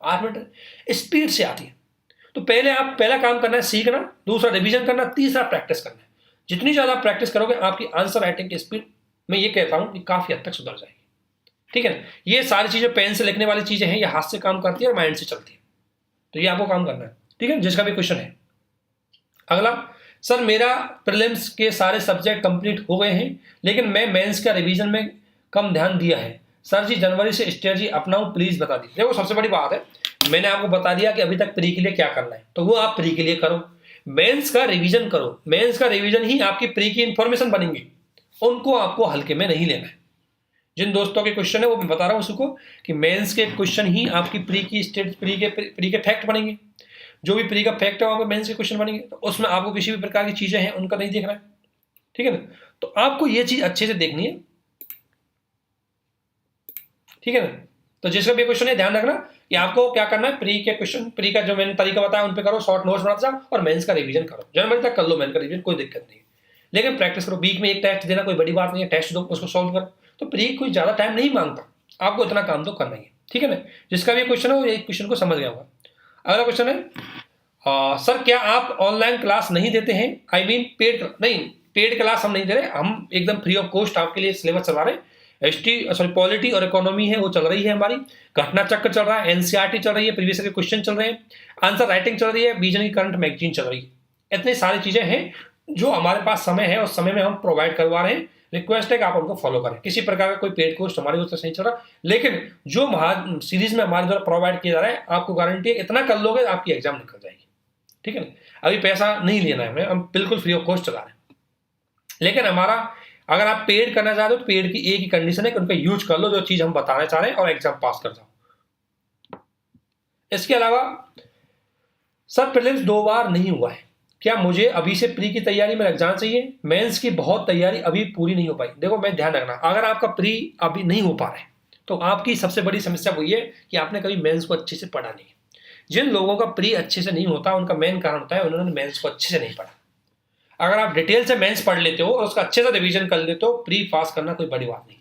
8 मिनट, स्पीड से आती है। तो पहला काम करना है सीखना, दूसरा रिवीजन करना, तीसरा प्रैक्टिस करना है। जितनी ज्यादा प्रैक्टिस करोगे आपकी आंसर राइटिंग की स्पीड, मैं ये कहता हूं कि काफी हद तक सुधर जाएगी, ठीक है ना। ये सारी चीजें पेन से लिखने वाली चीजें हैं, ये हाथ से काम करती है और माइंड से चलती है, तो ये आपको काम करना है, ठीक है। जिसका भी क्वेश्चन है। अगला, सर मेरा प्रीलिम्स के सारे सब्जेक्ट कंप्लीट हो गए हैं, लेकिन मैं मेंस का रिवीजन में कम ध्यान दिया है, सर जी जनवरी से स्ट्रेटजी अपनाऊं, प्लीज बता दीजिए। देखो सबसे बड़ी बात है, मैंने आपको बता दिया कि अभी तक प्री के लिए क्या करना है, तो वो आप प्री के लिए करो, मेंस का रिवीजन करो। मेंस का रिवीजन ही आपकी प्री की इंफॉर्मेशन बनेंगी, उनको आपको हल्के में नहीं लेना है। जिन दोस्तों के क्वेश्चन है वो मैं बता रहा हूं उसको, कि मेंस के क्वेश्चन ही आपकी प्री के फैक्ट बनेंगे। जो भी प्री का फैक्ट है वहां पर मेंस के क्वेश्चन बनेंगे, तो उसमें आपको किसी भी प्रकार की चीजें हैं उनका नहीं देखना है, ठीक है ना। तो आपको ये चीज अच्छे से देखनी है, ठीक है ना। तो जिसका भी क्वेश्चन है ध्यान रखना कि आपको क्या करना है, प्री के क्वेश्चन, प्री का जो मैंने तरीका बताया उन पे करो, शॉर्ट नोट्स बनाते जाओ और मेंस का रिवीजन करो। जनवरी तक कर लो मेंस का रिवीजन, कोई दिक्कत नहीं है, लेकिन प्रैक्टिस करो। वीक में एक टेस्ट देना कोई बड़ी बात नहीं है, टेस्ट दो, उसको सॉल्व करो। तो प्री कोई ज्यादा टाइम नहीं मांगता, आपको इतना काम तो करना ही है, ठीक है ना। जिसका भी क्वेश्चन है वो एक क्वेश्चन को समझ गया होगा। अगला क्वेश्चन है, सर क्या आप ऑनलाइन क्लास नहीं देते हैं, आई मीन पेड क्लास हम नहीं दे रहे, हम एकदम फ्री ऑफ कॉस्ट आपके लिए सिलेबस चला रहे हैं। पॉलिटी और इकोनॉमी है वो चल रही है हमारी, घटना चक्र चल रहा है, एनसीईआरटी चल रही है, प्रीवियस ईयर के क्वेश्चन चल रहे हैं, आंसर राइटिंग चल रही है, विजन की करंट मैगजीन चल रही है। इतनी सारी चीजें हैं जो हमारे पास समय है, उस समय में हम प्रोवाइड करवा रहे हैं। रिक्वेस्ट है कि आप उनको फॉलो करें। किसी प्रकार का कोई पेड कोर्स हमारी ओर से नहीं चल रहा, लेकिन जो सीरीज में हमारे द्वारा प्रोवाइड किया जा रहा है, आपको गारंटी है इतना कर लोगे आपकी एग्जाम निकल जाएगी। ठीक है ना, अभी पैसा नहीं लेना है हमें, हम बिल्कुल फ्री ऑफ कॉस्ट चला रहे हैं। लेकिन हमारा अगर आप पेड करना चाहते हो तो पेड की एक ही कंडीशन है कि उनका यूज कर लो जो चीज हम बताना चाह रहे हैं और एग्जाम पास कर जाओ। इसके अलावा सर प्रीलिम्स 2 बार नहीं हुआ है, क्या मुझे अभी से प्री की तैयारी में लग जाना चाहिए? मेंस की बहुत तैयारी अभी पूरी नहीं हो पाई। देखो मैं ध्यान रखना, अगर आपका प्री अभी नहीं हो पा रहा है तो आपकी सबसे बड़ी समस्या वही है कि आपने कभी मेंस को अच्छे से पढ़ा नहीं। जिन लोगों का प्री अच्छे से नहीं होता उनका मेन कारण होता है उन्होंने मेंस को अच्छे से नहीं पढ़ा। अगर आप डिटेल से मेंस पढ़ लेते हो और उसका अच्छे से रिवीजन कर लेते हो, प्री पास करना कोई बड़ी बात नहीं।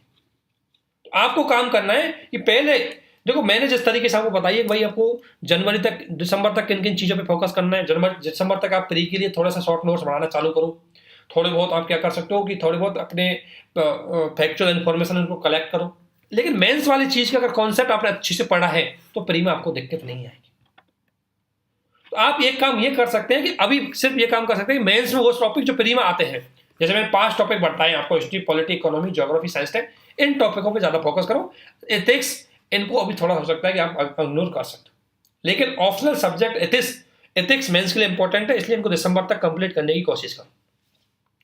तो आपको काम करना है कि पहले देखो, मैंने जिस तरीके से आपको बताइए भाई आपको जनवरी तक, दिसंबर तक किन किन चीज़ों पे फोकस करना है। जनवरी दिसंबर तक आप प्री के लिए थोड़ा सा शॉर्ट नोट्स बनाना चालू करो। थोड़े बहुत आप क्या कर सकते हो कि थोड़े बहुत अपने फैक्चुअल इन्फॉर्मेशन उनको कलेक्ट करो। लेकिन मेंस वाली चीज़ का अगर कॉन्सेप्ट आपने अच्छे से पढ़ा है तो प्री में आपको दिक्कत नहीं आएगी। तो आप एक काम ये कर सकते हैं कि अभी सिर्फ ये काम कर सकते हैं कि मेंस में वो टॉपिक जो प्री में आते हैं, जैसे मैंने 5 टॉपिक बताए आपको, history, polity, economy, geography, science tech, इन टॉपिकों पे ज़्यादा फोकस करो। एथिक्स इनको अभी थोड़ा हो सकता है कि आप इग्नोर कर सकते हो, लेकिन ऑप्शनल सब्जेक्ट एथिक्स मेंस के लिए इंपॉर्टेंट है, इसलिए इनको दिसंबर तक कंप्लीट करने की कोशिश करो।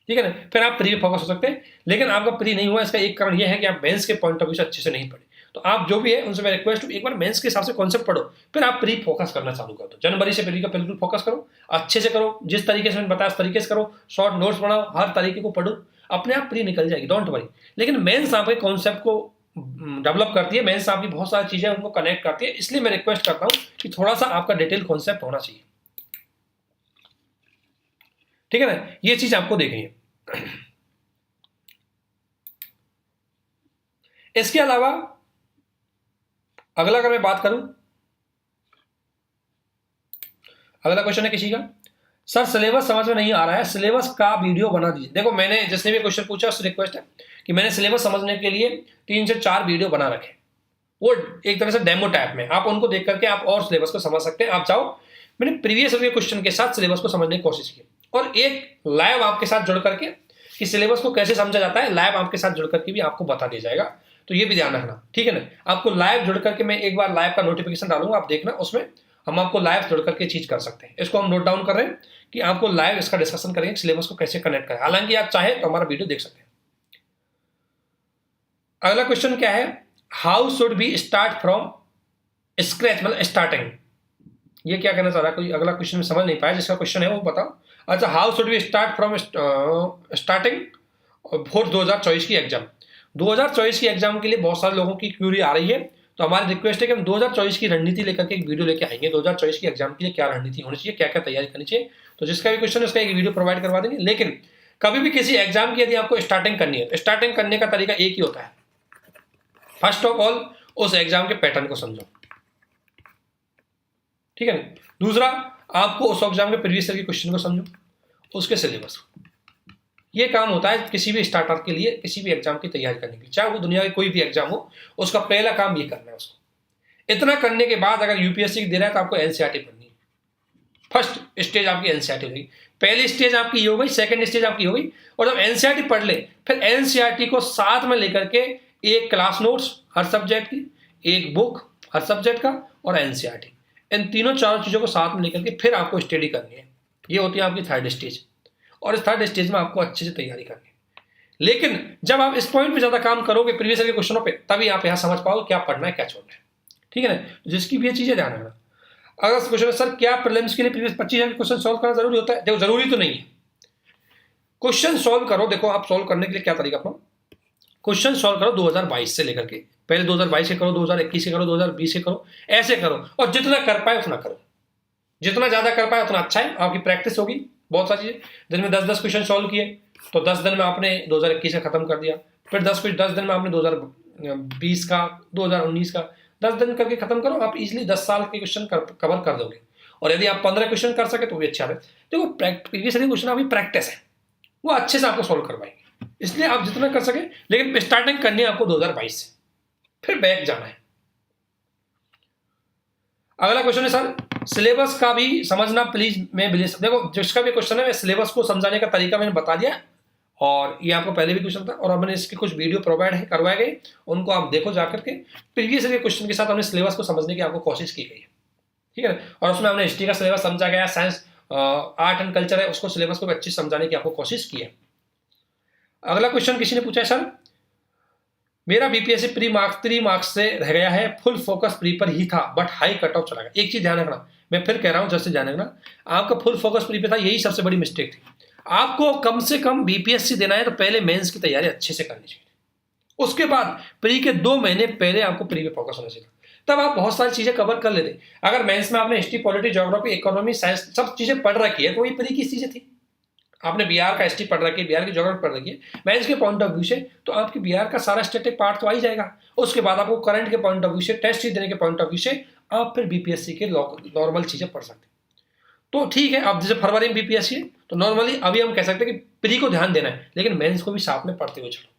ठीक है ना, फिर आप प्री फोकस हो सकते हैं। लेकिन आपका प्री नहीं हुआ, इसका एक कारण यह है कि आप मेंस के पॉइंट ऑफ व्यू से अच्छे से नहीं पढ़े। तो आप जो भी है उनसे मैं रिक्वेस्ट हूँ, एक बार मेंस के हिसाब से कॉन्सेप्ट पढ़ो, फिर आप प्री फोकस करना चालू कर दो। जनवरी से प्री का बिल्कुल फोकस करो, अच्छे से करो, जिस तरीके से मैंने बताया उस तरीके से करो, शॉर्ट नोट्स बनाओ, हर तरीके को पढ़ो, अपने आप प्री निकल जाएगी, डोंट वरी। लेकिन मेंस आपके कॉन्सेप्ट को डेवलप करती है, मेंस आपकी बहुत सारी चीजें उनको कनेक्ट करती है, इसलिए मैं रिक्वेस्ट करता हूँ कि थोड़ा सा आपका डिटेल कॉन्सेप्ट होना चाहिए। ठीक है ना, ये चीज आपको देखनी है। इसके अलावा अगला अगर मैं बात करूं, अगला क्वेश्चन है किसी का, सर सिलेबस समझ में नहीं आ रहा है, सिलेबस का वीडियो बना दीजिए। देखो मैंने जिसने भी क्वेश्चन पूछा उससे रिक्वेस्ट है कि मैंने सिलेबस समझने के लिए 3 से 4 वीडियो बना रखे, वो एक तरह से डेमो टाइप में, आप उनको देख करके आप और सिलेबस को समझ सकते हैं। आप चाहो, मैंने प्रीवियस क्वेश्चन के साथ सिलेबस को समझने की कोशिश की और एक लाइव आपके साथ जुड़ करके कि सिलेबस को कैसे समझा जाता है, लाइव आपके साथ जुड़ करके भी आपको बता दिया जाएगा। तो ये भी ध्यान रखना, ठीक है ना। आपको लाइव जुड़ करके मैं एक बार लाइव का नोटिफिकेशन डालूंगा, आप देखना, उसमें हम आपको लाइव जुड़ करके चीज कर सकते हैं। इसको हम नोट डाउन कर रहे हैं कि आपको लाइव इसका डिस्कशन करेंगे, सिलेबस को कैसे कनेक्ट करें। हालांकि आप चाहे तो हमारा वीडियो देख सकते हैं। अगला क्वेश्चन क्या है, how should be start from scratch, मतलब स्टार्टिंग। ये क्या कहना चाह रहा है, कोई अगला क्वेश्चन में समझ नहीं पाया, जिसका क्वेश्चन है वो बताओ। अच्छा, how should be start from starting for 2024 की एग्जाम। 2024 की एग्जाम के लिए बहुत सारे लोगों की क्यूरी आ रही है, तो हमारी रिक्वेस्ट है कि हम 2024 की रणनीति लेकर के एक वीडियो लेके आएंगे। 2024 की एग्जाम के लिए क्या रणनीति होनी चाहिए, क्या क्या तैयारी करनी चाहिए, तो जिसका भी क्वेश्चन है उसका एक वीडियो प्रोवाइड करवा देंगे। लेकिन कभी भी किसी एग्जाम की यदि आपको स्टार्टिंग करनी है तो स्टार्टिंग करने का तरीका एक ही होता है, फर्स्ट ऑफ ऑल उस एग्जाम के पैटर्न को समझो, ठीक है ना। दूसरा, आपको उस एग्जाम के प्रीवियस ईयर के क्वेश्चन को समझो, उसके सिलेबस को। ये काम होता है किसी भी स्टार्टर के लिए, किसी भी एग्जाम की तैयारी करने के लिए, चाहे वो दुनिया की कोई भी एग्जाम हो, उसका पहला काम ये करना है उसको। इतना करने के बाद अगर यूपीएससी दे रहा है तो आपको एनसीईआरटी पढ़नी है। फर्स्ट स्टेज आपकी एनसीईआरटी होगी, पहली स्टेज आपकी ये हो गई, सेकंड स्टेज आपकी हो गई। और जब एनसीईआरटी पढ़ ले, फिर एनसीईआरटी को साथ में लेकर के एक क्लास नोट्स हर सब्जेक्ट की, एक बुक हर सब्जेक्ट का और एनसीईआरटी, इन तीनों चारों चीज़ों को साथ में लेकर के फिर आपको स्टडी करनी है। ये होती है आपकी थर्ड स्टेज, और इस थर्ड स्टेज में आपको अच्छे से तैयारी करनी है। लेकिन जब आप इस पॉइंट पे ज़्यादा काम करोगे प्रीवियस ईयर के क्वेश्चनों पे, तभी आप यहाँ समझ पाओगे क्या पढ़ना है क्या छोड़ना है, ठीक है ना। जिसकी भी ये चीज़ें ध्यान रखना। अगर क्वेश्चन है सर क्या प्रीलिम्स के लिए प्रीवियस 25 के क्वेश्चन सॉल्व करना जरूरी होता है, देखो जरूरी तो नहीं है। क्वेश्चन सॉल्व करो, देखो आप सॉल्व करने के लिए क्या तरीका अपना, क्वेश्चन सॉल्व करो 2022 से लेकर के, पहले 2022 के करो, 2021 के करो, 2020 के करो, ऐसे करो। और जितना कर पाए उतना करो, जितना ज़्यादा कर पाए उतना अच्छा है, आपकी प्रैक्टिस होगी। बहुत सारी चीज़ें, दिन में 10-10 क्वेश्चन सॉल्व किए तो 10 दिन में आपने 2021 का खत्म कर दिया, फिर 10 दिन में आपने 2020 का, 2019 का, 10 दिन करके खत्म करो। आप इजीली 10 साल के क्वेश्चन कवर कर दोगे। और यदि आप 15 क्वेश्चन कर सके तो भी अच्छा है। देखो प्रीवियस क्वेश्चन अभी प्रैक्टिस है, वो अच्छे से आपको सॉल्व करवाएंगे, इसलिए आप जितना कर सके। लेकिन स्टार्टिंग करनी है आपको 2022 से, फिर बैक जाना है। अगला क्वेश्चन है सर सिलेबस का भी समझना प्लीज। मैं देखो जिसका भी क्वेश्चन है, मैं सिलेबस को समझाने का तरीका मैंने बता दिया, और ये आपको पहले भी क्वेश्चन था, और हमने इसके कुछ वीडियो प्रोवाइड है करवाए गए, उनको आप देखो जाकर के। प्रीवियस ईयर के क्वेश्चन के साथ हमने सिलेबस को समझने की आपको कोशिश की गई है, ठीक है। और उसमें हमने हिस्ट्री का सिलेबस समझा गया, साइंस आर्ट एंड कल्चर है उसको सिलेबस को भी अच्छी समझाने की आपको कोशिश की है। अगला क्वेश्चन किसी ने पूछा है, सर मेरा बीपीएससी प्री मार्क्स 3 मार्क्स से रह गया है, फुल फोकस प्री पर ही था बट हाई कट ऑफ चला गया। एक चीज ध्यान रखना, मैं फिर कह रहा हूं जैसे ध्यान रखना, आपका फुल फोकस प्री पे था, यही सबसे बड़ी मिस्टेक थी। आपको कम से कम बीपीएससी देना है तो पहले मेंस की तैयारी अच्छे से करनी चाहिए, उसके बाद प्री के 2 महीने पहले आपको प्री पे फोकस होना चाहिए, तब आप बहुत सारी चीजें कवर कर लेते। अगर मेंस में आपने history, polity, geography, economy, science सब चीजें पढ़ रखी है तो वही प्री की चीजें थी। आपने बिहार का हिस्ट्री पढ़ रखी है, बिहार की ज्योग्राफी पढ़ रखी है मेंस के पॉइंट ऑफ व्यू से, तो आपकी बिहार का सारा स्टैटिक पार्ट तो आ ही जाएगा। उसके बाद आपको करंट के पॉइंट ऑफ व्यू से, टेस्ट देने के पॉइंट ऑफ व्यू से आप फिर बीपीएससी के नॉर्मल चीजें पढ़ सकते हैं। तो ठीक है, अब जैसे फरवरी में बीपीएससी है तो नॉर्मली अभी हम कह सकते हैं कि प्री को ध्यान देना है, लेकिन मेंस को भी साथ में पढ़ते हुए चलो,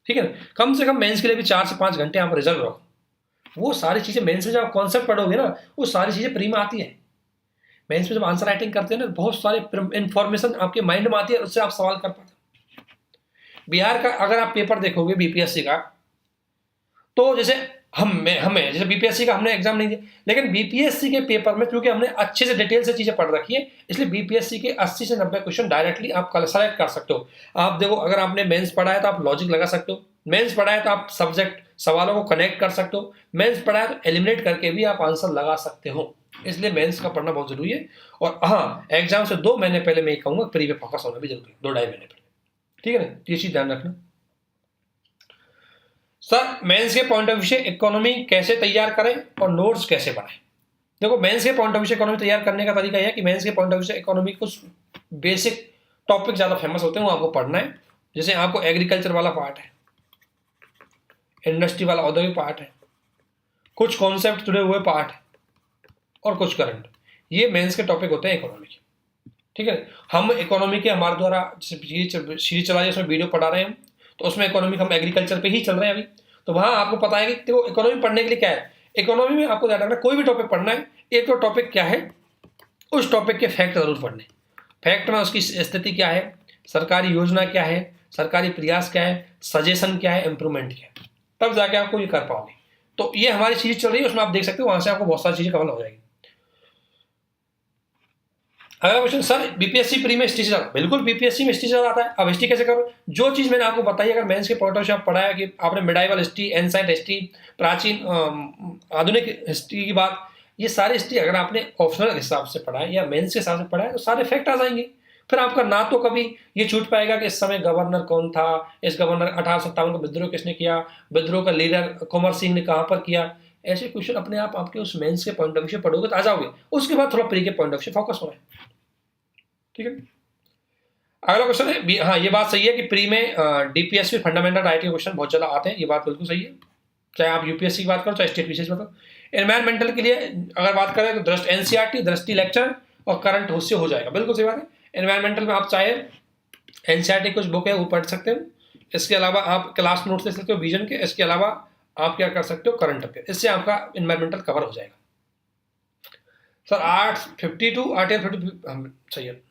ठीक है ना। कम से कम मेंस के लिए भी 4 से 5 घंटे आप रिजर्व रखो। वो सारी चीजें मेंस में जब आप कॉन्सेप्ट पढ़ोगे ना, वो सारी चीजें प्री में आती है। मेंस में जब आंसर राइटिंग करते हैं ना, बहुत सारे इंफॉर्मेशन आपके माइंड में आती है, उससे आप सवाल कर पाते हैं। बिहार का अगर आप पेपर देखोगे बीपीएससी का, तो जैसे हमें जैसे बीपीएससी का हमने एग्जाम नहीं दिया, लेकिन बीपीएससी के पेपर में क्योंकि हमने अच्छे से डिटेल से चीजें पढ़ रखी है, इसलिए बीपीएससी के 80 से 90 क्वेश्चन डायरेक्टली आप सेलेक्ट कर सकते हो। आप देखो, अगर आपने मेंस पढ़ा है तो आप लॉजिक लगा सकते हो, मेंस पढ़ा है तो आप सब्जेक्ट सवालों को कनेक्ट कर सकते हो, मेंस पढ़ा है तो एलिमिनेट करके भी आप आंसर लगा सकते हो। इसलिए मेंस का पढ़ना बहुत जरूरी है। और हाँ, एग्जाम से 2 महीने पहले मैं कहूंगा प्री पे फोकस होना भी जरूरी है, 2-2.5 महीने पहले, ठीक है ना। ये चीज ध्यान रखना। सर मेंस के पॉइंट ऑफ व्यू से इकोनॉमी कैसे तैयार करें और नोट्स कैसे बनाएं। देखो, मेंस के पॉइंट ऑफ व्यू से इकोनॉमी तैयार करने का तरीका यह है कि मेंस के पॉइंट ऑफ व्यू से इकोनॉमी कुछ बेसिक टॉपिक ज्यादा फेमस होते हैं, वो आपको पढ़ना है। जैसे आपको एग्रीकल्चर वाला पार्ट है, इंडस्ट्री वाला औद्योगिक पार्ट है, कुछ कॉन्सेप्ट जुड़े हुए पार्ट है, और कुछ करंट। ये मेंस के टॉपिक होते हैं इकोनॉमी के, ठीक है। हम इकोनॉमी के हमारे द्वारा सीरीज चला रही है, उसमें वीडियो पढ़ा रहे हैं, तो उसमें इकोनॉमी हम एग्रीकल्चर पे ही चल रहे हैं अभी। तो वहां आपको पता है कि देखो इकोनॉमी पढ़ने के लिए क्या है, इकोनॉमी में आपको ध्यान रखना, कोई भी टॉपिक पढ़ना है, एक तो टॉपिक क्या है, उस टॉपिक के फैक्ट जरूर पढ़ने। फैक्ट में उसकी स्थिति क्या है, सरकारी योजना क्या है, सरकारी प्रयास क्या है, सजेशन क्या है, इंप्रूवमेंट क्या है, तब जाके आपको ये कर पाओगे। तो ये हमारी सीरीज चल रही है, उसमें आप देख सकते हो, वहां से आपको बहुत सारी चीजें कवर हो जाएगी। अगला क्वेश्चन, सर बीपीएससी प्री में हिस्ट्री से ज्यादा, बिल्कुल बीपीएससी में हिस्ट्री से ज्यादा आता है। अब हिस्ट्री कैसे करो, जो चीज मैंने आपको बताई, अगर मेंस के पॉइंट ऑफ व्यू से आप पढ़ा है कि आपने मिडाइवल हिस्ट्री, एंसाइंट हिस्ट्री, प्राचीन आधुनिक हिस्ट्री की बात, ये सारी हिस्ट्री अगर आपने ऑप्शनल हिसाब से पढ़ा है या मेंस के हिसाब से पढ़ा है तो सारे फैक्ट आ जाएंगे। फिर आपका ना तो कभी ये छूट पाएगा कि इस समय गवर्नर कौन था, इस गवर्नर 1857 का विद्रोह किसने किया, विद्रोह का लीडर कुंवर सिंह ने कहां पर किया। ऐसे क्वेश्चन अपने आप आपके उस मेंस के पॉइंट ऑफ व्यू से पढ़ोगे तो आ जाओगे। उसके बाद थोड़ा प्री के पॉइंट ऑफ व्यू से फोकस होना है, ठीक है। अगला क्वेश्चन है, हाँ ये बात सही है कि प्री में डीपीएससी फंडामेंटल राइट के क्वेश्चन बहुत ज्यादा आते हैं, ये बात बिल्कुल सही है, चाहे आप यूपीएससी की बात करो चाहे स्टेट पीसीएस की बात करो। एनवायरमेंटल के लिए अगर बात करें तो दृष्टि एनसीईआरटी, दृष्टि लेक्चर और करंट उससे हो जाएगा, बिल्कुल सही बात है। एनवायरमेंटल में आप चाहे एनसीईआरटी कुछ बुक है वो पढ़ सकते हो, इसके अलावा आप क्लास नोट्स ले सकते हो विजन के, इसके अलावा आप क्या कर सकते हो, करंट अफेयर, इससे आपका एनवायरमेंटल कवर हो जाएगा। सर आर्ट्स 52 आर्टिकल 50 सही है,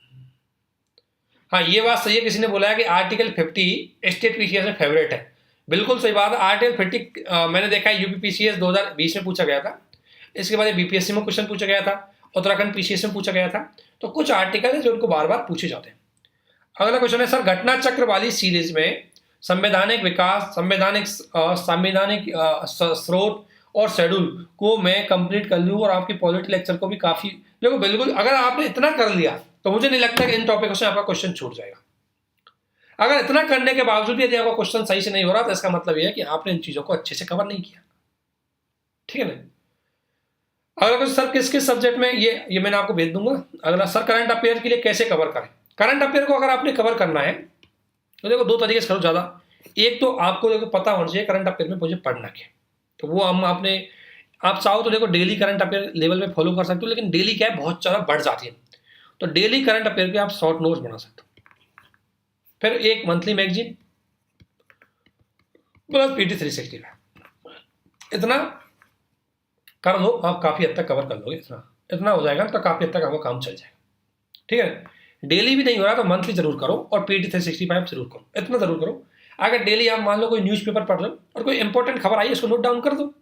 हाँ ये बात सही है, किसी ने बोला है कि आर्टिकल 50 स्टेट पीसीएस में फेवरेट है, बिल्कुल सही बात है। आर्टिकल 50 मैंने देखा है यूपी पीसीएस 2020 में पूछा गया था, इसके बाद बीपीएससी में क्वेश्चन पूछा गया था, उत्तराखंड पीसीएस में पूछा गया था, तो कुछ आर्टिकल है जो उनको बार बार पूछे जाते हैं। अगला क्वेश्चन है, सर घटना चक्र वाली सीरीज में संवैधानिक विकास, संवैधानिक स्रोत और शेड्यूल को मैं कंप्लीट कर लूँ और आपकी पॉलिटी लेक्चर को भी काफी, देखो बिल्कुल अगर आपने इतना कर लिया तो मुझे नहीं लगता कि इन टॉपिकों से आपका क्वेश्चन छूट जाएगा। अगर इतना करने के बावजूद भी यदि आपका क्वेश्चन सही से नहीं हो रहा तो इसका मतलब यह है कि आपने इन चीजों को अच्छे से कवर नहीं किया, ठीक है ना। अगला क्वेश्चन, सर किस किस सब्जेक्ट में, ये मैंने आपको भेज दूंगा। अगला, सर करंट अफेयर के लिए कैसे कवर करें। करंट अफेयर को अगर आपने कवर करना है तो देखो 2 तरीके से करो ज्यादा। एक तो आपको देखो पता होना चाहिए करंट अफेयर में मुझे पढ़ना क्या, तो वो हम आपने, आप चाहो तो देखो डेली करंट अफेयर लेवल पे फॉलो कर सकते हो, लेकिन डेली क्या है बहुत ज्यादा बढ़ जाती है, तो डेली करंट अफेयर के आप शॉर्ट नोट्स बना सकते हो, फिर एक मंथली मैगजीन प्लस पीटी 365, इतना कर लो आप काफी हद तक कवर कर लोगे, इतना हो जाएगा तो काफी हद तक आपका काम चल जाएगा, ठीक है। डेली भी नहीं हो रहा तो मंथली जरूर करो, और पीटी 365 जरूर करो, इतना जरूर करो। अगर डेली आप मान लो कोई न्यूज़पेपर पढ़ रहे हो और कोई इंपॉर्टेंट खबर आई है उसको नोट डाउन कर दो,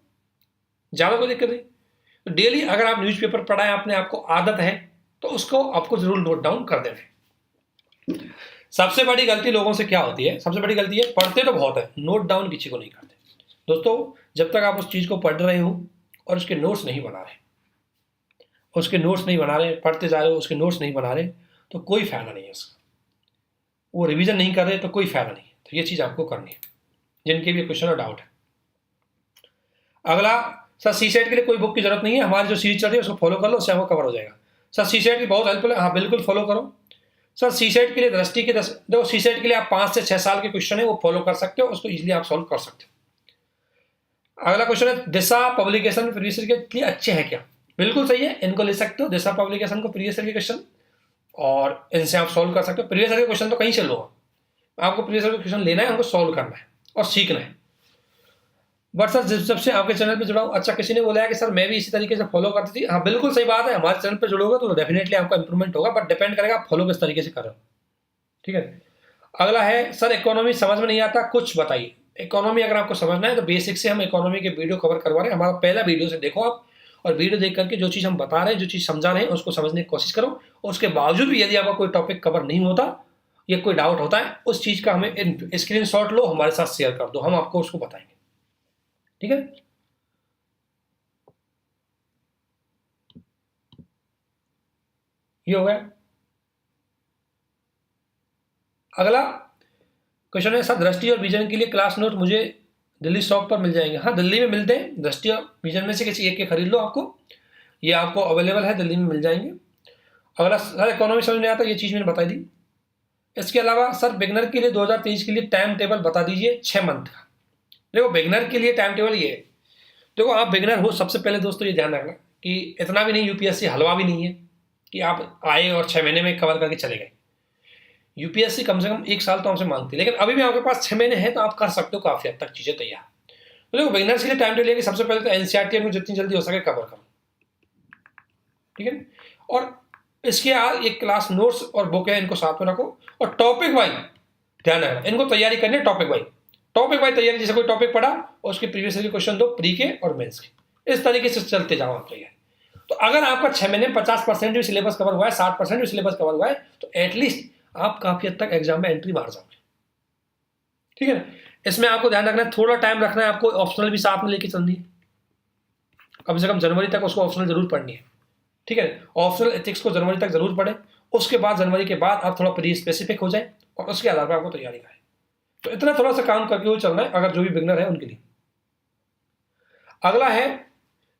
ज़्यादा कोई दिक्कत नहीं। तो डेली अगर आप न्यूज़पेपर पढ़ाएं, आपने आपको आदत है तो उसको आपको जरूर नोट डाउन कर देना। सबसे बड़ी गलती लोगों से क्या होती है, सबसे बड़ी गलती है पढ़ते तो बहुत है, नोट डाउन किसी को नहीं करते। दोस्तों जब तक आप उस चीज़ को पढ़ रहे हो और उसके नोट्स नहीं बना रहे, पढ़ते जा रहे हो उसके नोट्स नहीं बना रहे, तो कोई फायदा नहीं है उसका। वो रिवीजन नहीं कर रहे तो कोई फायदा नहीं है। तो ये चीज़ आपको करनी है, जिनके भी क्वेश्चन और डाउट है। अगला, सर सीसेट के लिए कोई बुक की जरूरत नहीं है, हमारी जो सीरीज चल रही है उसको फॉलो कर लो, उससे आपको कवर हो जाएगा। सर सीसेट की बहुत हेल्पफुल है, हाँ बिल्कुल फॉलो करो। सर सीसेट के लिए दृष्टि के देखो, सीसेट के लिए आप 5 से 6 साल के क्वेश्चन है वो फॉलो कर सकते हो, उसको इजीली आप सॉल्व कर सकते हो। अगला क्वेश्चन है, दिशा पब्लिकेशन प्रीवियस ईयर के लिए अच्छे हैं क्या? बिल्कुल सही है, इनको ले सकते हो, दिशा पब्लिकेशन को प्रीवियस ईयर के क्वेश्चन, और इनसे आप सॉल्व कर सकते हो। प्रीवियस ईयर के क्वेश्चन तो कहीं से लो, आपको प्रीवियस ईयर का क्वेश्चन लेना है, हमको सॉल्व करना है और सीखना है। बट सर जब से आपके चैनल पे जुड़ा हूँ, अच्छा किसी ने बोला है कि सर मैं भी इसी तरीके से फॉलो करती थी। हाँ बिल्कुल सही बात है, हमारे चैनल पे जुड़ोगे तो डेफिनेटली आपका इंप्रूवमेंट होगा, बट डिपेंड करेगा आप फॉलो किस तरीके से कर रहे हो। ठीक है। अगला है, सर इकोनॉमी समझ में नहीं आता, कुछ बताइए। इकोनॉमी अगर आपको समझना है तो बेसिक से हम इकोनॉमी के वीडियो कवर करवा रहे हैं, हमारा पहला वीडियो से देखो आप, और वीडियो देख करके जो चीज़ हम बता रहे हैं, जो चीज़ समझा रहे हैं उसको समझने की कोशिश करो। और उसके बावजूद भी यदि आपका कोई टॉपिक कवर नहीं होता या कोई डाउट होता है, उस चीज़ का हमें स्क्रीनशॉट लो, हमारे साथ शेयर कर दो, हम आपको उसको बताएंगे। ठीक है। ये हो गया। अगला क्वेश्चन है, सर दृष्टि और विजन के लिए क्लास नोट मुझे दिल्ली शॉप पर मिल जाएंगे? हाँ दिल्ली में मिलते हैं, दृष्टि और विजन में से किसी एक के खरीद लो, आपको ये आपको अवेलेबल है, दिल्ली में मिल जाएंगे। अगला, सर इकोनॉमी समझ में आता, ये चीज़ मैंने बता दी। इसके अलावा सर बिगनर के लिए 2023 के लिए टाइम टेबल बता दीजिए 6 मंथ का। देखो बिगनर के लिए टाइम टेबल ये है, देखो आप बिगनर हो, सबसे पहले दोस्तों ये ध्यान रखना कि इतना भी नहीं यूपीएससी हलवा भी नहीं है कि आप आए और 6 महीने में कवर करके चले गए। यूपीएससी कम से कम 1 साल तो हमसे मांगती है, लेकिन अभी भी आपके पास 6 महीने हैं तो आप कर सकते हो काफ़ी हद तक चीज़ें तैयार। तो देखो बिगनर्स के लिए टाइम टेबल है कि सबसे पहले तो एनसीईआरटी में जितनी जल्दी हो सके कवर करो। ठीक है। और इसके बाद एक क्लास नोट्स और बुक है, इनको साथ में रखो, और टॉपिक वाइज ध्यान रखना, इनको तैयारी करनी है टॉपिक वाइज तैयारी। जैसे कोई टॉपिक पढ़ा और उसके प्रीवियस ईयर के क्वेश्चन दो, प्री के और मेंस के, इस तरीके से चलते जाओ आप तैयारी। तो अगर आपका 6 महीने में 50% भी सिलेबस कवर हुआ है, 60% भी सिलेबस कवर हुआ है, तो एटलीस्ट आप काफी हद तक एग्जाम में एंट्री मार जाओगे। ठीक है ना। इसमें आपको ध्यान रखना है, थोड़ा टाइम रखना है आपको, ऑप्शनल भी साथ में लेके चलनी है, कम से कम जनवरी तक उसको ऑप्शनल जरूर पढ़नी है। ठीक है। ऑप्शनल एथिक्स को जनवरी तक जरूर पढ़ें, उसके बाद जनवरी के बाद आप थोड़ा प्री स्पेसिफिक हो जाए और उसके आधार पर आपको तैयारी करें। तो इतना थोड़ा सा काम करके वो चलना है, अगर जो भी बिगनर है उनके लिए। अगला है,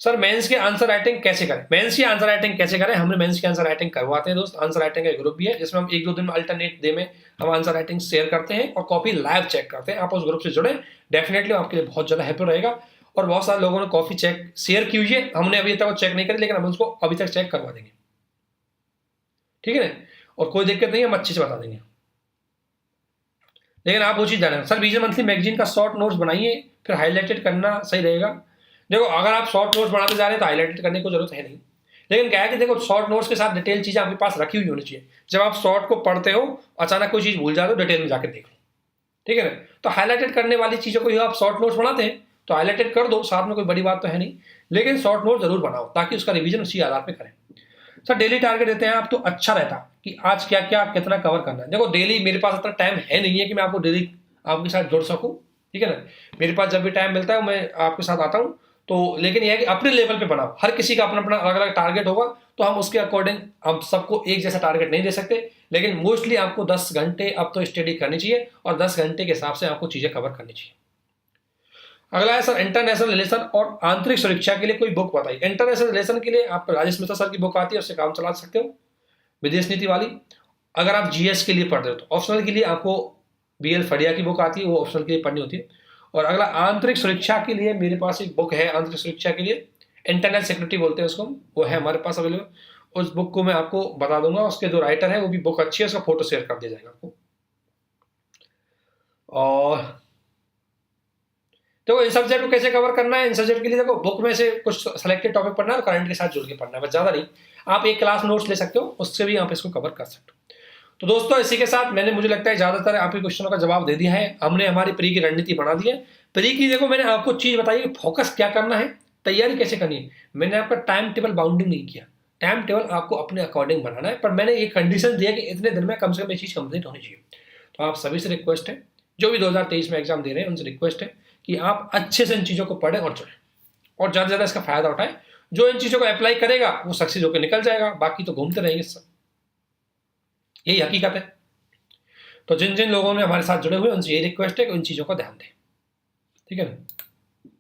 सर मेंस के आंसर राइटिंग कैसे करें? मेंस की आंसर राइटिंग कैसे करें? हमने मेंस की आंसर राइटिंग करवाते हैं दोस्त, आंसर राइटिंग का ग्रुप भी है जिसमें हम 1-2 दिन में अल्टरनेट डे में हम आंसर राइटिंग शेयर करते हैं और कॉपी लाइव चेक करते हैं। आप उस ग्रुप से जुड़े, डेफिनेटली आपके लिए बहुत ज़्यादा हेल्पफुल रहेगा। और बहुत सारे लोगों ने कॉपी चेक शेयर की हुई है, हमने अभी तक चेक नहीं करी, लेकिन हम उसको अभी तक चेक करवा देंगे। ठीक है ना। और कोई दिक्कत नहीं है, हम अच्छे से बता देंगे। लेकिन आप वो चीज़ जानें, सर विजन मंथली मैगजीन का शॉर्ट नोट्स बनाइए, फिर हाईलाइटेड करना सही रहेगा। देखो अगर आप शॉर्ट नोट्स बनाते जा रहे हैं तो हाईलाइटेड करने की जरूरत है नहीं, लेकिन क्या है कि देखो शॉर्ट नोट्स के साथ डिटेल चीज़ें आपके पास रखी हुई होनी चाहिए। जब आप शॉर्ट को पढ़ते हो, अचानक कोई चीज़ भूल जाते हो, डिटेल में जाकर देख लो। ठीक है ना। तो हाईलाइटेड करने वाली चीज़ों को आप शॉर्ट नोट्स बनाते हैं तो हाईलाइटेड कर दो, साथ में कोई बड़ी बात तो है नहीं, लेकिन शॉर्ट नोट जरूर बनाओ ताकि उसका रिवीजन उसी आधार पर करें। सर डेली टारगेट देते हैं आप तो अच्छा रहता कि आज क्या क्या कितना कवर करना है। देखो डेली मेरे पास इतना टाइम है नहीं है कि मैं आपको डेली आपके साथ जुड़ सकूं। ठीक है ना। मेरे पास जब भी टाइम मिलता है मैं आपके साथ आता हूं, तो लेकिन यह है कि अपने लेवल पे बनाओ, हर किसी का अपना अपना अलग अलग टारगेट होगा, तो हम उसके अकॉर्डिंग हम सबको एक जैसा टारगेट नहीं दे सकते, लेकिन मोस्टली आपको 10 घंटे अब तो स्टडी करनी चाहिए और 10 घंटे के हिसाब से आपको चीज़ें कवर करनी चाहिए। अगला है, सर इंटरनेशनल रिलेशन और आंतरिक सुरक्षा के लिए कोई बुक बताइए। इंटरनेशनल रिलेशन के लिए आप राजेश मिश्रा सर की बुक आती है, उससे काम चला सकते हो, विदेश नीति वाली। अगर आप जीएस के लिए पढ़ रहे हो तो ऑप्शनल के लिए आपको बीएल फड़िया की बुक आती है, वो ऑप्शनल के लिए पढ़नी होती है। और अगला आंतरिक सुरक्षा के लिए मेरे पास एक बुक है, आंतरिक सुरक्षा के लिए इंटरनल सिक्योरिटी बोलते हैं उसको, वो है हमारे पास अवेलेबल। उस बुक को मैं आपको बता दूंगा, उसके जो राइटर है वो भी बुक अच्छी है, उसका फोटो शेयर कर दिया जाएगा आपको। और तो इन सब्जेक्ट को कैसे कवर करना है, इन सब्जेक्ट के लिए देखो बुक में से कुछ सेलेक्टेड टॉपिक पढ़ना है और करंट के साथ जुड़ के पढ़ना है, बस ज़्यादा नहीं। आप एक क्लास नोट्स ले सकते हो, उससे भी आप इसको कवर कर सकते हो। तो दोस्तों इसी के साथ मैंने, मुझे लगता है ज़्यादातर आपके क्वेश्चनों का जवाब दे दिया है। हमने हमारी प्री की रणनीति बना दी है। प्री की देखो मैंने आपको चीज़ बताई कि फोकस क्या करना है, तैयारी कैसे करनी है। मैंने आपका टाइम टेबल बाउंडिंग नहीं किया, टाइम टेबल आपको अपने अकॉर्डिंग बनाना है, पर मैंने एक कंडीशन दिया कि इतने दिन में कम से कम ये चीज़ कंप्लीट होनी चाहिए। तो आप सभी से रिक्वेस्ट है, जो भी 2023 में एग्जाम दे रहे हैं उनसे रिक्वेस्ट है कि आप अच्छे से इन चीज़ों को पढ़ें और जुड़ें और ज़्यादा से ज़्यादा इसका फायदा उठाएं। जो इन चीज़ों को अप्लाई करेगा वो सक्सेस होकर निकल जाएगा, बाकी तो घूमते रहेंगे सब, यही हकीकत है। तो जिन जिन लोगों ने हमारे साथ जुड़े हुए उनसे यही रिक्वेस्ट है कि उन चीज़ों का ध्यान दें, ठीक है ना।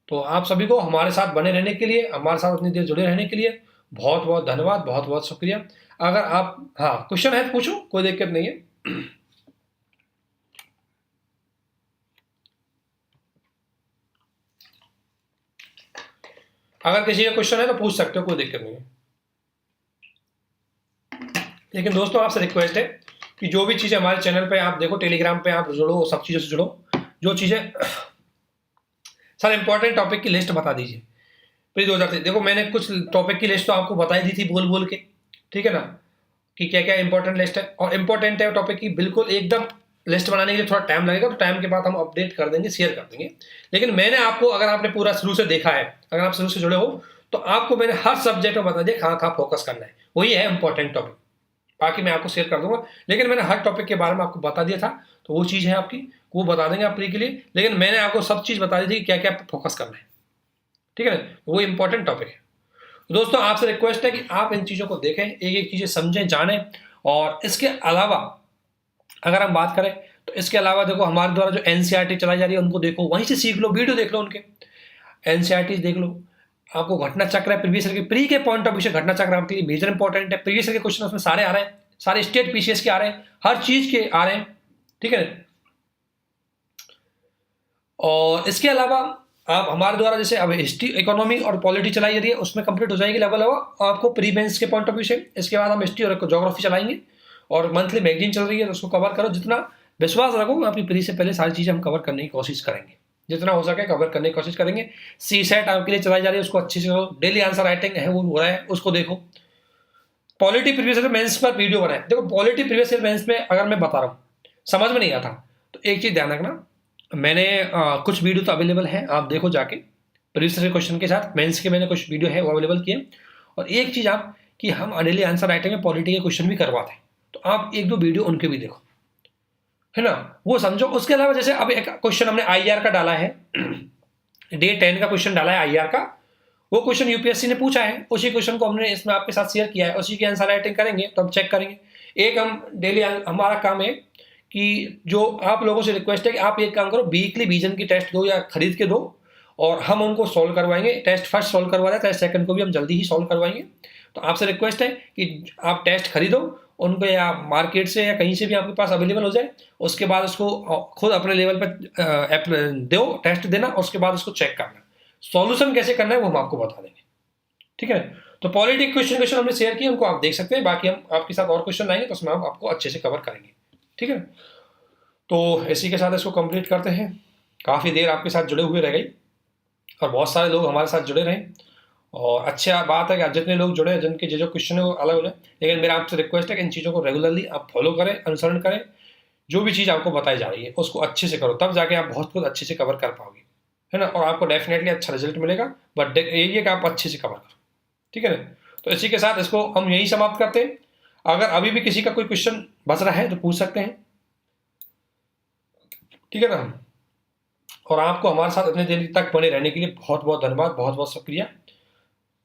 तो आप सभी को हमारे साथ बने रहने के लिए, हमारे साथ उतनी देर जुड़े रहने के लिए बहुत बहुत धन्यवाद, बहुत बहुत शुक्रिया। अगर आप, हाँ क्वेश्चन है तो पूछो, कोई दिक्कत नहीं है। अगर किसी का क्वेश्चन है तो पूछ सकते हो, कोई दिक्कत नहीं है। लेकिन दोस्तों आपसे रिक्वेस्ट है कि जो भी चीज़ें हमारे चैनल पे आप देखो, टेलीग्राम पे आप जुड़ो, सब चीज़ों से जुड़ो। जो चीज़ें सर इंपॉर्टेंट टॉपिक की लिस्ट बता दीजिए प्लीज। 2023 देखो मैंने कुछ टॉपिक की लिस्ट तो आपको बताई दी थी बोल बोल के, ठीक है ना, कि क्या क्या इंपॉर्टेंट लिस्ट है और इंपॉर्टेंट है टॉपिक की। बिल्कुल एकदम लिस्ट बनाने के लिए थोड़ा टाइम लगेगा, तो टाइम के बाद हम अपडेट कर देंगे, शेयर कर देंगे। लेकिन मैंने आपको, अगर आपने पूरा शुरू से देखा है, अगर आप शुरू से जुड़े हो, तो आपको मैंने हर सब्जेक्ट में बता दिया कहाँ कहाँ फोकस करना है, वही है इंपॉर्टेंट टॉपिक। बाकी मैं आपको शेयर कर दूंगा, लेकिन मैंने हर टॉपिक के बारे में आपको बता दिया था, तो वो चीज़ है आपकी, वो बता देंगे आप प्री के लिए। लेकिन मैंने आपको सब चीज़ बता दी थी कि क्या क्या फोकस करना है, ठीक है ना, वो इंपॉर्टेंट टॉपिक है। तो दोस्तों आपसे रिक्वेस्ट है कि आप इन चीज़ों को देखें, एक एक चीज़ें समझें, जानें। और इसके अलावा अगर हम बात करें तो इसके अलावा देखो हमारे द्वारा जो एनसीईआरटी चलाई जा रही है उनको देखो, वहीं से सीख लो, वीडियो देख लो उनके, एनसीईआरटी देख लो। आपको घटना चक्र है, प्रीवियस ईयर के प्री के पॉइंट ऑफ व्यू से घटना चक्र आपके लिए मेजर इंपॉर्टेंट है। प्रीवियस ईयर के क्वेश्चन उसमें सारे आ रहे हैं, सारे स्टेट पीसीएस के आ रहे हैं, हर चीज़ के आ रहे हैं, ठीक है। और इसके अलावा आप हमारे द्वारा जैसे अब हिस्ट्री, इकोनॉमी और पॉलिटी चलाई जा रही है, उसमें कंप्लीट हो जाएगी लेवल आपको प्री मेंस के पॉइंट ऑफ व्यू से। इसके बाद हम हिस्ट्री और ज्योग्राफी चलाएंगे, और मंथली मैगजीन चल रही है तो उसको कवर करो। जितना विश्वास रखो, अपनी प्री से पहले सारी चीज़ें हम कवर करने की कोशिश करेंगे, जितना हो सके कवर करने की कोशिश करेंगे। सी सेट आपके लिए चलाई जा रही है, उसको अच्छे से करो। डेली आंसर राइटिंग है वो हो रहा है, उसको देखो। पॉलिटी प्रीवियस ईयर मेंस पर वीडियो बनाए, देखो पॉलिटी प्रीवियस ईयर मेंस में अगर मैं बता रहा हूँ समझ में नहीं आता तो एक चीज़ ध्यान रखना, मैंने कुछ वीडियो तो अवेलेबल है, आप देखो जाके। प्रीवियस ईयर क्वेश्चन के साथ मेंस के मैंने कुछ वीडियो है वो अवेलेबल किए। और एक चीज़ आप, कि हम डेली आंसर राइटिंग में पॉलिटी के क्वेश्चन भी करवाते हैं, तो आप एक दो वीडियो उनके भी देखो, है ना, वो समझो। उसके अलावा जैसे अब एक क्वेश्चन हमने आईआर का डाला है, डे 10 का क्वेश्चन डाला है आईआर का, वो क्वेश्चन यूपीएससी ने पूछा है, उसी क्वेश्चन को हमने इसमें आपके साथ शेयर किया है, उसी की आंसर राइटिंग करेंगे तो हम चेक करेंगे। एक हम डेली, हमारा काम है कि जो आप लोगों से रिक्वेस्ट है कि आप एक काम करो, वीकली विजन की टेस्ट दो या खरीद के दो, और हम उनको सॉल्व करवाएंगे। टेस्ट फर्स्ट सॉल्व करवा रहे हैं, टेस्ट सेकंड को भी हम जल्दी ही सॉल्व करवाएंगे। तो आपसे रिक्वेस्ट है कि आप टेस्ट खरीदो उनको, या मार्केट से या कहीं से भी आपके पास अवेलेबल हो जाए, उसके बाद उसको खुद अपने लेवल पर दो, टेस्ट देना, उसके बाद उसको चेक करना, सॉल्यूशन कैसे करना है वो हम आपको बता देंगे, ठीक है। तो पॉलिटिक क्वेश्चन हमने शेयर किए, उनको आप देख सकते हैं। बाकी हम आपके साथ और क्वेश्चन लाएंगे तो उसमें हम आपको अच्छे से कवर करेंगे, ठीक है। तो इसी के साथ इसको कंप्लीट करते हैं। काफ़ी देर आपके साथ जुड़े हुए रह गई और बहुत सारे लोग हमारे साथ जुड़े रहे, और अच्छा बात है कि जितने लोग जुड़े, जिनके जो क्वेश्चन है वो अलग हो जाए। लेकिन मेरा आपसे रिक्वेस्ट है कि इन चीज़ों को रेगुलरली आप फॉलो करें, अनुसरण करें। जो भी चीज़ आपको बताई जा रही है उसको अच्छे से करो, तब जाके आप बहुत कुछ अच्छे से कवर कर पाओगे, है ना, और आपको डेफिनेटली अच्छा रिजल्ट मिलेगा। बट यही है कि आप अच्छे से कवर करो, ठीक है ना। तो इसी के साथ इसको हम यही समाप्त करते हैं। अगर अभी भी किसी का कोई क्वेश्चन बच रहा है तो पूछ सकते हैं, ठीक है ना। और आपको हमारे साथ इतने देर तक बने रहने के लिए बहुत बहुत धन्यवाद, बहुत बहुत शुक्रिया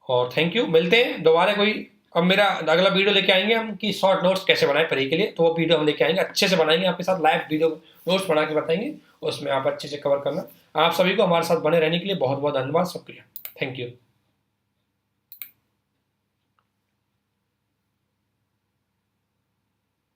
और थैंक यू। मिलते हैं दोबारा कोई, अब मेरा अगला वीडियो लेके आएंगे हम कि शॉर्ट नोट्स कैसे बनाए पढ़ी के लिए, तो वो वीडियो हम लेके आएंगे, अच्छे से बनाएंगे आपके साथ, लाइव वीडियो नोट्स बना के बताएंगे, उसमें आप अच्छे से कवर करना। आप सभी को हमारे साथ बने रहने के लिए बहुत बहुत धन्यवाद, शुक्रिया, थैंक यू।